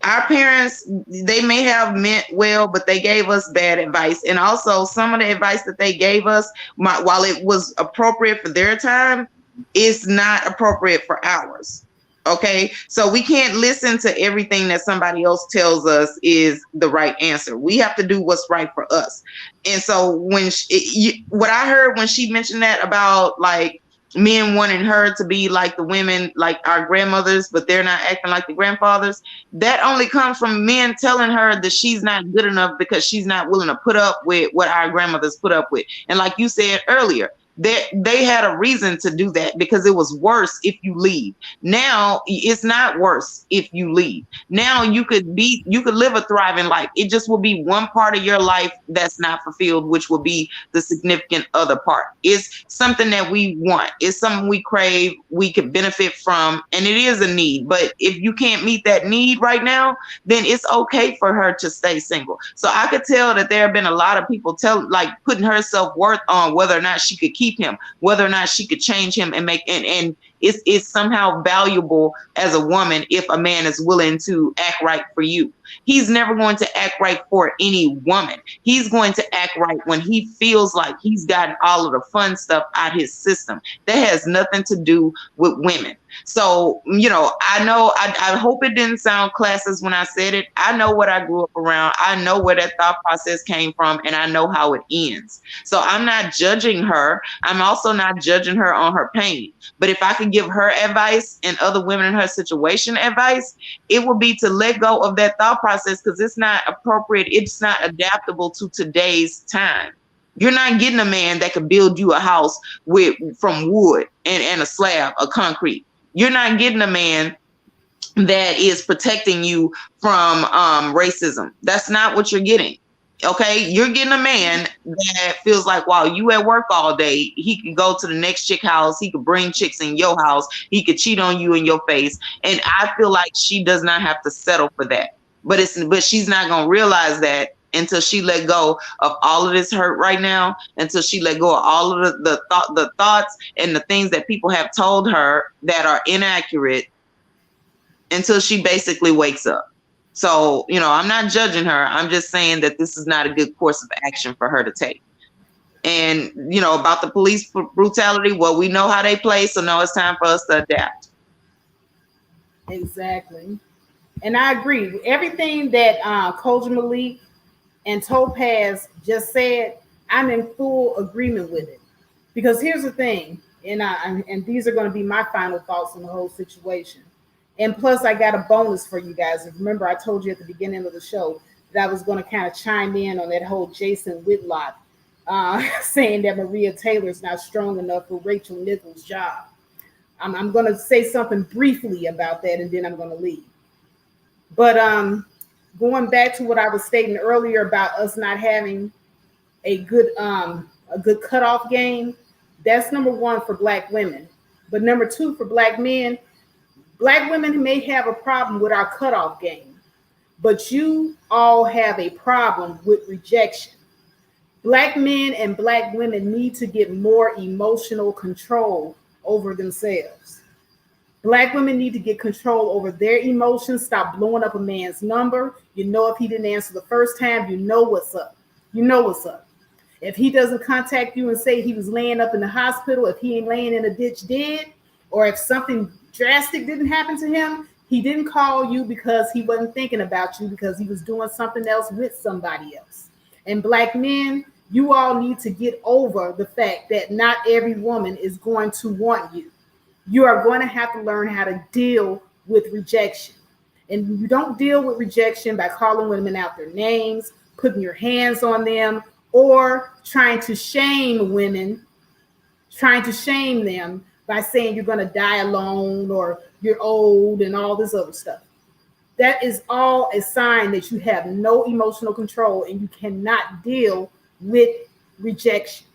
our parents, they may have meant well, but they gave us bad advice. And also some of the advice that they gave us, while it was appropriate for their time, is not appropriate for ours. Okay, so we can't listen to everything that somebody else tells us is the right answer. We have to do what's right for us. And so when what I heard when she mentioned that about like men wanting her to be like the women, like our grandmothers, but they're not acting like the grandfathers, that only comes from men telling her that she's not good enough because she's not willing to put up with what our grandmothers put up with. And like you said earlier, they had a reason to do that because it was worse if you leave. Now it's not worse if you leave. Now you could live a thriving life. It just will be one part of your life that's not fulfilled, which will be the significant other part. It's something that we want. It's something we crave, we could benefit from, and it is a need. But if you can't meet that need right now, then it's okay for her to stay single. So I could tell that there have been a lot of people putting her self-worth on whether or not she could keep him, whether or not she could change him and and it's somehow valuable as a woman if a man is willing to act right for you. He's never going to act right for any woman. He's going to act right when he feels like he's gotten all of the fun stuff out his system. That has nothing to do with women. So, I hope it didn't sound classist when I said it. I know what I grew up around. I know where that thought process came from, and I know how it ends. So I'm not judging her. I'm also not judging her on her pain. But if I could give her advice and other women in her situation advice, it would be to let go of that thought process because it's not appropriate. It's not adaptable to today's time. You're not getting a man that could build you a house from wood and a slab of concrete. You're not getting a man that is protecting you from racism. That's not what you're getting. Okay, you're getting a man that feels like while you at work all day, he can go to the next chick house, he could bring chicks in your house, he could cheat on you in your face. And I feel like she does not have to settle for that. But she's not gonna realize that until she let go of all of this hurt right now, until she let go of all of the thoughts and the things that people have told her that are inaccurate, until she basically wakes up. So, I'm not judging her. I'm just saying that this is not a good course of action for her to take. And, about the police brutality, well, we know how they play. So now it's time for us to adapt. Exactly. And I agree. Everything that Koji Malik and Topaz just said, I'm in full agreement with it. Because here's the thing, and these are going to be my final thoughts on the whole situation. And plus, I got a bonus for you guys. Remember, I told you at the beginning of the show that I was going to kind of chime in on that whole Jason Whitlock saying that Maria Taylor's not strong enough for Rachel Nichols' job. I'm going to say something briefly about that, and then I'm going to leave. But going back to what I was stating earlier about us not having a good cutoff game, that's number one for Black women. But number two for Black men, Black women may have a problem with our cutoff game, but you all have a problem with rejection. Black men and Black women need to get more emotional control over themselves. Black women need to get control over their emotions. Stop blowing up a man's number. If he didn't answer the first time, you know what's up. You know what's up. If he doesn't contact you and say he was laying up in the hospital, if he ain't laying in a ditch dead, or if something drastic didn't happen to him, he didn't call you because he wasn't thinking about you, because he was doing something else with somebody else. And Black men, you all need to get over the fact that not every woman is going to want you. You are going to have to learn how to deal with rejection. And you don't deal with rejection by calling women out their names, putting your hands on them, or trying to shame women, trying to shame them by saying you're going to die alone or you're old and all this other stuff. That is all a sign that you have no emotional control and you cannot deal with rejection.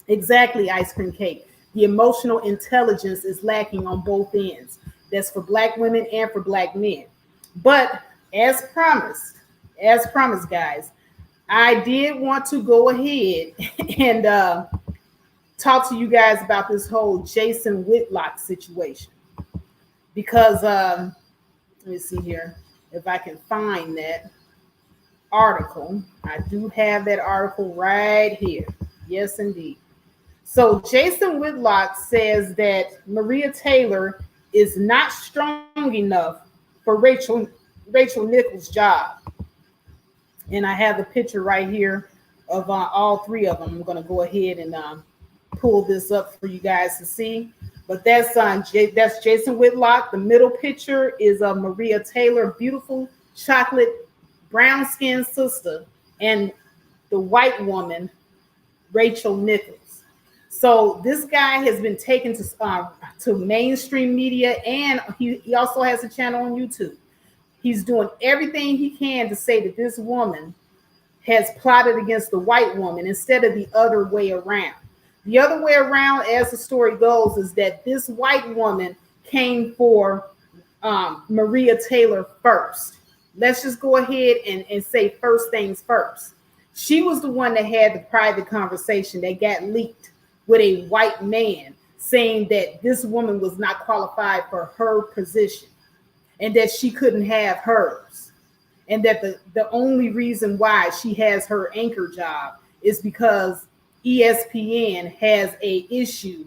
Exactly, Ice Cream Cake. The emotional intelligence is lacking on both ends. That's for Black women and for Black men. But as promised, guys, I did want to go ahead and talk to you guys about this whole Jason Whitlock situation, because Let me see here if I can find that article. I do have that article right here. Yes, indeed. So Jason Whitlock says that Maria Taylor is not strong enough for Rachel Nichols' job. And I have the picture right here of all three of them. I'm going to go ahead and pull this up for you guys to see. But that's Jason Whitlock. The middle picture is of Maria Taylor, beautiful chocolate brown skinned sister, and the white woman, Rachel Nichols. So this guy has been taken to mainstream media, and he also has a channel on YouTube. He's doing everything he can to say that this woman has plotted against the white woman instead of the other way around. The other way around, as the story goes, is that this white woman came for Maria Taylor first. Let's just go ahead and say first things first. She was the one that had the private conversation that got leaked with a white man saying that this woman was not qualified for her position and that she couldn't have hers. And that the only reason why she has her anchor job is because ESPN has a issue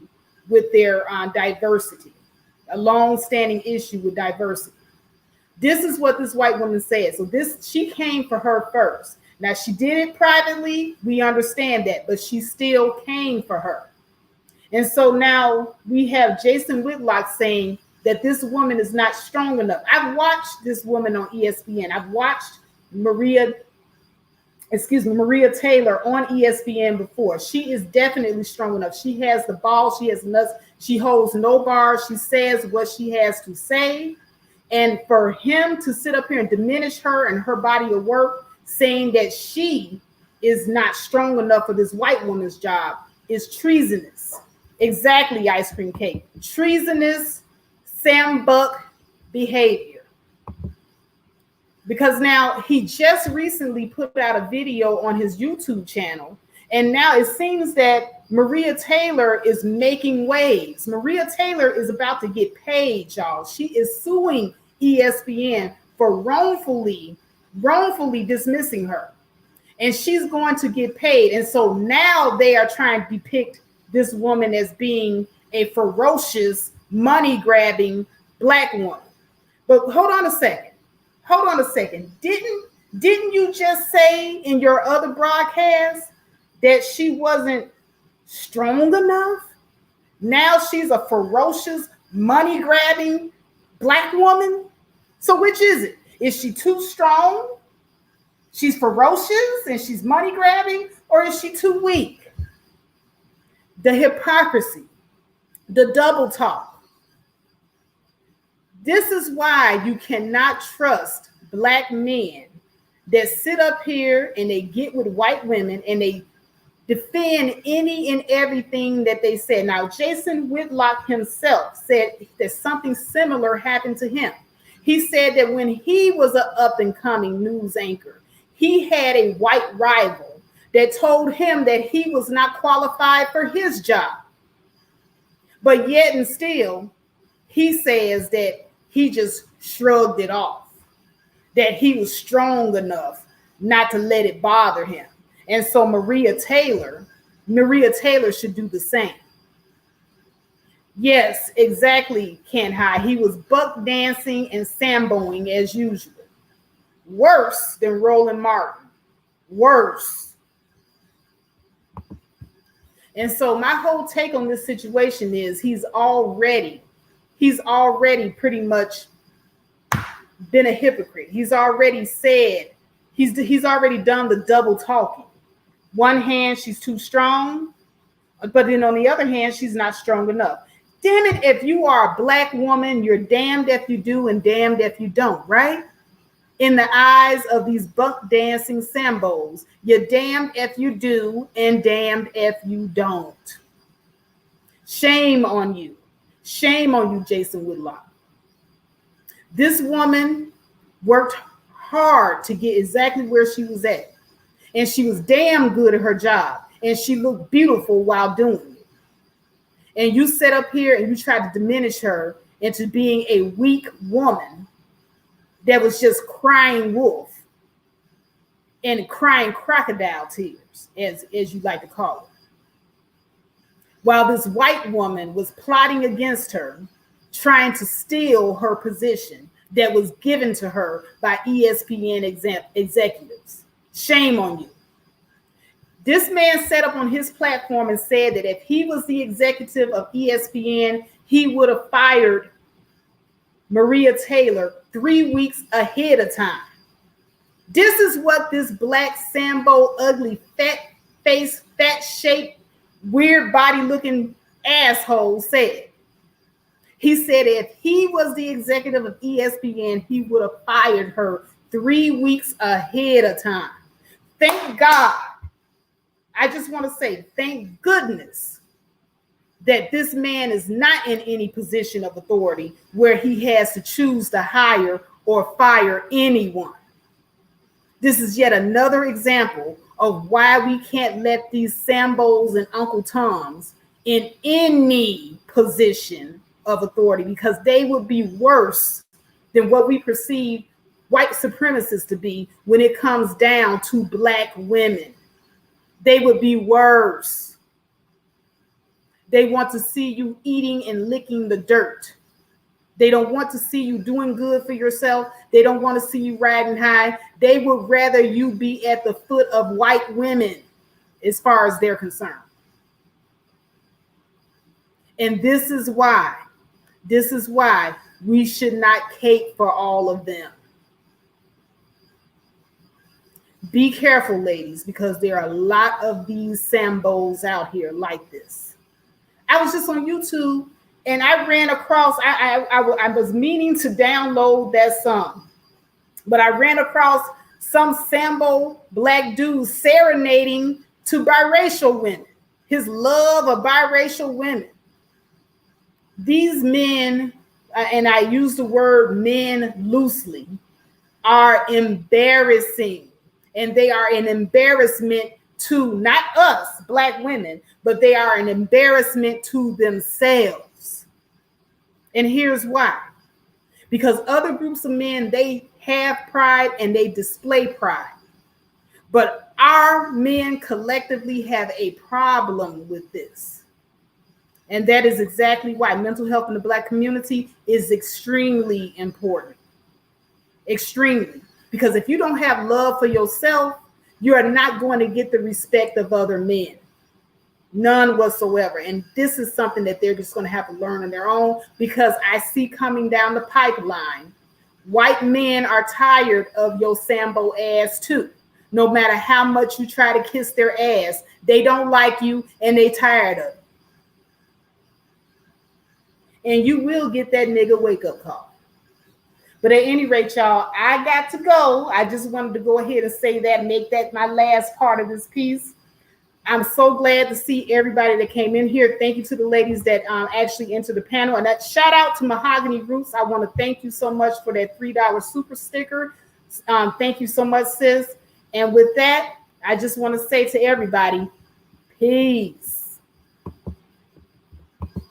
with their diversity, a long-standing issue with diversity. This is what this white woman said. So she came for her first. Now, she did it privately. We understand that, but she still came for her. And so now we have Jason Whitlock saying that this woman is not strong enough. I've watched this woman on ESPN. I've watched Maria Taylor on ESPN before. She is definitely strong enough. She has the ball. She has nuts. She holds no bars. She says what she has to say. And for him to sit up here and diminish her and her body of work, saying that she is not strong enough for this white woman's job, is treasonous. Exactly, Ice Cream Cake. Treasonous, Sam Buck behavior. Because now he just recently put out a video on his YouTube channel, and now it seems that Maria Taylor is making waves. Maria Taylor is about to get paid, y'all. She is suing ESPN for wrongfully dismissing her, and she's going to get paid. And so now they are trying to depict this woman as being a ferocious, money-grabbing black woman. But hold on a second. Didn't you just say in your other broadcast that she wasn't strong enough? Now she's a ferocious, money-grabbing black woman? So which is it? Is she too strong? She's ferocious and she's money-grabbing, or is she too weak? The hypocrisy, the double talk. This is why you cannot trust black men that sit up here and they get with white women and they defend any and everything that they said. Now, Jason Whitlock himself said that something similar happened to him. He said that when he was an up-and-coming news anchor, he had a white rival that told him that he was not qualified for his job. But yet and still, he says that he just shrugged it off, that he was strong enough not to let it bother him. And so Maria Taylor should do the same. Yes, exactly, Ken High. He was buck dancing and samboing as usual. Worse than Roland Martin. Worse. And so my whole take on this situation is he's already pretty much been a hypocrite. He's already said, he's already done the double talking. One hand, she's too strong, but then on the other hand, she's not strong enough. Damn it, if you are a black woman, you're damned if you do and damned if you don't, right? In the eyes of these buck dancing sambos, you're damned if you do and damned if you don't. Shame on you. Shame on you, Jason Whitlock. This woman worked hard to get exactly where she was at. And she was damn good at her job. And she looked beautiful while doing it. And you sit up here and you try to diminish her into being a weak woman that was just crying wolf and crying crocodile tears, as you like to call it. While this white woman was plotting against her, trying to steal her position that was given to her by ESPN executives. Shame on you. This man set up on his platform and said that if he was the executive of ESPN, he would have fired Maria Taylor 3 weeks ahead of time. This is what this black Sambo, ugly, fat face, fat shaped, weird body looking asshole said. He said if he was the executive of ESPN, he would have fired her 3 weeks ahead of time. Thank God. I just want to say, thank goodness that this man is not in any position of authority where he has to choose to hire or fire anyone. This is yet another example of why we can't let these Sambos and Uncle Toms in any position of authority, because they would be worse than what we perceive white supremacists to be when it comes down to black women. They would be worse. They want to see you eating and licking the dirt. They don't want to see you doing good for yourself. They don't want to see you riding high. They would rather you be at the foot of white women as far as they're concerned. And this is why we should not cape for all of them. Be careful, ladies, because there are a lot of these Sambos out here like this. I was just on YouTube and I ran across, I was meaning to download that song, but I ran across some Sambo black dude serenading to biracial women, his love of biracial women. These men, and I use the word men loosely, are embarrassing. And they are an embarrassment to not us, black women, but they are an embarrassment to themselves. And here's why. Because other groups of men, they have pride and they display pride. But our men collectively have a problem with this. And that is exactly why mental health in the black community is extremely important. Extremely. Because if you don't have love for yourself, you are not going to get the respect of other men. None whatsoever. And this is something that they're just going to have to learn on their own, because I see coming down the pipeline, white men are tired of your Sambo ass too. No matter how much you try to kiss their ass, they don't like you and they tired of it. And you will get that nigga wake up call. But at any rate, y'all, I got to go. I just wanted to go ahead and say that, make that my last part of this piece. I'm so glad to see everybody that came in here. Thank you to the ladies that actually entered the panel. And that shout out to Mahogany Roots. I want to thank you so much for that $3 super sticker. Thank you so much, sis. And with that, I just want to say to everybody, peace.